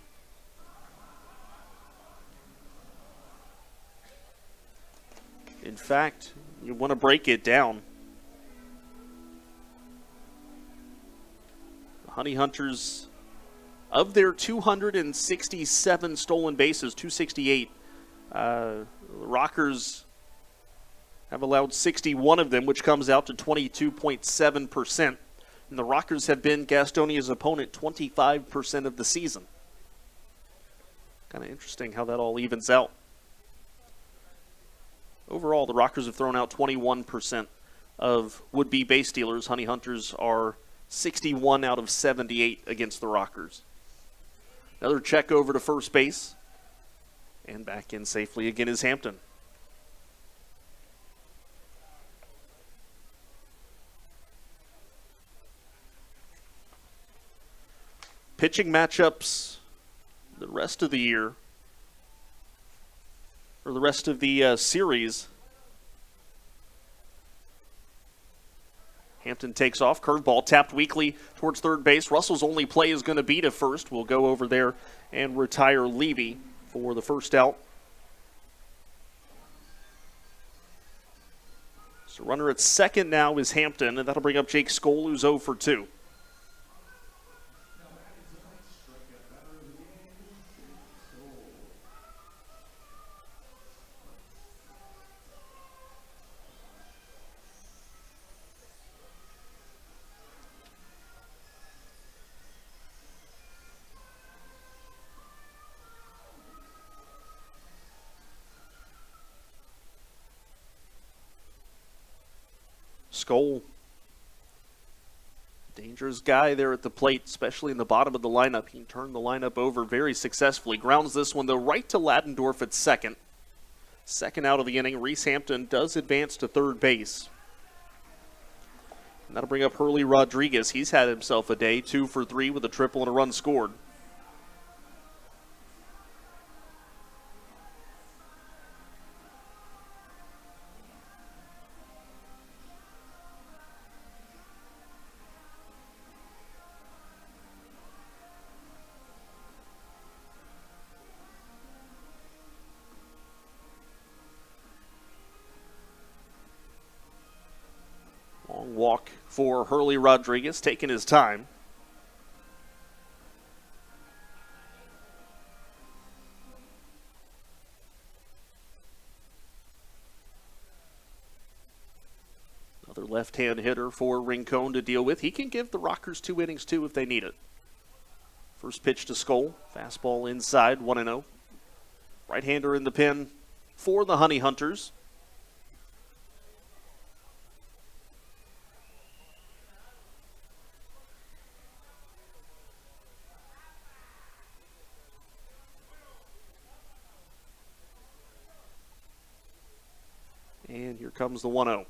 In fact, you want to break it down. The Honey Hunters, of their 267 stolen bases, 268, the Rockers have allowed 61 of them, which comes out to 22.7%. And the Rockers have been Gastonia's opponent 25% of the season. Kind of interesting how that all evens out. Overall, the Rockers have thrown out 21% of would-be base stealers. Honey Hunters are 61 out of 78 against the Rockers. Another check over to first base. And back in safely again is Hampton. Pitching matchups the rest of the year, or the rest of the series. Hampton takes off. Curveball tapped weakly towards third base. Russell's only play is going to be to first. We'll go over there and retire Levy for the first out. So runner at second now is Hampton, and that'll bring up Jake Skoll, who's 0 for 2. Skoll. Dangerous guy there at the plate, especially in the bottom of the lineup. He turned the lineup over very successfully. Grounds this one, though, right to Ladendorf at second. Second out of the inning. Reese Hampton does advance to third base. And that'll bring up Hurley Rodriguez. He's had himself a day, 2 for 3 with a triple and a run scored. Long walk for Hurley Rodriguez, taking his time. Another left-hand hitter for Rincon to deal with. He can give the Rockers 2 innings, too, if they need it. First pitch to Skoll. Fastball inside, 1-0. Right-hander in the pen for the Honey Hunters. And here comes the 1-0.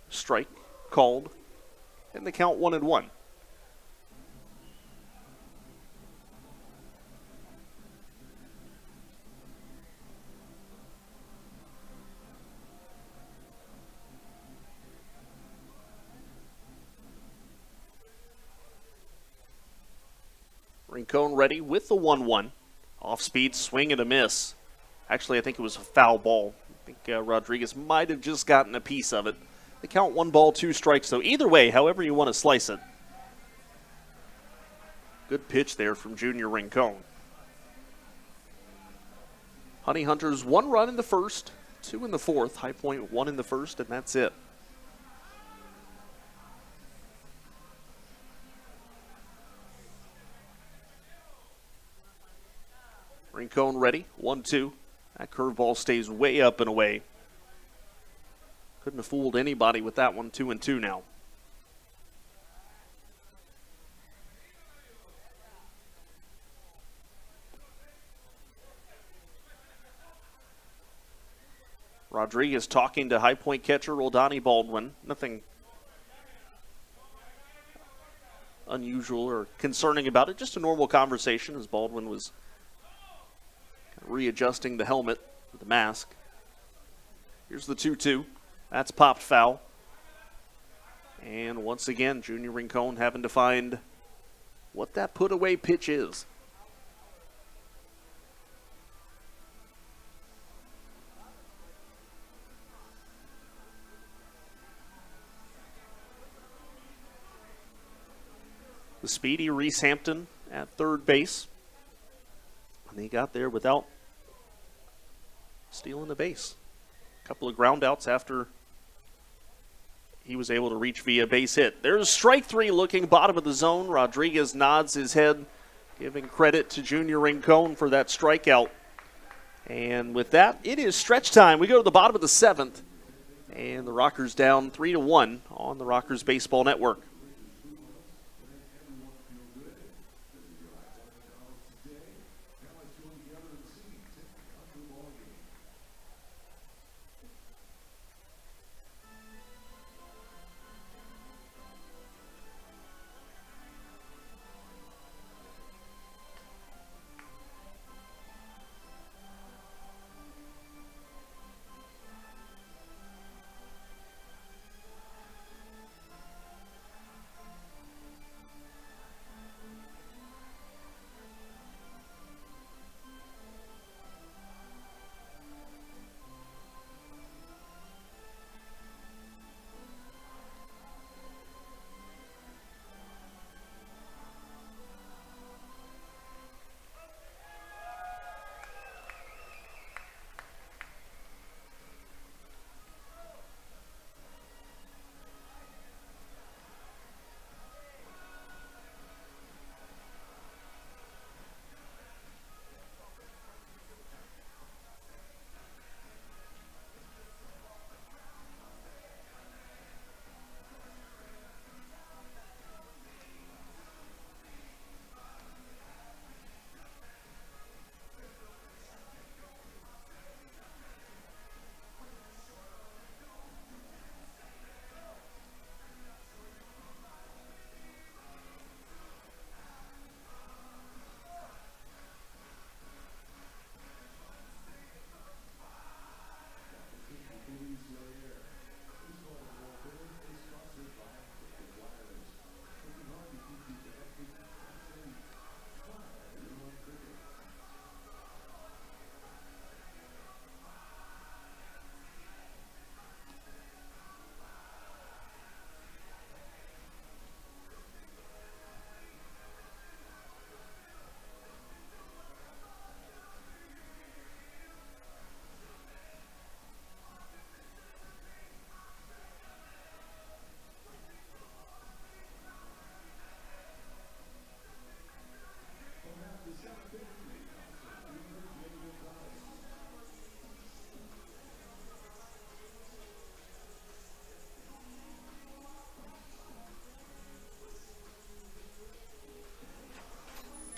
Strike called, and the count 1-1. Rincon ready with the 1-1. Off speed, swing and a miss. Actually, I think it was a foul ball. I think Rodriguez might have just gotten a piece of it. The count 1 ball, 2 strikes, though. Either way, however you want to slice it. Good pitch there from Junior Rincon. Honey Hunters 1 run in the first, 2 in the fourth. High Point 1 in the first, and that's it. Rincon ready, 1-2. That curveball stays way up and away. Couldn't have fooled anybody with that one. 2-2 now. Rodriguez talking to High Point catcher Roldani Baldwin. Nothing unusual or concerning about it. Just a normal conversation as Baldwin was readjusting the helmet, the mask. Here's the 2-2. That's popped foul. And once again, Junior Rincon having to find what that put-away pitch is. The speedy Reese Hampton at third base. And he got there without stealing the base. A couple of ground outs after he was able to reach via base hit. There's strike 3 looking bottom of the zone. Rodriguez nods his head, giving credit to Junior Rincon for that strikeout. And with that, it is stretch time. We go to the bottom of the 7th. And the Rockers down 3-1 on the Rockers Baseball Network.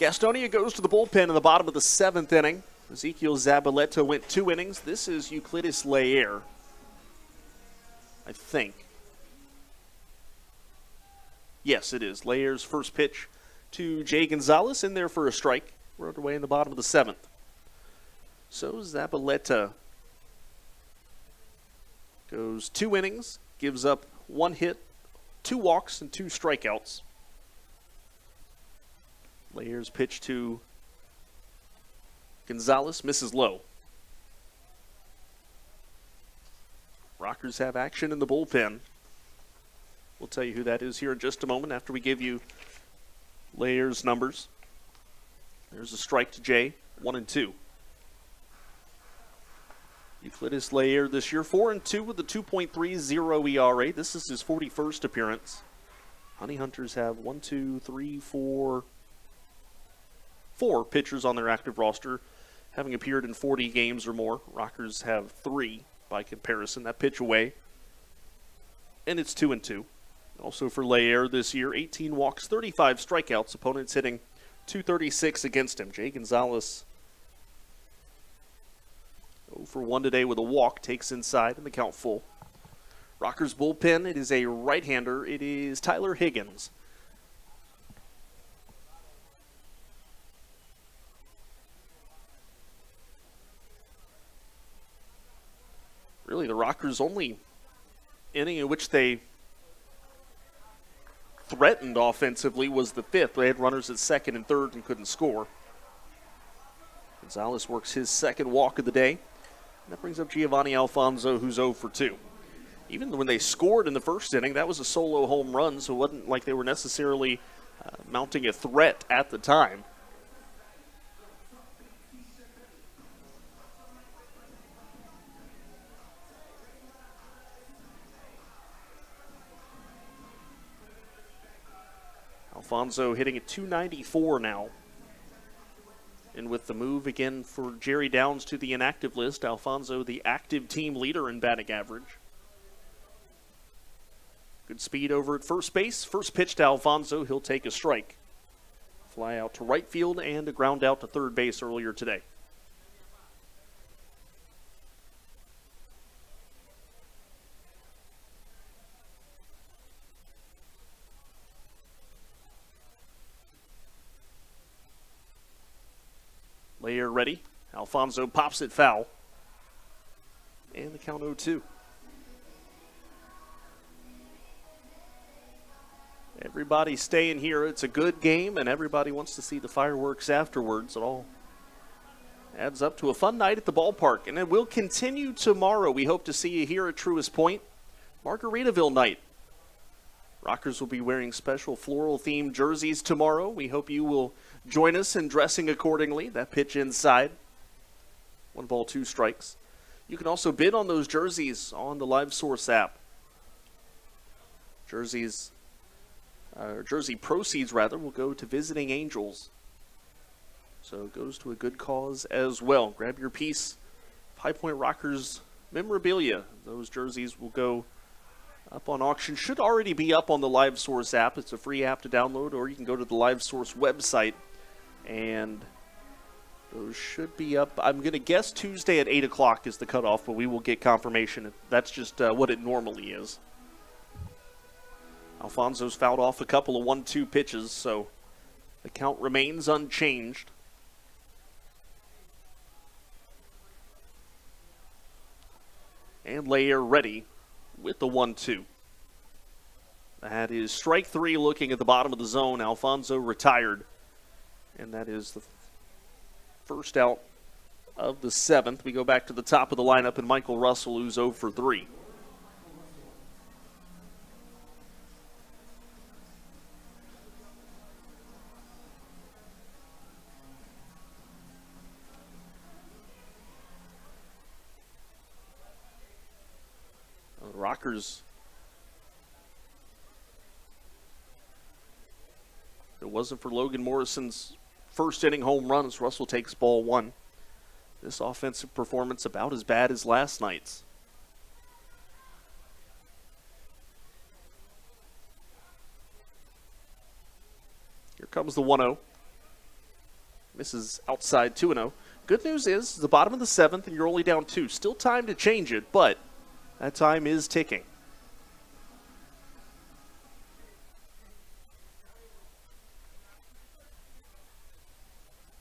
Gastonia goes to the bullpen in the bottom of the 7th inning. Ezekiel Zabaleta went 2 innings. This is Euclidis Laer, I think. Yes, it is. Laer's first pitch to Jay Gonzalez in there for a strike. We're underway in the bottom of the 7th. So Zabaleta goes 2 innings, gives up 1 hit, 2 walks, and 2 strikeouts. Laer's pitch to Gonzalez misses low. Rockers have action in the bullpen. We'll tell you who that is here in just a moment after we give you Laer's numbers. There's a strike to Jay, 1-2. Euclidis Laer this year, 4-2 with a 2.30 ERA. This is his 41st appearance. Honey Hunters have 4 pitchers on their active roster, having appeared in 40 games or more. Rockers have 3 by comparison. That pitch away, and it's 2-2. Also for Laer this year, 18 walks, 35 strikeouts. Opponents hitting .236 against him. Jay Gonzalez 0 for 1 today with a walk, takes inside and the count full. Rockers bullpen, it is a right-hander. It is Tyler Higgins. Really, the Rockers' only inning in which they threatened offensively was the 5th. They had runners at 2nd and 3rd and couldn't score. Gonzalez works his 2nd walk of the day. And that brings up Giovanni Alfonso, who's 0 for 2. Even when they scored in the 1st inning, that was a solo home run, so it wasn't like they were necessarily mounting a threat at the time. Alfonso hitting at .294 now. And with the move again for Jerry Downs to the inactive list, Alfonso the active team leader in batting average. Good speed over at first base. First pitch to Alfonso, he'll take a strike. Fly out to right field and a ground out to third base earlier today. Laer ready. Alfonso pops it foul. And the count 0-2. Everybody staying here. It's a good game, and everybody wants to see the fireworks afterwards. It all adds up to a fun night at the ballpark. And it will continue tomorrow. We hope to see you here at Truist Point. Margaritaville night. Rockers will be wearing special floral-themed jerseys tomorrow. We hope you will join us in dressing accordingly. That pitch inside. 1 ball, 2 strikes. You can also bid on those jerseys on the LiveSource app. Jersey proceeds, will go to Visiting Angels. So it goes to a good cause as well. Grab your piece of High Point Rockers memorabilia. Those jerseys will go up on auction. Should already be up on the LiveSource app. It's a free app to download, or you can go to the LiveSource website, and those should be up. I'm going to guess Tuesday at 8 o'clock is the cutoff, but we will get confirmation. That's just what it normally is. Alfonso's fouled off a couple of 1-2 pitches, so the count remains unchanged. And Laer ready with the 1-2. That is strike 3 looking at the bottom of the zone. Alfonso retired. And that is the first out of the 7th. We go back to the top of the lineup, and Michael Russell, who's 0 for 3. The Rockers, if it wasn't for Logan Morrison's first inning home runs, Russell takes ball 1. This offensive performance about as bad as last night's. Here comes the 1-0. Misses outside 2-0. Good news is, it's the bottom of the 7th and you're only down 2. Still time to change it, but that time is ticking.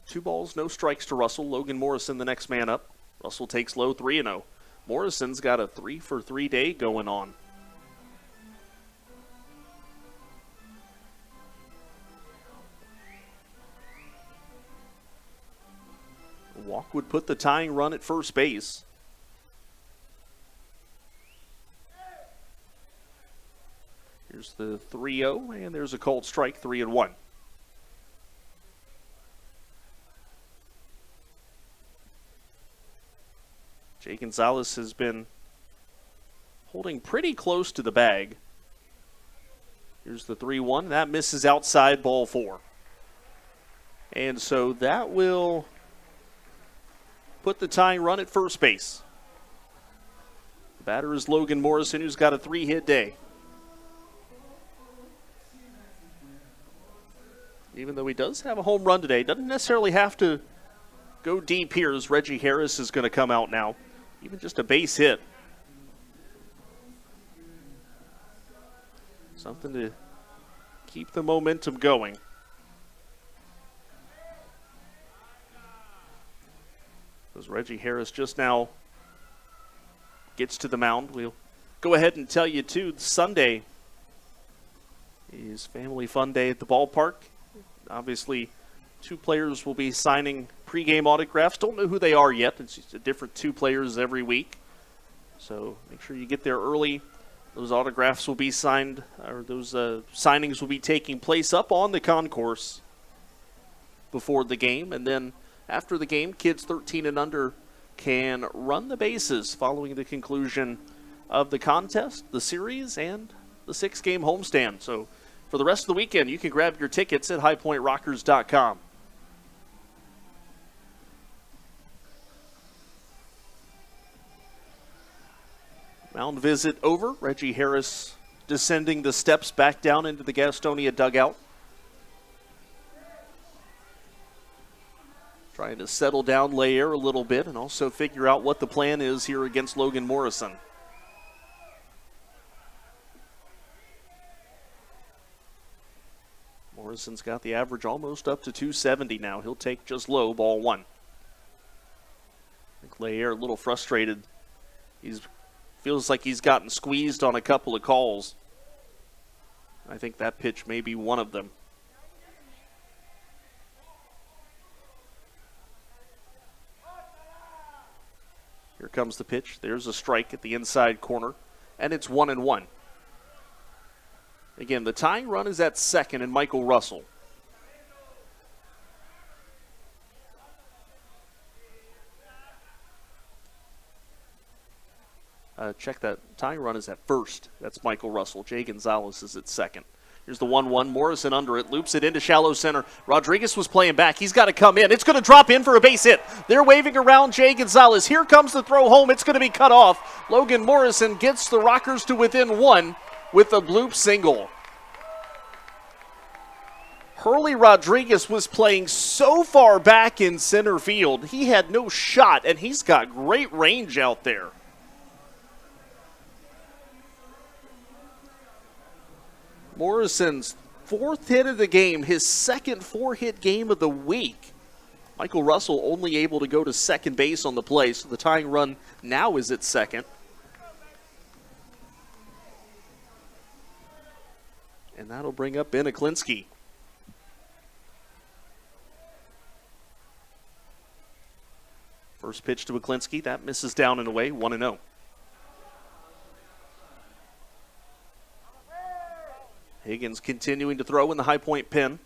Two balls, no strikes to Russell. Logan Morrison, the next man up. Russell takes low 3-0. Morrison's got a 3-for-3 day going on. Walk would put the tying run at first base. Here's the 3-0, and there's a called strike, 3-1. Jay Gonzalez has been holding pretty close to the bag. Here's the 3-1. That misses outside, ball 4. And so that will put the tying run at first base. The batter is Logan Morrison, who's got a 3-hit day. Even though he does have a home run today, doesn't necessarily have to go deep here, as Reggie Harris is going to come out now. Even just a base hit. Something to keep the momentum going. As Reggie Harris just now gets to the mound, we'll go ahead and tell you, too, Sunday is Family Fun Day at the ballpark. Obviously, 2 players will be signing pregame autographs. Don't know who they are yet. It's just a different 2 players every week. So make sure you get there early. Those autographs will be signed, or those signings will be taking place up on the concourse before the game. And then after the game, kids 13 and under can run the bases following the conclusion of the contest, the series, and the 6-game homestand. So for the rest of the weekend, you can grab your tickets at highpointrockers.com. Mound visit over. Reggie Harris descending the steps back down into the Gastonia dugout. Trying to settle down Lair a little bit and also figure out what the plan is here against Logan Morrison. Morrison's got the average almost up to 270 now. He'll take just low, ball 1. I think Lair a little frustrated. Feels like he's gotten squeezed on a couple of calls. I think that pitch may be one of them. Here comes the pitch. There's a strike at the inside corner, and it's 1-1. Again, the tying run is at second, and Michael Russell. Check that. Tying run is at first. That's Michael Russell. Jay Gonzalez is at second. Here's the 1-1. Morrison under it. Loops it into shallow center. Rodriguez was playing back. He's got to come in. It's going to drop in for a base hit. They're waving around Jay Gonzalez. Here comes the throw home. It's going to be cut off. Logan Morrison gets the Rockers to within 1 with a bloop single. Hurley Rodriguez was playing so far back in center field. He had no shot, and he's got great range out there. Morrison's 4th hit of the game, his second 4-hit game of the week. Michael Russell only able to go to second base on the play, so the tying run now is at second. And that'll bring up Ben Aklinski. First pitch to Aklinski, that misses down and away, 1-0. Higgins continuing to throw in the high point pin.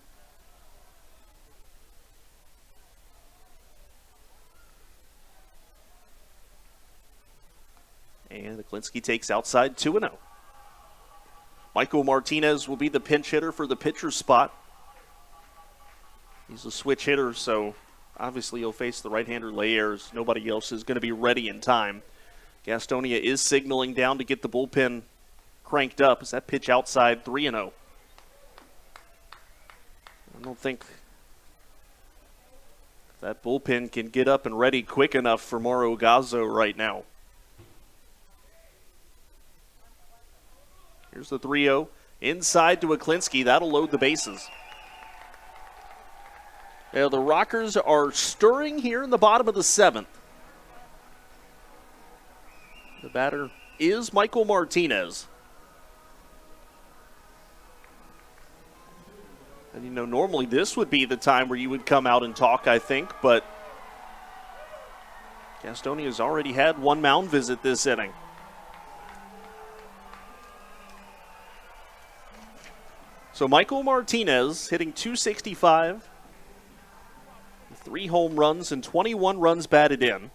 And Aklinski takes outside 2-0. Michael Martinez will be the pinch hitter for the pitcher spot. He's a switch hitter, so obviously he'll face the right-hander Layers. Nobody else is going to be ready in time. Gastonia is signaling down to get the bullpen cranked up. Is that pitch outside, 3-0. I don't think That bullpen can get up and ready quick enough for Mauro Gazzo right now. Here's the 3-0. Inside to Aklinski. That'll load the bases. Now the Rockers are stirring here in the bottom of the 7th. The batter is Michael Martinez. And, you know, normally this would be the time where you would come out and talk, I think, but Gastonia's already had one mound visit this inning. So Michael Martinez hitting .265, 3 home runs and 21 runs batted in.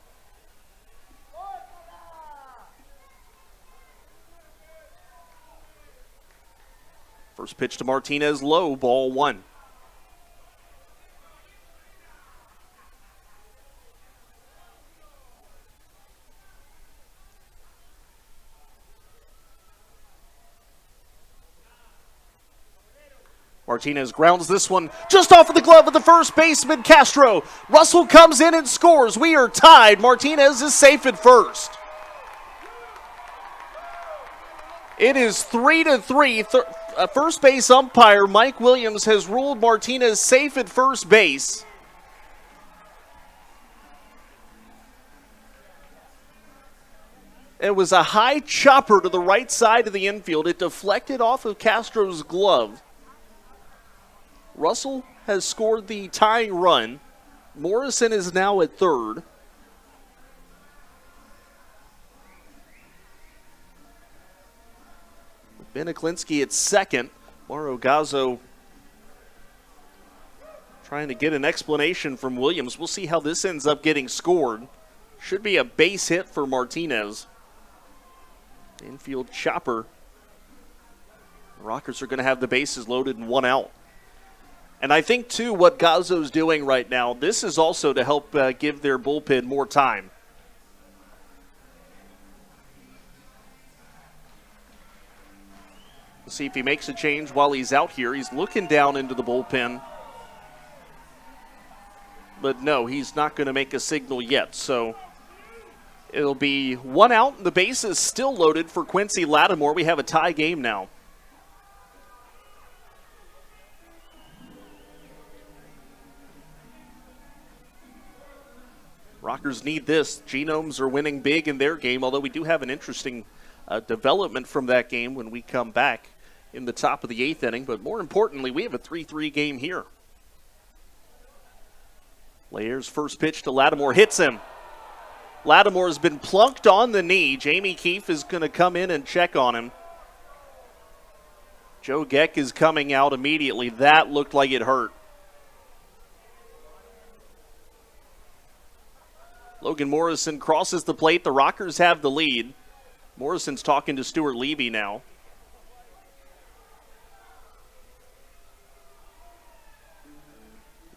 First pitch to Martinez, low, ball 1. Martinez grounds this one just off of the glove of the first baseman, Castro. Russell comes in and scores. We are tied. Martinez is safe at first. It is 3-3. First base umpire Mike Williams has ruled Martinez safe at first base. It was a high chopper to the right side of the infield. It deflected off of Castro's glove. Russell has scored the tying run. Morrison is now at third. Ben Aklinski at second. Mauro Gazzo trying to get an explanation from Williams. We'll see how this ends up getting scored. Should be a base hit for Martinez. Infield chopper. The Rockers are going to have the bases loaded and 1 out. And I think, too, what Gazzo's doing right now, this is also to help give their bullpen more time. We'll see if he makes a change while he's out here. He's looking down into the bullpen. But no, he's not going to make a signal yet. So it'll be 1 out, and the base is still loaded for Quincy Lattimore. We have a tie game now. Rockers need this. Genomes are winning big in their game, although we do have an interesting development from that game when we come back in the top of the 8th inning. But more importantly, we have a 3-3 game here. Layer's first pitch to Lattimore hits him. Lattimore has been plunked on the knee. Jamie Keefe is going to come in and check on him. Joe Geck is coming out immediately. That looked like it hurt. Logan Morrison crosses the plate. The Rockers have the lead. Morrison's talking to Stuart Levy now.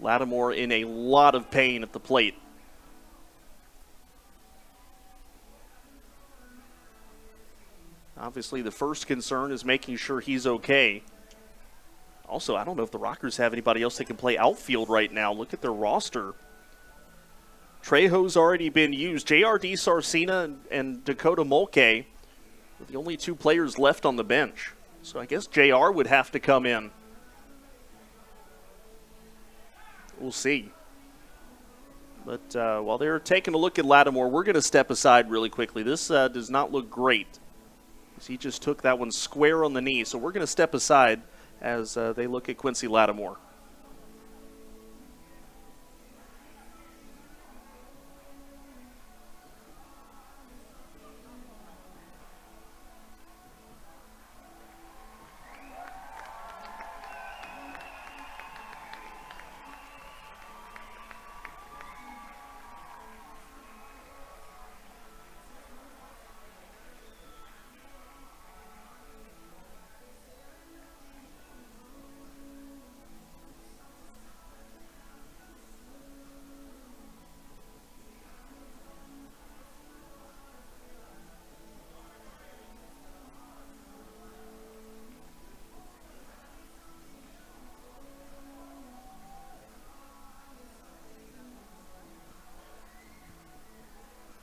Lattimore in a lot of pain at the plate. Obviously, the first concern is making sure he's okay. Also, I don't know if the Rockers have anybody else that can play outfield right now. Look at their roster. Trejo's already been used. J.R.D. Sarcina and Dakota Mulcahy are the only 2 players left on the bench. So I guess J.R. would have to come in. We'll see. But while they're taking a look at Lattimore, we're going to step aside really quickly. This does not look great. He just took that one square on the knee. So we're going to step aside as they look at Quincy Lattimore.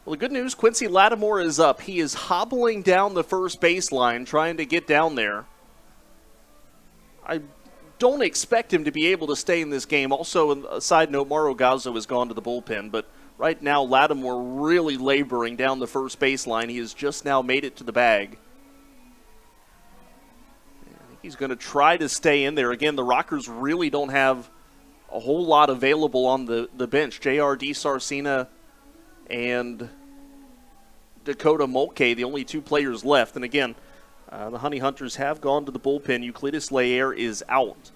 Well, the good news, Quincy Lattimore is up. He is hobbling down the first baseline, trying to get down there. I don't expect him to be able to stay in this game. Also, a side note, Mauro Gazzo has gone to the bullpen, but right now Lattimore really laboring down the first baseline. He has just now made it to the bag. I think he's going to try to stay in there. Again, the Rockers really don't have a whole lot available on the bench. J.R. DiSarcina and Dakota Mulcahy, the only two players left. And again, the Honey Hunters have gone to the bullpen. Euclides Laer is out.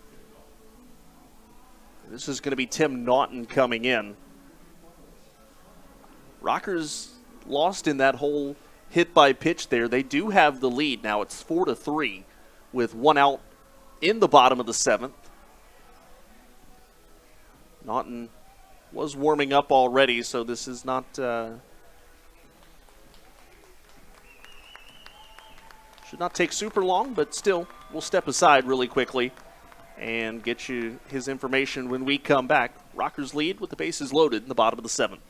This is going to be Tim Naughton coming in. Rockers lost in that whole hit by pitch there. They do have the lead now. It's 4-3 with one out in the bottom of the seventh. Naughton was warming up already, so this is not should not take super long, but still, we'll step aside really quickly and get you his information when we come back. Rockers lead with the bases loaded in the bottom of the seventh.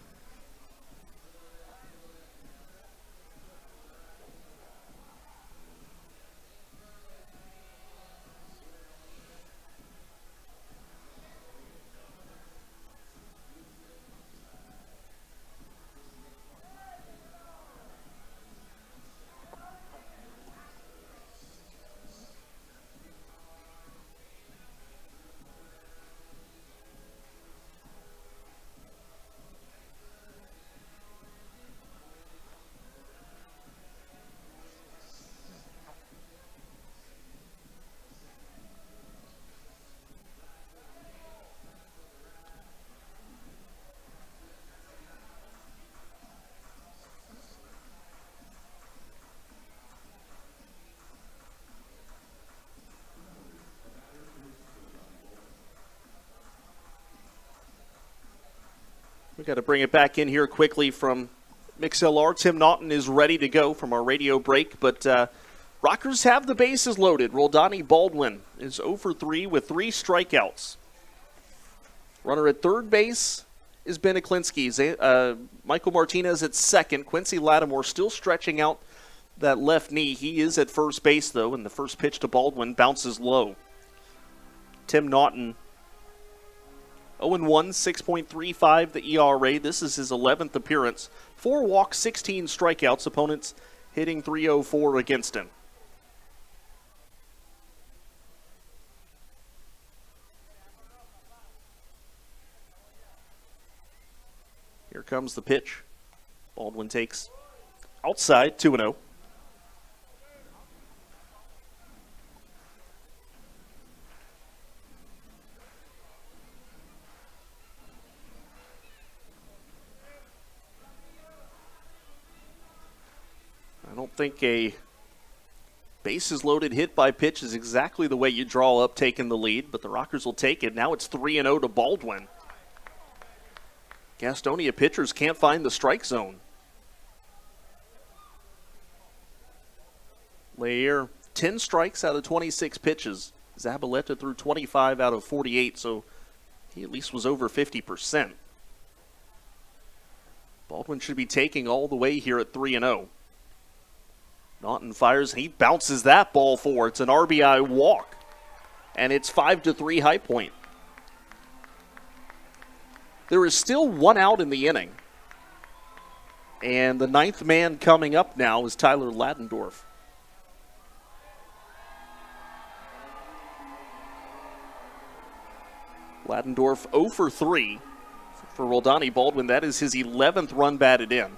We've got to bring it back in here quickly from MixLR. Tim Naughton is ready to go from our radio break, but Rockers have the bases loaded. Roldani Baldwin is 0 for 3 with 3 strikeouts. Runner at third base is Ben Aklinski. Michael Martinez at second. Quincy Lattimore still stretching out that left knee. He is at first base, though, and the first pitch to Baldwin bounces low. Tim Naughton 0-1, 6.35 the ERA. This is his 11th appearance. 4 walks, 16 strikeouts. Opponents hitting .304 against him. Here comes the pitch. Baldwin takes outside, 2-0. I don't think a bases loaded hit by pitch is exactly the way you draw up taking the lead, but the Rockers will take it. Now it's 3-0 to Baldwin. Gastonia pitchers can't find the strike zone. Laer, 10 strikes out of 26 pitches. Zabaleta threw 25 out of 48, so he at least was over 50%. Baldwin should be taking all the way here at 3-0. Naughton fires, and he bounces that ball forward. It's an RBI walk, and it's 5-3 High Point. There is still one out in the inning, and the ninth man coming up now is Tyler Ladendorf. Ladendorf 0 for 3 for Roldani Baldwin. That is his 11th run batted in.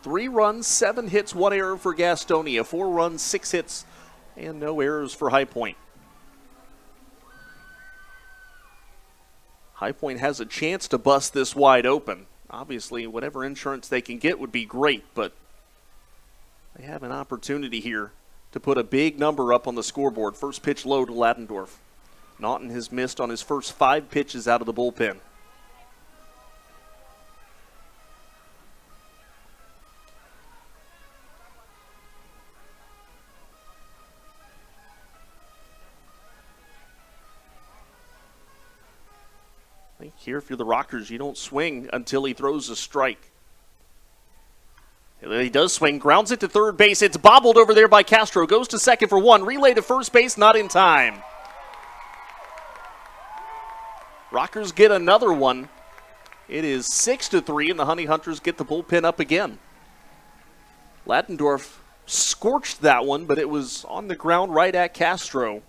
Three runs, 7 hits, 1 error for Gastonia. 4 runs, 6 hits, and no errors for High Point. High Point has a chance to bust this wide open. Obviously, whatever insurance they can get would be great, but they have an opportunity here to put a big number up on the scoreboard. First pitch low to Ladendorf. Naughton has missed on his first 5 pitches out of the bullpen. I think here, if you're the Rockers, you don't swing until he throws a strike. He does swing, grounds it to third base. It's bobbled over there by Castro. Goes to second for one. Relay to first base, not in time. Rockers get another one. It is 6-3, and the Honey Hunters get the bullpen up again. Ladendorf scorched that one, but it was on the ground right at Castro.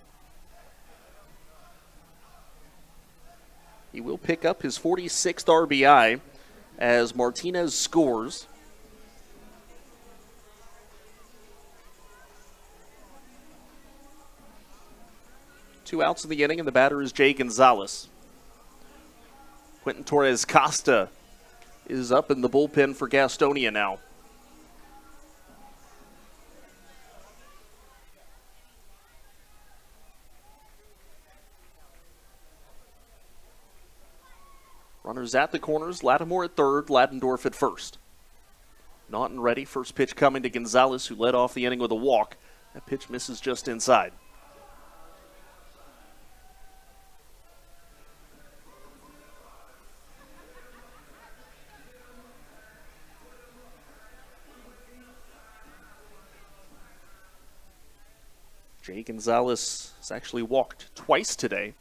He will pick up his 46th RBI as Martinez scores. Two outs in the inning, and the batter is Jay Gonzalez. Quentin Torres Costa is up in the bullpen for Gastonia now. Runners at the corners, Lattimore at third, Ladendorf at first. Naughton ready, first pitch coming to Gonzalez, who led off the inning with a walk. That pitch misses just inside. Jay Gonzalez has actually walked twice today.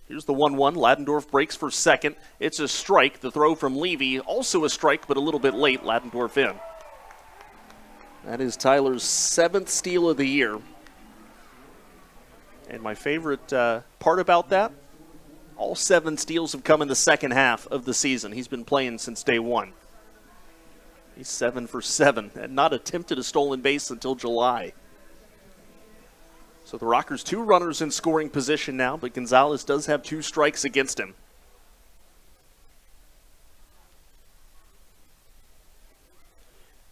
Here's the 1-1. Ladendorf breaks for second. It's a strike. The throw from Levy, also a strike, but a little bit late. Ladendorf in. That is Tyler's 7th steal of the year. And my favorite part about that, all 7 steals have come in the second half of the season. He's been playing since day one. He's 7 for 7 and not attempted a stolen base until July. So the Rockers 2 runners in scoring position now, but Gonzalez does have 2 strikes against him.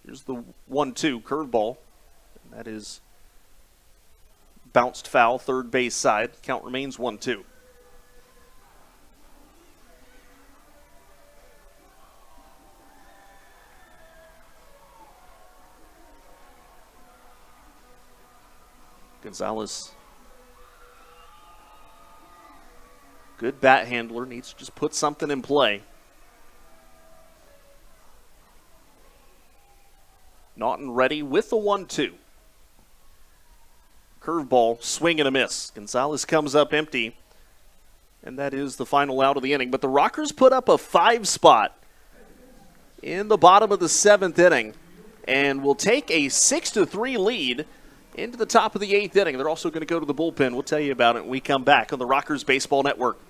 Here's the 1-2 curveball. And that is bounced foul, third base side. Count remains 1-2. Gonzalez, good bat handler, needs to just put something in play. Naughton ready with the 1-2. Curveball, swing and a miss. Gonzalez comes up empty, and that is the final out of the inning. But the Rockers put up a 5 spot in the bottom of the 7th inning and will take a 6-3 lead into the top of the 8th inning. They're also going to go to the bullpen. We'll tell you about it when we come back on the Rockers Baseball Network.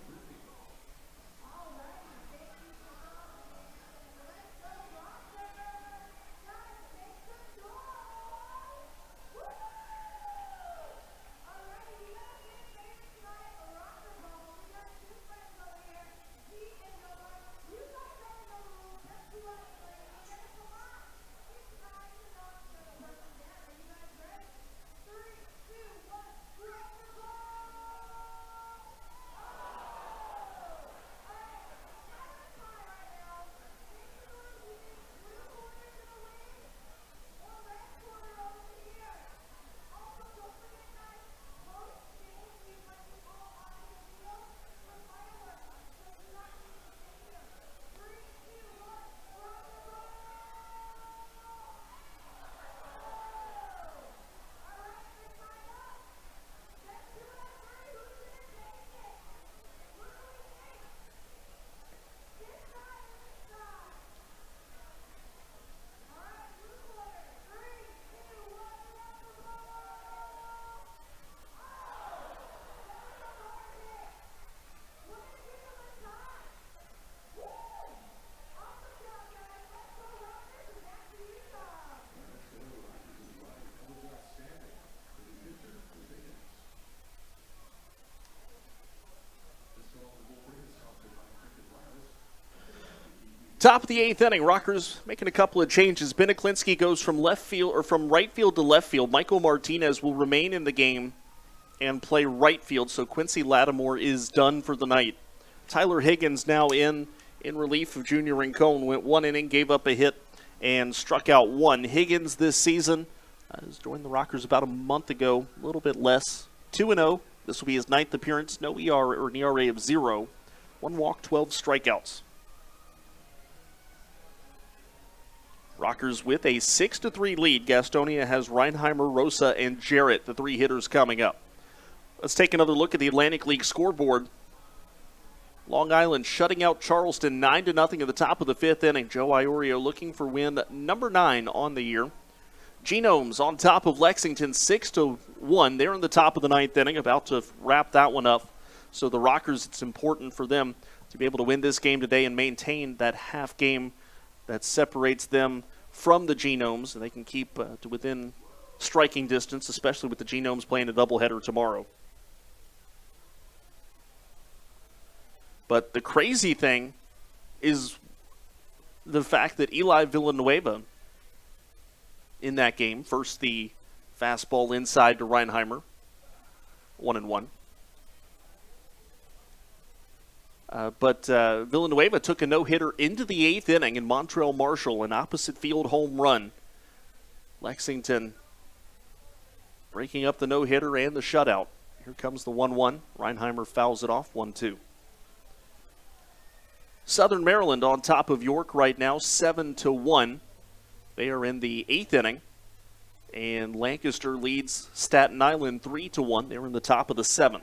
Top of the 8th inning, Rockers making a couple of changes. Ben Aklinski goes from right field to left field. Michael Martinez will remain in the game and play right field, so Quincy Lattimore is done for the night. Tyler Higgins now in relief of Junior Rincon. Went 1 inning, gave up a hit, and struck out 1. Higgins this season has joined the Rockers about a month ago, a little bit less. 2-0. This will be his 9th appearance. No ERA of 0. 1 walk, 12 strikeouts. Rockers with a 6-3 lead. Gastonia has Reinheimer, Rosa, and Jarrett, the 3 hitters coming up. Let's take another look at the Atlantic League scoreboard. Long Island shutting out Charleston 9-0 at the top of the 5th inning. Joe Iorio looking for win number 9 on the year. Genomes on top of Lexington 6-1. They're in the top of the 9th inning, about to wrap that one up. So the Rockers, it's important for them to be able to win this game today and maintain that half game that separates them from the Genomes, and they can keep to within striking distance, especially with the Genomes playing a doubleheader tomorrow. But the crazy thing is the fact that Eli Villanueva in that game, first the fastball inside to Reinheimer, 1-1. But Villanueva took a no-hitter into the 8th inning in Montrell Marshall, an opposite field home run. Lexington breaking up the no-hitter and the shutout. Here comes the 1-1. Reinheimer fouls it off, 1-2. Southern Maryland on top of York right now, 7-1. They are in the 8th inning. And Lancaster leads Staten Island 3-1. They're in the top of the 7th.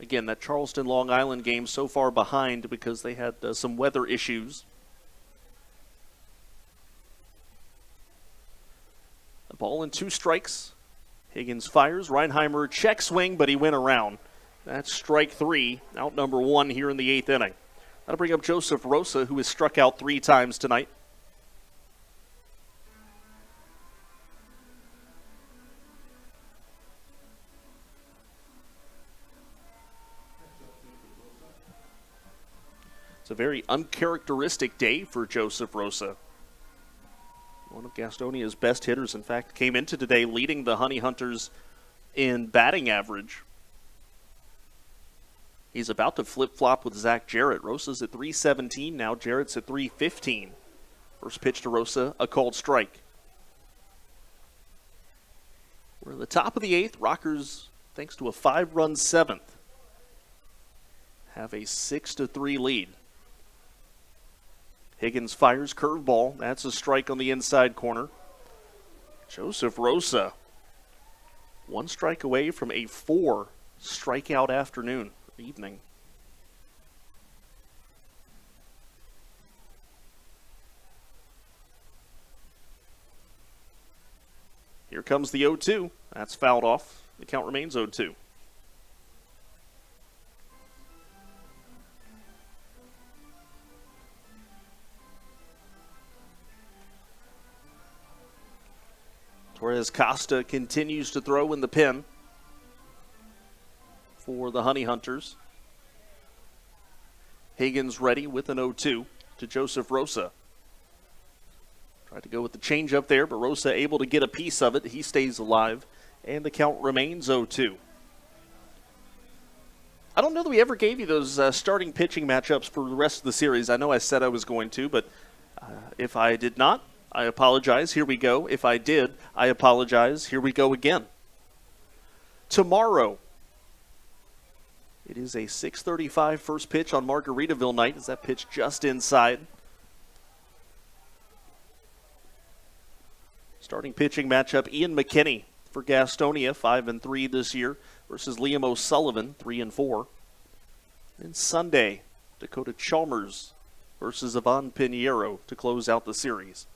Again, that Charleston-Long Island game so far behind because they had some weather issues. A ball and 2 strikes. Higgins fires. Reinheimer check swing, but he went around. That's strike 3, out number 1 here in the 8th inning. That'll bring up Joseph Rosa, who has struck out 3 times tonight. It's a very uncharacteristic day for Joseph Rosa. One of Gastonia's best hitters, in fact, came into today leading the Honey Hunters in batting average. He's about to flip-flop with Zach Jarrett. Rosa's at 317 now. Jarrett's at 315. First pitch to Rosa, a called strike. We're at the top of the 8th. Rockers, thanks to a 5-run 7th, have a 6-3 lead. Higgins fires, curveball. That's a strike on the inside corner. Joseph Rosa, 1 strike away from a 4 strikeout afternoon, or evening. Here comes the 0-2. That's fouled off. The count remains 0-2. Torres Costa continues to throw in the pen for the Honey Hunters. Higgins ready with an 0-2 to Joseph Rosa. Tried to go with the changeup there, but Rosa able to get a piece of it. He stays alive, and the count remains 0-2. I don't know that we ever gave you those starting pitching matchups for the rest of the series. I know I said I was going to, but if I did not, I apologize. Here we go. If I did, I apologize. Here we go again. Tomorrow, it is a 6:35 first pitch on Margaritaville night. Is that pitch just inside? Starting pitching matchup, Ian McKinney for Gastonia, 5-3 this year, versus Liam O'Sullivan, 3-4. And Sunday, Dakota Chalmers versus Ivan Pinheiro to close out the series.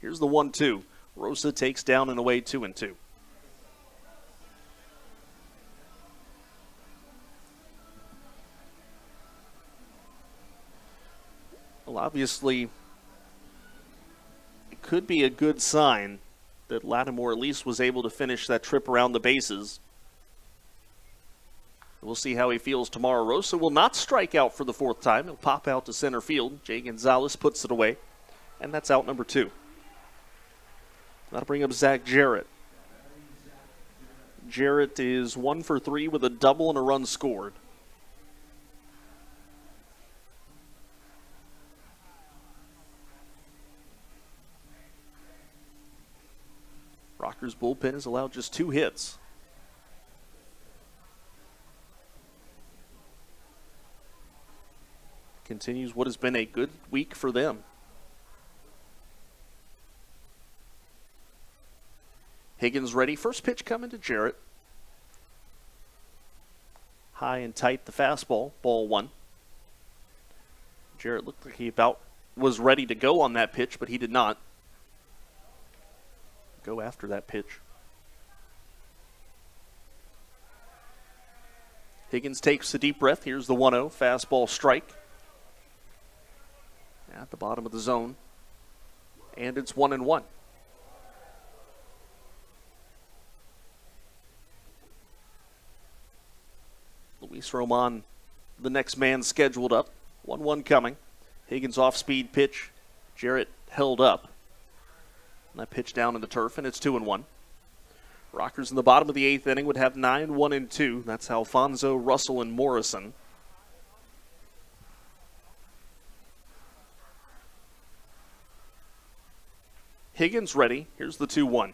Here's the 1-2. Rosa takes down and away 2-2. Well, obviously, it could be a good sign that Lattimore at least was able to finish that trip around the bases. We'll see how he feels tomorrow. Rosa will not strike out for the 4th time. He'll pop out to center field. Jay Gonzalez puts it away, and that's out number 2. That'll bring up Zach Jarrett. Jarrett is 1 for 3 with a double and a run scored. Rockers bullpen has allowed just 2 hits. continues what has been a good week for them. Higgins ready. First pitch coming to Jarrett. High and tight, the fastball. Ball 1. Jarrett looked like he about was ready to go on that pitch, but he did not go after that pitch. Higgins takes a deep breath. Here's the 1-0. Fastball strike. At the bottom of the zone. And it's 1-1. Luis Roman, the next man scheduled up. 1-1 coming. Higgins off-speed pitch. Jarrett held up. And that pitch down in the turf, and it's 2-1. Rockers in the bottom of the 8th inning would have 9-1-2. That's Alfonso, Russell, and Morrison. Higgins ready. Here's the 2-1.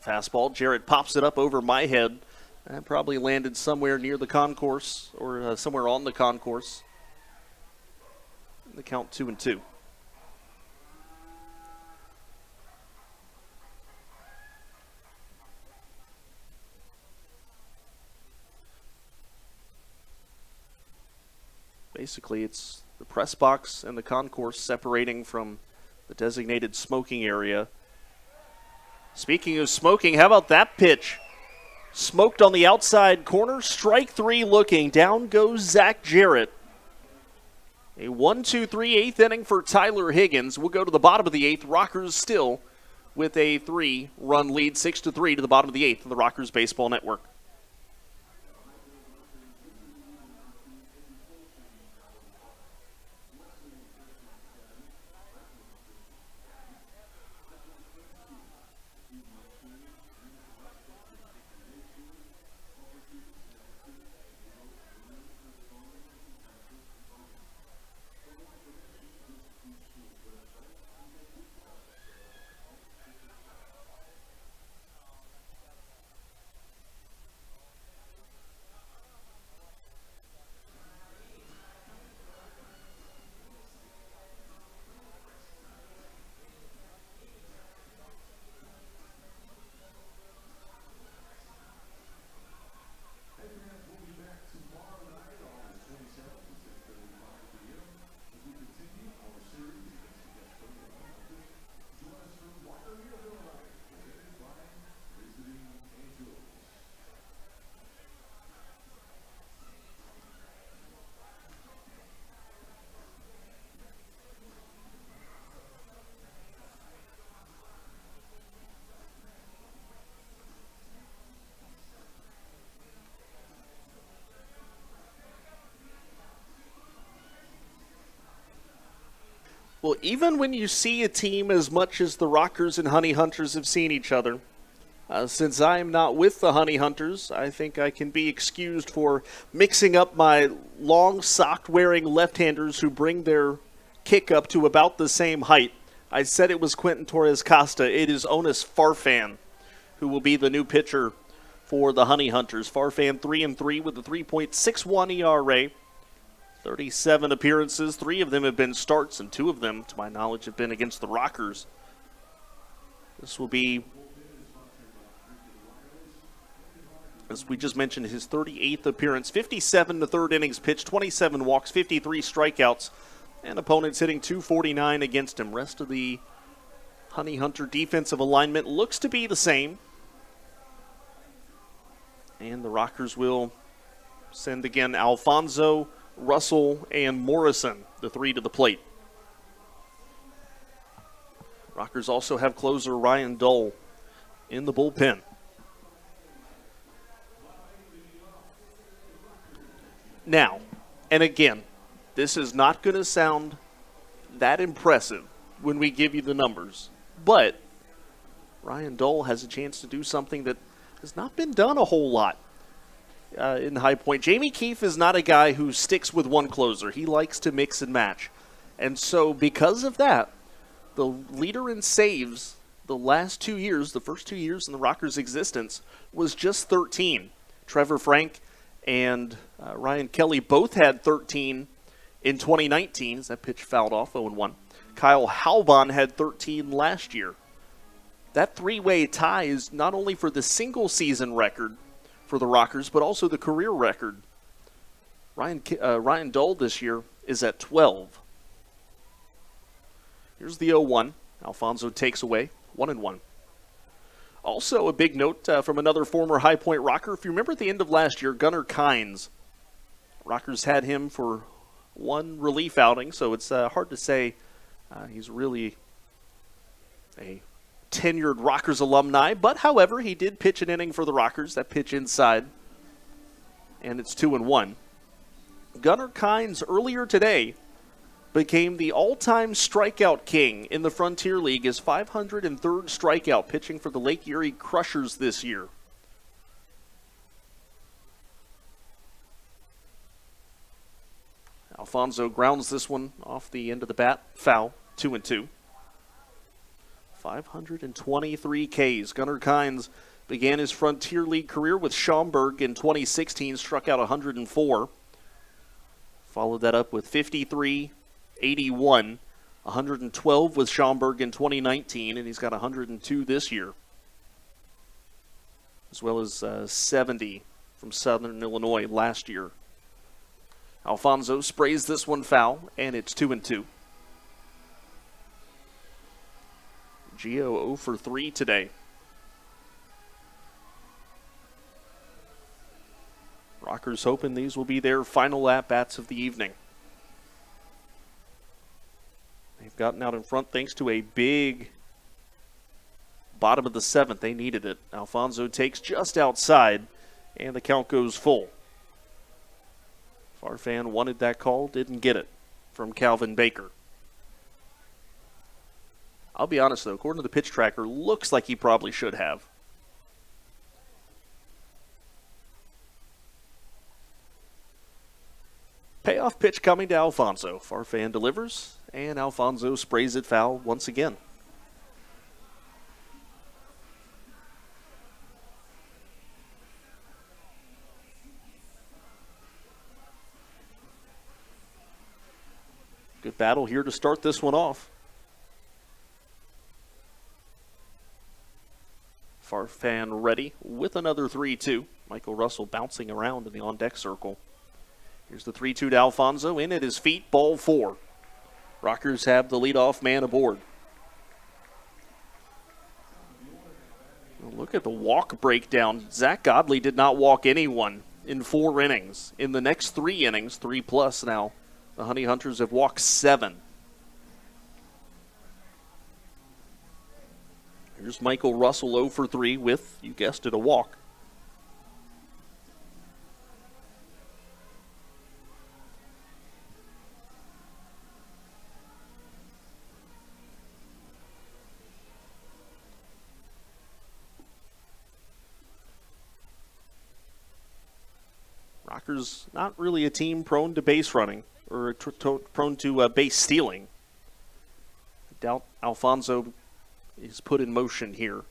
Fastball. Jarrett pops it up over my head. That probably landed somewhere near the concourse or somewhere on the concourse. The count 2-2. Basically, it's the press box and the concourse separating from the designated smoking area. Speaking of smoking, how about that pitch? Smoked on the outside corner, strike 3 looking. Down goes Zach Jarrett. A 1-2-3 8th inning for Tyler Higgins. We'll go to the bottom of the 8th. Rockers still with a 3-run lead, 6-3 to the bottom of the 8th of the Rockers Baseball Network. Well, even when you see a team as much as the Rockers and Honey Hunters have seen each other, since I am not with the Honey Hunters, I think I can be excused for mixing up my long sock-wearing left-handers who bring their kick up to about the same height. I said it was Quentin Torres-Costa. It is Onis Farfan who will be the new pitcher for the Honey Hunters. Farfan 3-3 with a 3.61 ERA. 37 appearances, 3 of them have been starts, and 2 of them, to my knowledge, have been against the Rockers. This will be, as we just mentioned, his 38th appearance. 57 to third innings pitched, 27 walks, 53 strikeouts, and opponents hitting .249 against him. Rest of the Honey Hunter defensive alignment looks to be the same. And the Rockers will send again Alfonso, Russell, and Morrison, the 3 to the plate. Rockers also have closer Ryan Dull in the bullpen. Now, and again, this is not going to sound that impressive when we give you the numbers, but Ryan Dull has a chance to do something that has not been done a whole lot in High Point. Jamie Keefe is not a guy who sticks with one closer. He likes to mix and match. And so because of that, the leader in saves the last 2 years, the first 2 years in the Rockers' existence, was just 13. Trevor Frank and Ryan Kelly both had 13 in 2019, as that pitch fouled off 0-1. Kyle Halbon had 13 last year. That three-way tie is not only for the single-season record for the Rockers, but also the career record. Ryan Dull this year is at 12. Here's the 0-1. Alfonso takes away 1-1. Also, a big note from another former High Point Rocker. If you remember at the end of last year, Gunnar Kynes, Rockers had him for one relief outing, so it's hard to say he's really a tenured Rockers alumni. But, however, he did pitch an inning for the Rockers, that pitch inside, and it's 2-1. Gunnar Kynes earlier today became the all-time strikeout king in the Frontier League, his 503rd strikeout, pitching for the Lake Erie Crushers this year. Alfonso grounds this one off the end of the bat, foul, 2-2. 523 Ks. Gunnar Kynes began his Frontier League career with Schaumburg in 2016, struck out 104. Followed that up with 53, 81, 112 with Schaumburg in 2019, and he's got 102 this year. As well as 70 from Southern Illinois last year. Alfonso sprays this one foul, and it's 2-2. Gio 0 for 3 today. Rockers hoping these will be their final at-bats of the evening. They've gotten out in front thanks to a big bottom of the 7th. They needed it. Alfonso takes just outside, and the count goes full. Farfan wanted that call, didn't get it from Calvin Baker. I'll be honest, though, according to the pitch tracker, looks like he probably should have. Payoff pitch coming to Alfonso. Farfan delivers, and Alfonso sprays it foul once again. Good battle here to start this one off. Farfan ready with another 3-2. Michael Russell bouncing around in the on-deck circle. Here's the 3-2 to Alfonso. In at his feet, ball 4. Rockers have the leadoff man aboard. Look at the walk breakdown. Zach Godley did not walk anyone in 4 innings. In the next 3 innings, 3+ now, the Honey Hunters have walked 7. Here's Michael Russell 0 for 3 with, you guessed it, a walk. Rockers not really a team prone to base running or prone to base stealing. I doubt Alfonso is put in motion here.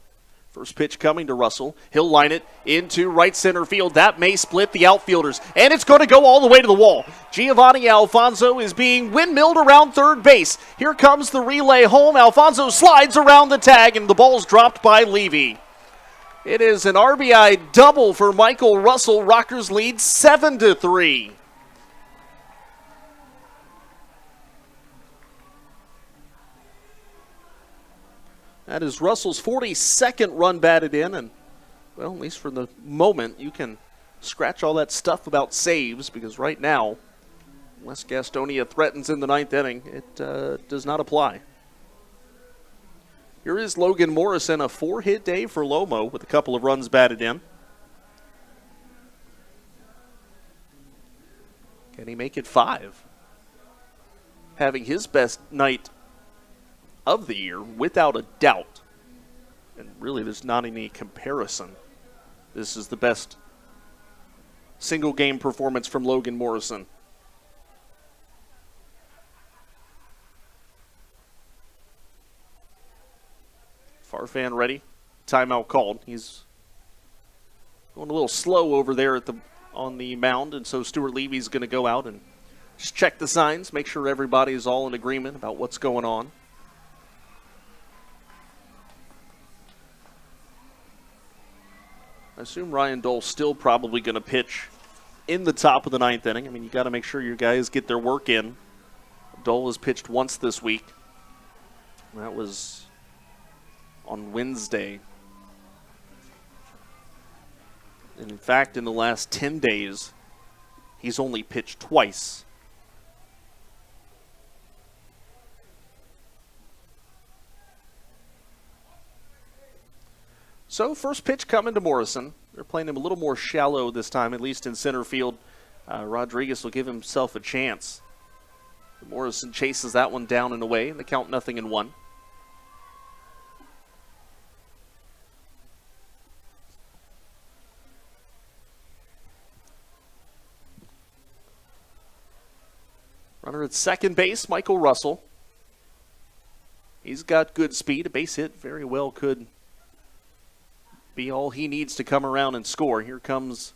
First pitch coming to Russell. He'll line it into right center field. That may split the outfielders, and it's going to go all the way to the wall. Giovanni Alfonso is being windmilled around third base. Here comes the relay home. Alfonso slides around the tag, and the ball's dropped by Levy. It is an RBI double for Michael Russell. Rockers lead 7-3. That is Russell's 42nd run batted in, and, well, at least for the moment, you can scratch all that stuff about saves, because right now, unless Gastonia threatens in the 9th inning, it does not apply. Here is Logan Morrison, a 4-hit day for Lomo with a couple of runs batted in. Can he make it 5? Having his best night of the year, without a doubt. And really, there's not any comparison. This is the best single game performance from Logan Morrison. Farfan ready. Timeout called. He's going a little slow over there on the mound, and so Stuart Levy's going to go out and Just check the signs, make sure everybody's all in agreement about what's going on. I assume Ryan Dole's still probably going to pitch in the top of the 9th inning. I mean, you got to make sure your guys get their work in. Dole has pitched once this week. That was on Wednesday. And in fact, in the last 10 days, he's only pitched twice. So first pitch coming to Morrison. They're playing him a little more shallow this time, at least in center field. Rodriguez will give himself a chance. Morrison chases that one down and away, and the count 0-1. Runner at second base, Michael Russell. He's got good speed. A base hit very well could be all he needs to come around and score. Here comes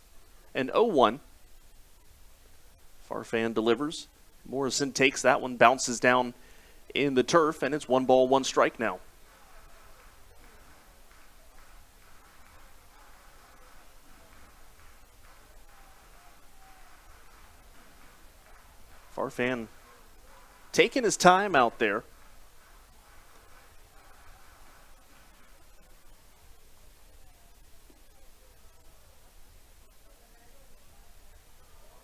an 0-1. Farfan delivers. Morrison takes that one, bounces down in the turf, and it's 1 ball, 1 strike now. Farfan taking his time out there.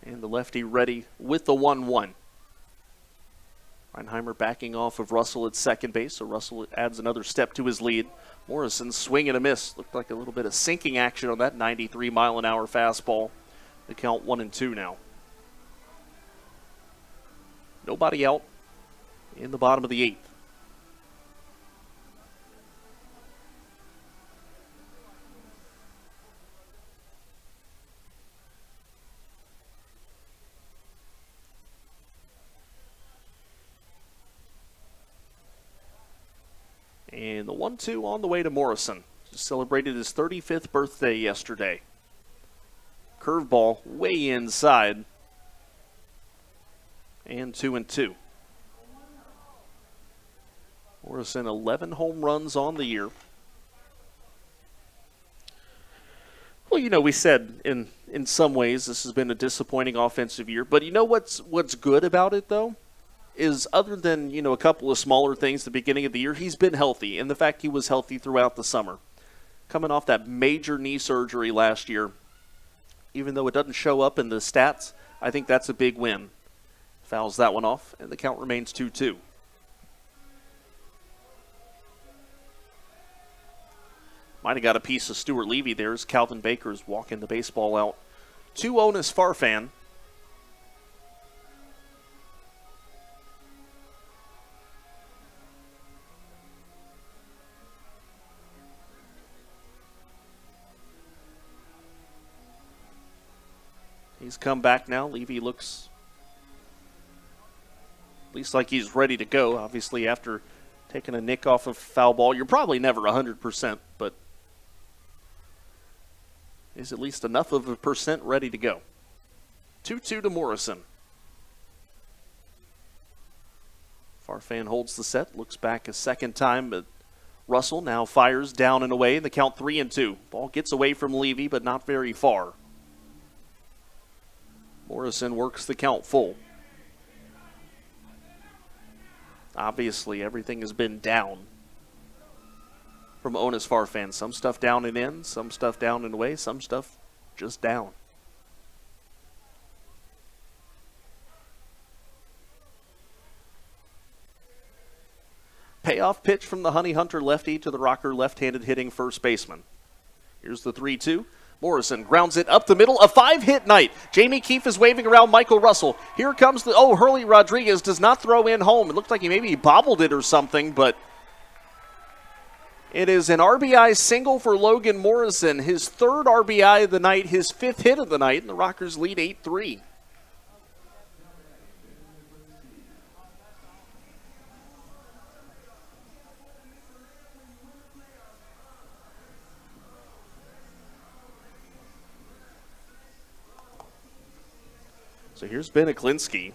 And the lefty ready with the 1-1. Reinheimer backing off of Russell at second base, so Russell adds another step to his lead. Morrison swing and a miss. Looked like a little bit of sinking action on that 93-mile-an-hour fastball. The count 1-2 now. Nobody out in the bottom of the 8th. And the 1-2 on the way to Morrison. Just celebrated his 35th birthday yesterday. Curveball way inside. And 2-2. Morrison 11 home runs on the year. Well, you know, we said in some ways this has been a disappointing offensive year. But you know what's good about it, though? Is other than, you know, a couple of smaller things at the beginning of the year, he's been healthy. And the fact he was healthy throughout the summer. Coming off that major knee surgery last year, even though it doesn't show up in the stats, I think that's a big win. Fouls that one off, and the count remains 2-2. Might have got a piece of Stuart Levy there as Calvin Baker's walking the baseball out to Onus Farfan. He's come back now. Levy looks at least like he's ready to go. Obviously, after taking a nick off of foul ball, you're probably never 100%, but is at least enough of a percent ready to go. 2-2 to Morrison. Farfan holds the set, looks back a second time, but Russell now fires down and away. The count 3-2. Ball gets away from Levy, but not very far. Morrison works the count full. Obviously, everything has been down from Onus Farfan. Some stuff down and in, some stuff down and away, some stuff just down. Payoff pitch from the Honey Hunter lefty to the rocker left-handed hitting first baseman. Here's the 3-2. Morrison grounds it up the middle. A 5-hit night. Jamie Keefe is waving around Michael Russell. Here comes the, Hurley Rodriguez does not throw in home. It looked like he maybe bobbled it or something, but it is an RBI single for Logan Morrison. His 3rd RBI of the night, his 5th hit of the night, and the Rockers lead 8-3. So here's Ben Aklinski.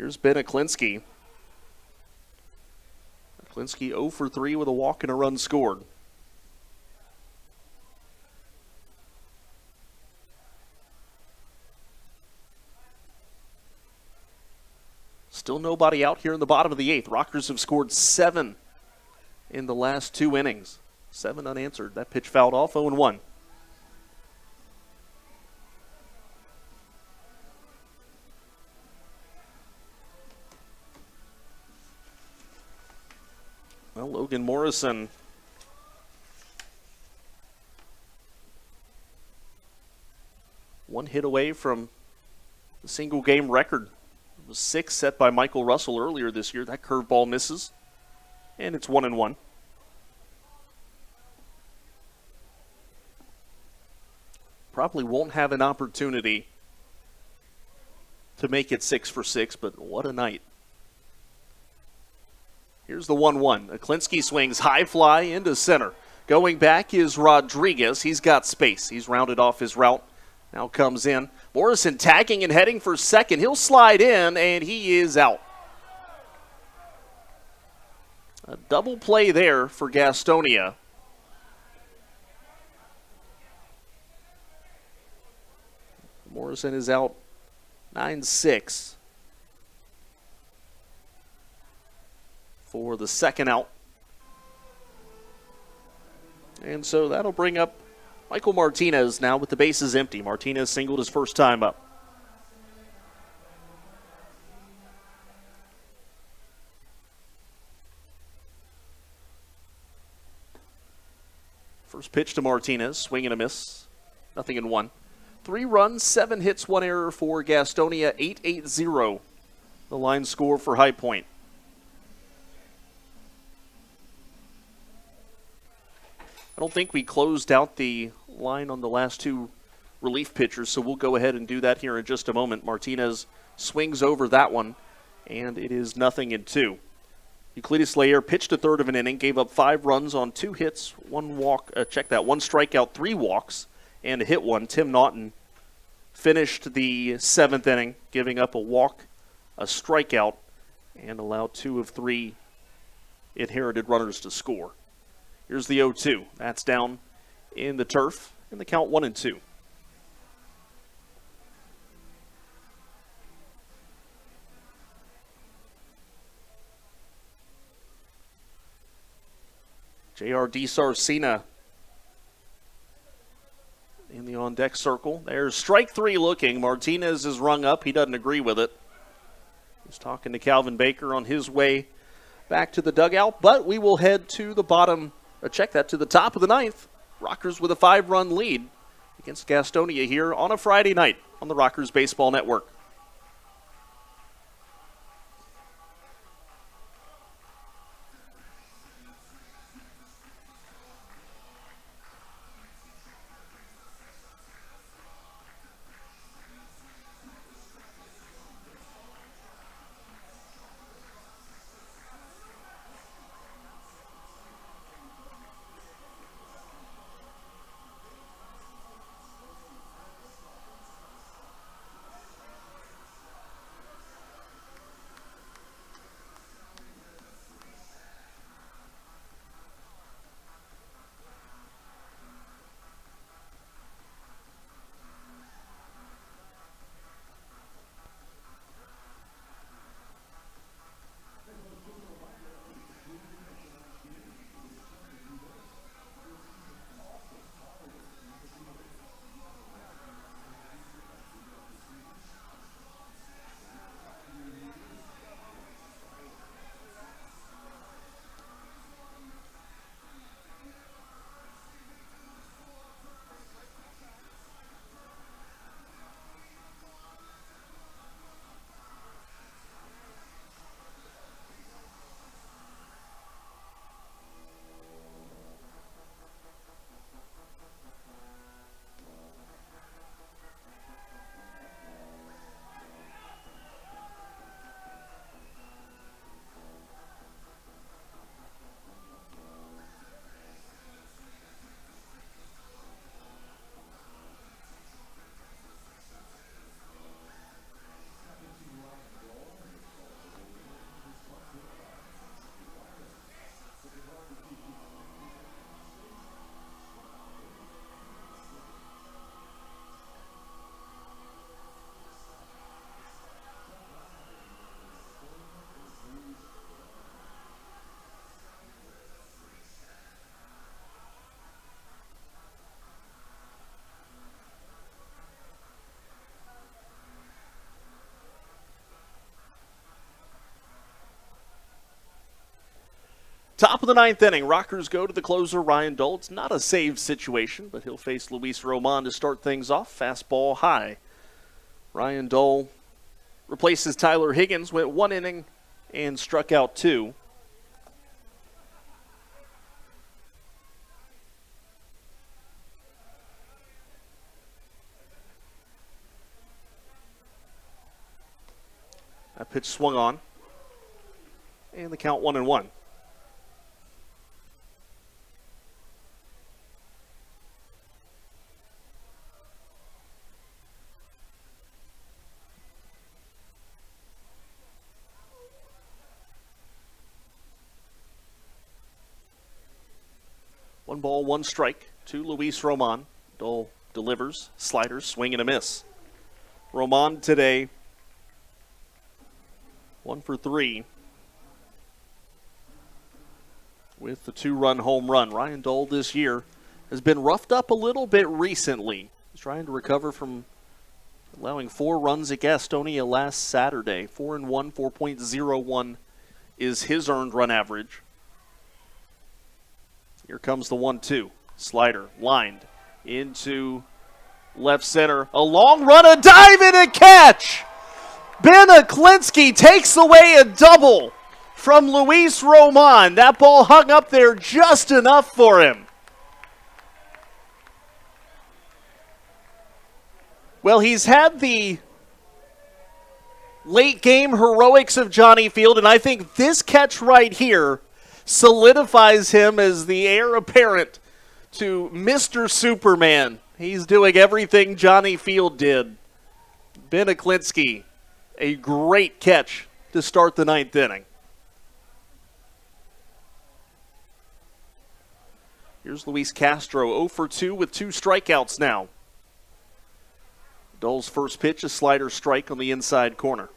Here's Ben Aklinski. Aklinski 0 for 3 with a walk and a run scored. Still nobody out here in the bottom of the 8th. Rockers have scored 7 in the last 2 innings. 7 unanswered. That pitch fouled off, 0-1. Well, Logan Morrison one hit away from the single game record. It was 6 set by Michael Russell earlier this year. That curveball misses, and it's 1-1. Probably won't have an opportunity to make it 6 for 6, but what a night. Here's the 1-1. Aklinski swings high fly into center. Going back is Rodriguez. He's got space. He's rounded off his route. Now comes in. Morrison tagging and heading for second. He'll slide in, and he is out. A double play there for Gastonia. Morrison is out 9-6 for the second out. And so that'll bring up Michael Martinez now with the bases empty. Martinez singled his first time up. First pitch to Martinez, swing and a miss. 0-1. 3 runs, 7 hits, 1 error for Gastonia, 8-8-0. The line score for High Point. I don't think we closed out the line on the last 2 relief pitchers, so we'll go ahead and do that here in just a moment. Martinez swings over that one, and it is 0-2. Euclides Layer pitched a third of an inning, gave up 5 runs on 2 hits, 1 walk, 1 strikeout, 3 walks, and a hit 1. Tim Naughton finished the 7th inning, giving up a walk, a strikeout, and allowed 2 of 3 inherited runners to score. Here's the 0-2. That's down in the turf, and the count 1-2. J.R.D. Sarcina in the on-deck circle. There's strike 3 looking. Martinez is rung up. He doesn't agree with it. He's talking to Calvin Baker on his way back to the dugout, but we will head to the bottom, to the top of the 9th. Rockers with a 5-run lead against Gastonia here on a Friday night on the Rockers Baseball Network. Top of the ninth inning, Rockers go to the closer, Ryan Dole. It's not a save situation, but he'll face Luis Roman to start things off. Fastball high. Ryan Dole replaces Tyler Higgins, went 1 inning and struck out 2. That pitch swung on. And the count 1-1. One ball, one strike to Luis Roman. Dole delivers, slider, swing and a miss. Roman today, 1 for 3 with the 2-run home run. Ryan Dole this year has been roughed up a little bit recently. He's trying to recover from allowing 4 runs at Gastonia last Saturday. 4-1, 4.01 is his earned run average. Here comes the 1-2. Slider lined into left center. A long run, a dive, and a catch! Ben Aklinski takes away a double from Luis Roman. That ball hung up there just enough for him. Well, he's had the late game heroics of Johnny Field, and I think this catch right here solidifies him as the heir apparent to Mr. Superman. He's doing everything Johnny Field did. Ben Aklinski, a great catch to start the ninth inning. Here's Luis Castro, 0 for 2 with 2 strikeouts now. Dole's first pitch, a slider strike on the inside corner.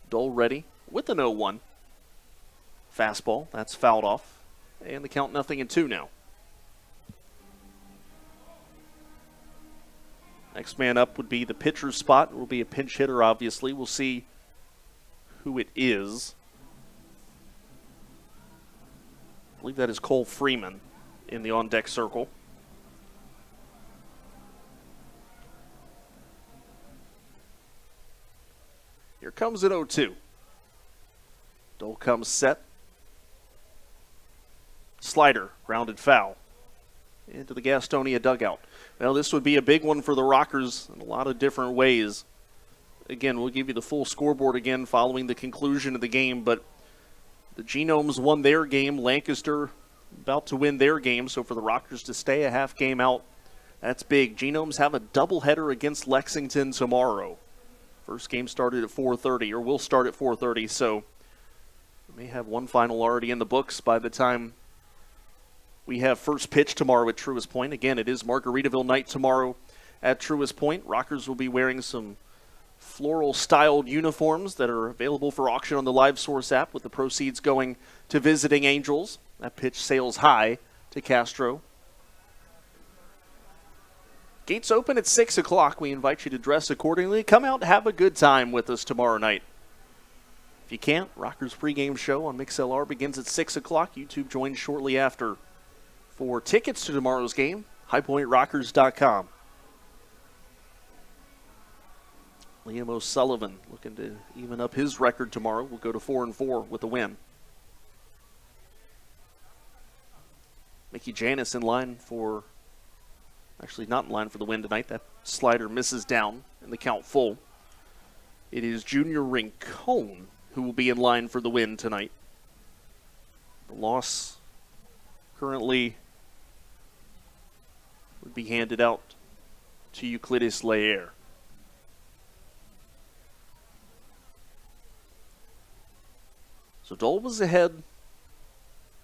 Dole ready with an 0-1. Fastball, that's fouled off. And the count 0-2 now. Next man up would be the pitcher's spot. It will be a pinch hitter, obviously. We'll see who it is. I believe that is Cole Freeman in the on-deck circle. Here comes an 0-2. Dole comes set. Slider, grounded foul. Into the Gastonia dugout. Well, this would be a big one for the Rockers in a lot of different ways. Again, we'll give you the full scoreboard again following the conclusion of the game, but the Genomes won their game. Lancaster about to win their game, so for the Rockers to stay a half game out, that's big. Genomes have a doubleheader against Lexington tomorrow. First game started at 4:30, or will start at 4:30, so we may have one final already in the books by the time we have first pitch tomorrow at Truist Point. Again, it is Margaritaville night tomorrow at Truist Point. Rockers will be wearing some floral-styled uniforms that are available for auction on the Live Source app, with the proceeds going to Visiting Angels. That pitch sails high to Castro. Gates open at 6 o'clock. We invite you to dress accordingly. Come out and have a good time with us tomorrow night. If you can't, Rockers pregame show on MixLR begins at 6 o'clock. YouTube joins shortly after. For tickets to tomorrow's game, highpointrockers.com. Liam O'Sullivan looking to even up his record tomorrow. We'll go to 4-4 with a win. Mickey Janis in line for, actually not in line for the win tonight. That slider misses down and the count full. It is Junior Rincon who will be in line for the win tonight. The loss currently would be handed out to Euclides Laer. So Dole was ahead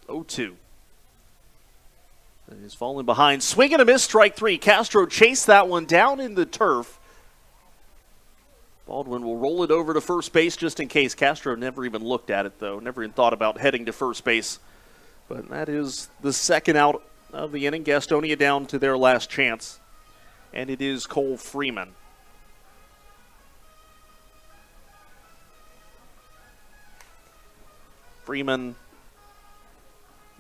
0-2. And he's falling behind. Swing and a miss, strike 3. Castro chased that one down in the turf. Baldwin will roll it over to first base just in case. Castro never even looked at it, though. Never even thought about heading to first base But that is the second out of the inning. Gastonia down to their last chance. And it is Cole Freeman. Freeman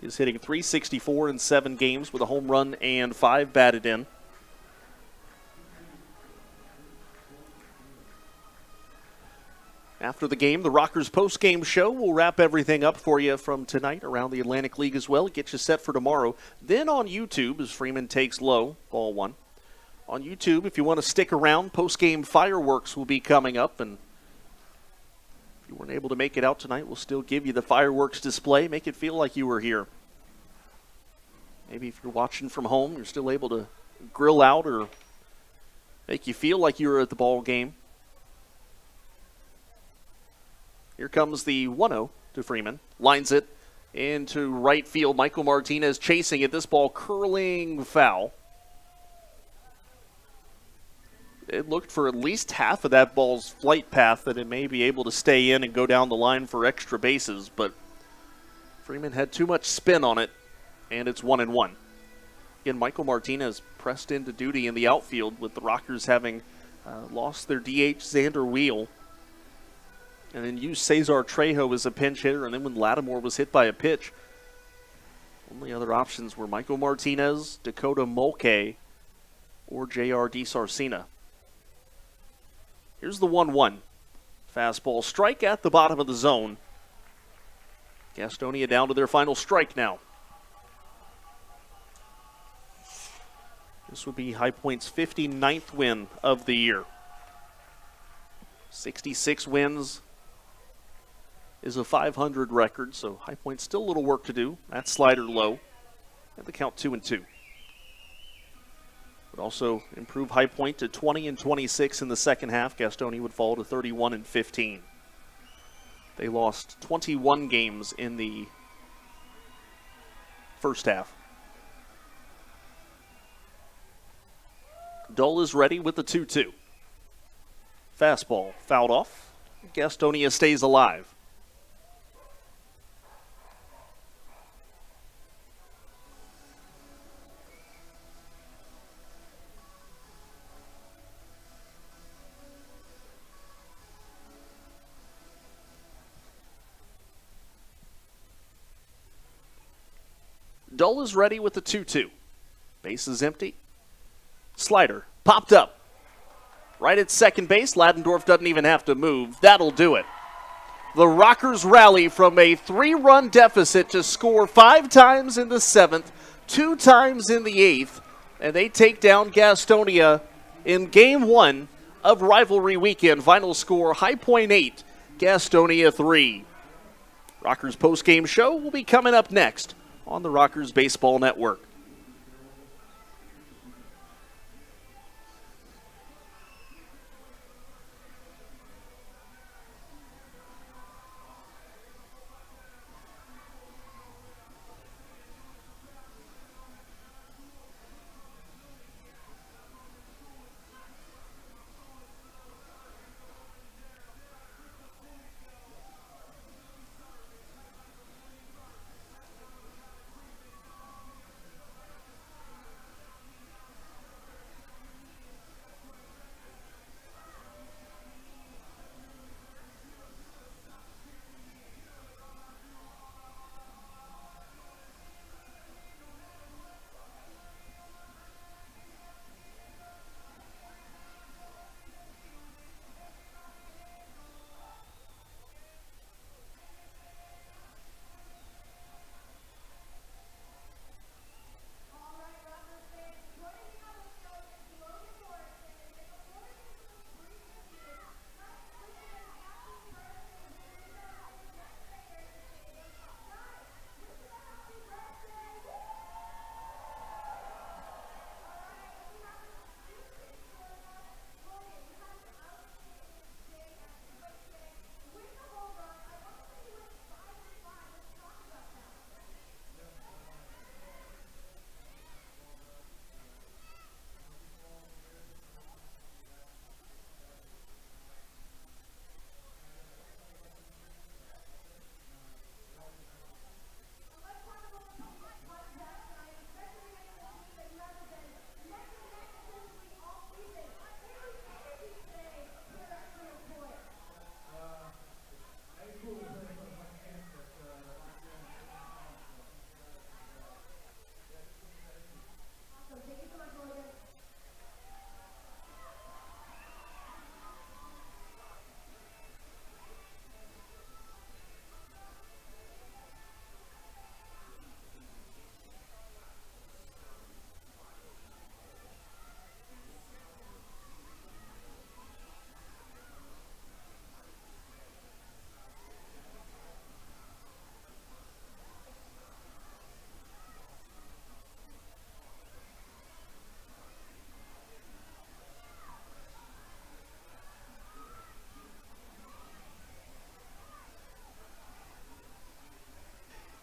is hitting .364 in 7 games with a home run and 5 batted in. After the game, the Rockers post-game show will wrap everything up for you from tonight around the Atlantic League as well. Get you set for tomorrow. Then on YouTube, as Freeman takes low, ball 1. On YouTube, if you want to stick around, post-game fireworks will be coming up. And if you weren't able to make it out tonight, we'll still give you the fireworks display. Make it feel like you were here. Maybe if you're watching from home, you're still able to grill out or make you feel like you were at the ball game. Here comes the 1-0 to Freeman. Lines it into right field. Michael Martinez chasing it. This ball curling foul. It looked for at least half of that ball's flight path that it may be able to stay in and go down the line for extra bases, but Freeman had too much spin on it, and it's 1-1. Again, Michael Martinez pressed into duty in the outfield with the Rockers having lost their DH Xander Wheel. And then used Cesar Trejo as a pinch hitter. And then when Ladendorf was hit by a pitch, only other options were Michael Martinez, Dakota Mulcahy, or J.R. DiSarcina. Here's the 1-1. Fastball strike at the bottom of the zone. Gastonia down to their final strike now. This would be High Point's 59th win of the year. 66 wins is a 500 record, so High Point still a little work to do. That slider low, and the count 2-2. Would also improve High Point to 20-26 in the second half. Gastonia would fall to 31-15. They lost 21 games in the first half. Dull is ready with the 2-2. Fastball fouled off. Gastonia stays alive. Dull is ready with the 2-2. Base is empty. Slider popped up. Right at second base, Ladendorf doesn't even have to move. That'll do it. The Rockers rally from a 3-run deficit to score 5 times in the 7th, 2 times in the 8th, and they take down Gastonia in Game 1 of Rivalry Weekend. Final score, High Point 8, Gastonia 3. Rockers post-game show will be coming up next on the Rockers Baseball Network.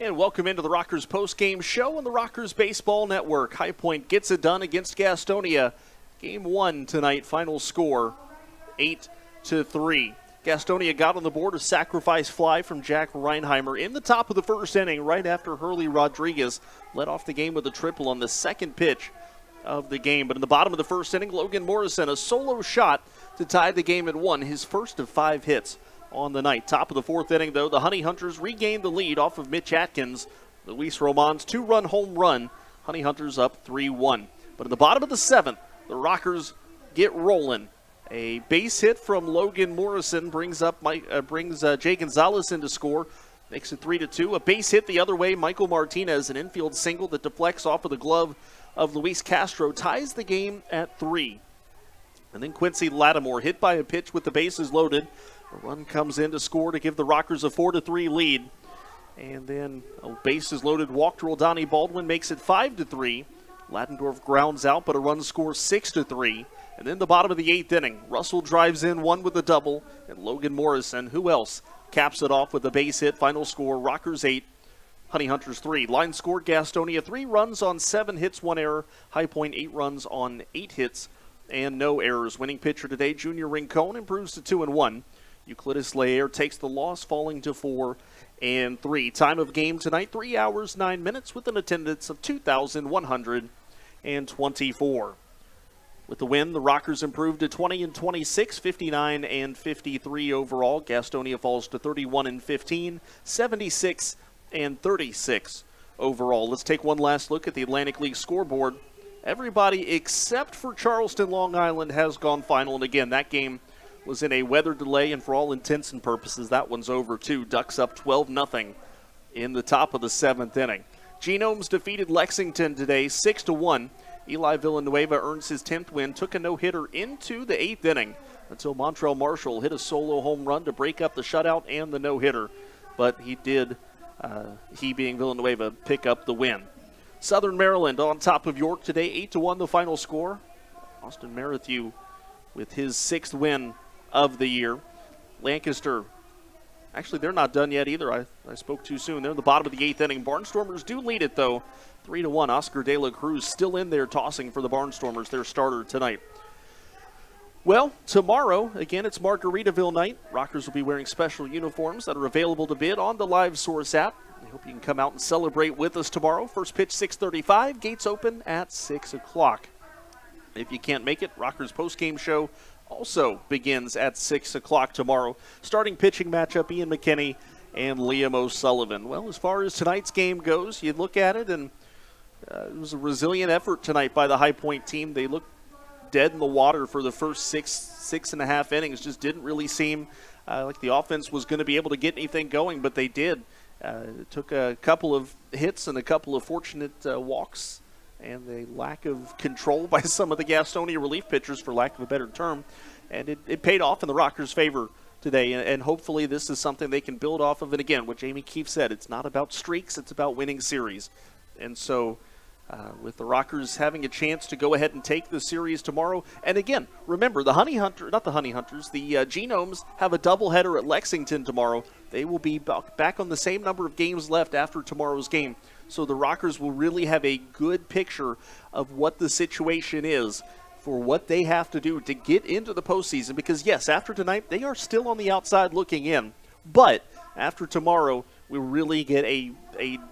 And welcome into the Rockers post-game show on the Rockers Baseball Network. High Point gets it done against Gastonia. Game 1 tonight, final score 8-3. Gastonia got on the board a sacrifice fly from Jack Reinheimer in the top of the first inning right after Hurley Rodriguez led off the game with a triple on the second pitch of the game. But in the bottom of the first inning, Logan Morrison, a solo shot to tie the game at 1, his first of 5 hits on the night. Top of the fourth inning, though, the Honey Hunters regained the lead off of Mitch Atkins. Luis Roman's 2-run home run. Honey Hunters up 3-1. But in the bottom of the 7th, the Rockers get rolling. A base hit from Logan Morrison brings Jay Gonzalez in to score. Makes it 3-2. A base hit the other way, Michael Martinez, an infield single that deflects off of the glove of Luis Castro, ties the game at 3. And then Quincy Lattimore hit by a pitch with the bases loaded. A run comes in to score to give the Rockers a 4-3 lead. And then a bases loaded walk to Roldani Baldwin makes it 5-3. Ladendorf grounds out, but a run scores 6-3. And then the bottom of the 8th inning, Russell drives in one with a double, and Logan Morrison, who else, caps it off with a base hit. Final score, Rockers 8, Honey Hunters 3. Line score, Gastonia 3 runs on 7 hits, 1 error. High Point 8 runs on 8 hits and no errors. Winning pitcher today, Junior Rincon, improves to 2-1. Euclides Laer takes the loss, falling to 4-3. Time of game tonight, 3 hours, 9 minutes, with an attendance of 2,124. With the win, the Rockers improved to 20-26, 59-53 overall. Gastonia falls to 31-15, 76-36 overall. Let's take one last look at the Atlantic League scoreboard. Everybody except for Charleston, Long Island has gone final, and again, that game was in a weather delay, and for all intents and purposes, that one's over too. Ducks up 12-0 in the top of the 7th inning. Genomes defeated Lexington today 6-1. Eli Villanueva earns his 10th win, took a no-hitter into the 8th inning until Montrell Marshall hit a solo home run to break up the shutout and the no-hitter. But he did, he being Villanueva, pick up the win. Southern Maryland on top of York today, 8-1 the final score. Austin Merrithew with his 6th win of the year. Lancaster, actually they're not done yet either. I spoke too soon. They're in the bottom of the 8th inning. Barnstormers do lead it though, 3-1. Oscar De La Cruz still in there tossing for the Barnstormers, their starter tonight. Well, tomorrow, again, it's Margaritaville night. Rockers will be wearing special uniforms that are available to bid on the Live Source app. I hope you can come out and celebrate with us tomorrow. First pitch 6:35, gates open at 6 o'clock. If you can't make it, Rockers postgame show also begins at 6 o'clock tomorrow. Starting pitching matchup, Ian McKinney and Liam O'Sullivan. Well, as far as tonight's game goes, you look at it, and it was a resilient effort tonight by the High Point team. They looked dead in the water for the first six and a half innings. Just didn't really seem like the offense was going to be able to get anything going, but they did. It took a couple of hits and a couple of fortunate walks and a lack of control by some of the Gastonia relief pitchers, for lack of a better term. And it paid off in the Rockers' favor today, and hopefully this is something they can build off of. And again, what Jamie Keefe said, it's not about streaks, it's about winning series. And so with the Rockers having a chance to go ahead and take the series tomorrow. And again, remember, the Genomes have a doubleheader at Lexington tomorrow. They will be back on the same number of games left after tomorrow's game. So the Rockers will really have a good picture of what the situation is for what they have to do to get into the postseason. Because, yes, after tonight, they are still on the outside looking in. But after tomorrow, we'll really get a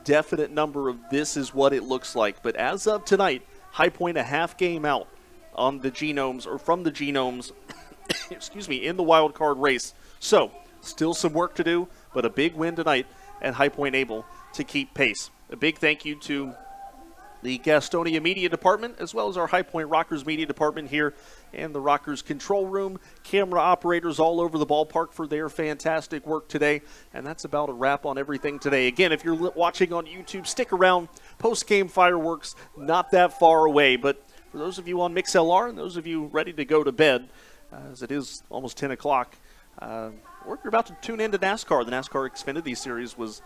definite number of this is what it looks like. But as of tonight, High Point a half game out on the Genomes, or from the Genomes, excuse me, in the wild card race. So, still some work to do, but a big win tonight, and High Point able to keep pace. A big thank you to the Gastonia Media Department, as well as our High Point Rockers Media Department here and the Rockers Control Room, camera operators all over the ballpark for their fantastic work today. And that's about a wrap on everything today. Again, if you're watching on YouTube, stick around. Post-game fireworks not that far away. But for those of you on MixLR and those of you ready to go to bed, as it is almost 10 o'clock, or if you're about to tune into NASCAR, the NASCAR Xfinity Series was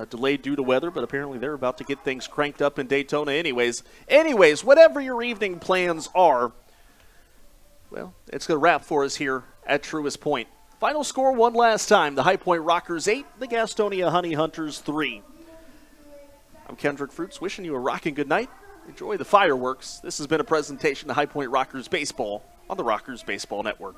delayed due to weather, but apparently they're about to get things cranked up in Daytona anyways. Whatever your evening plans are, well, it's going to wrap for us here at Truist Point. Final score one last time. The High Point Rockers 8, the Gastonia Honey Hunters 3. I'm Kendrick Fruits, wishing you a rocking good night. Enjoy the fireworks. This has been a presentation of High Point Rockers Baseball on the Rockers Baseball Network.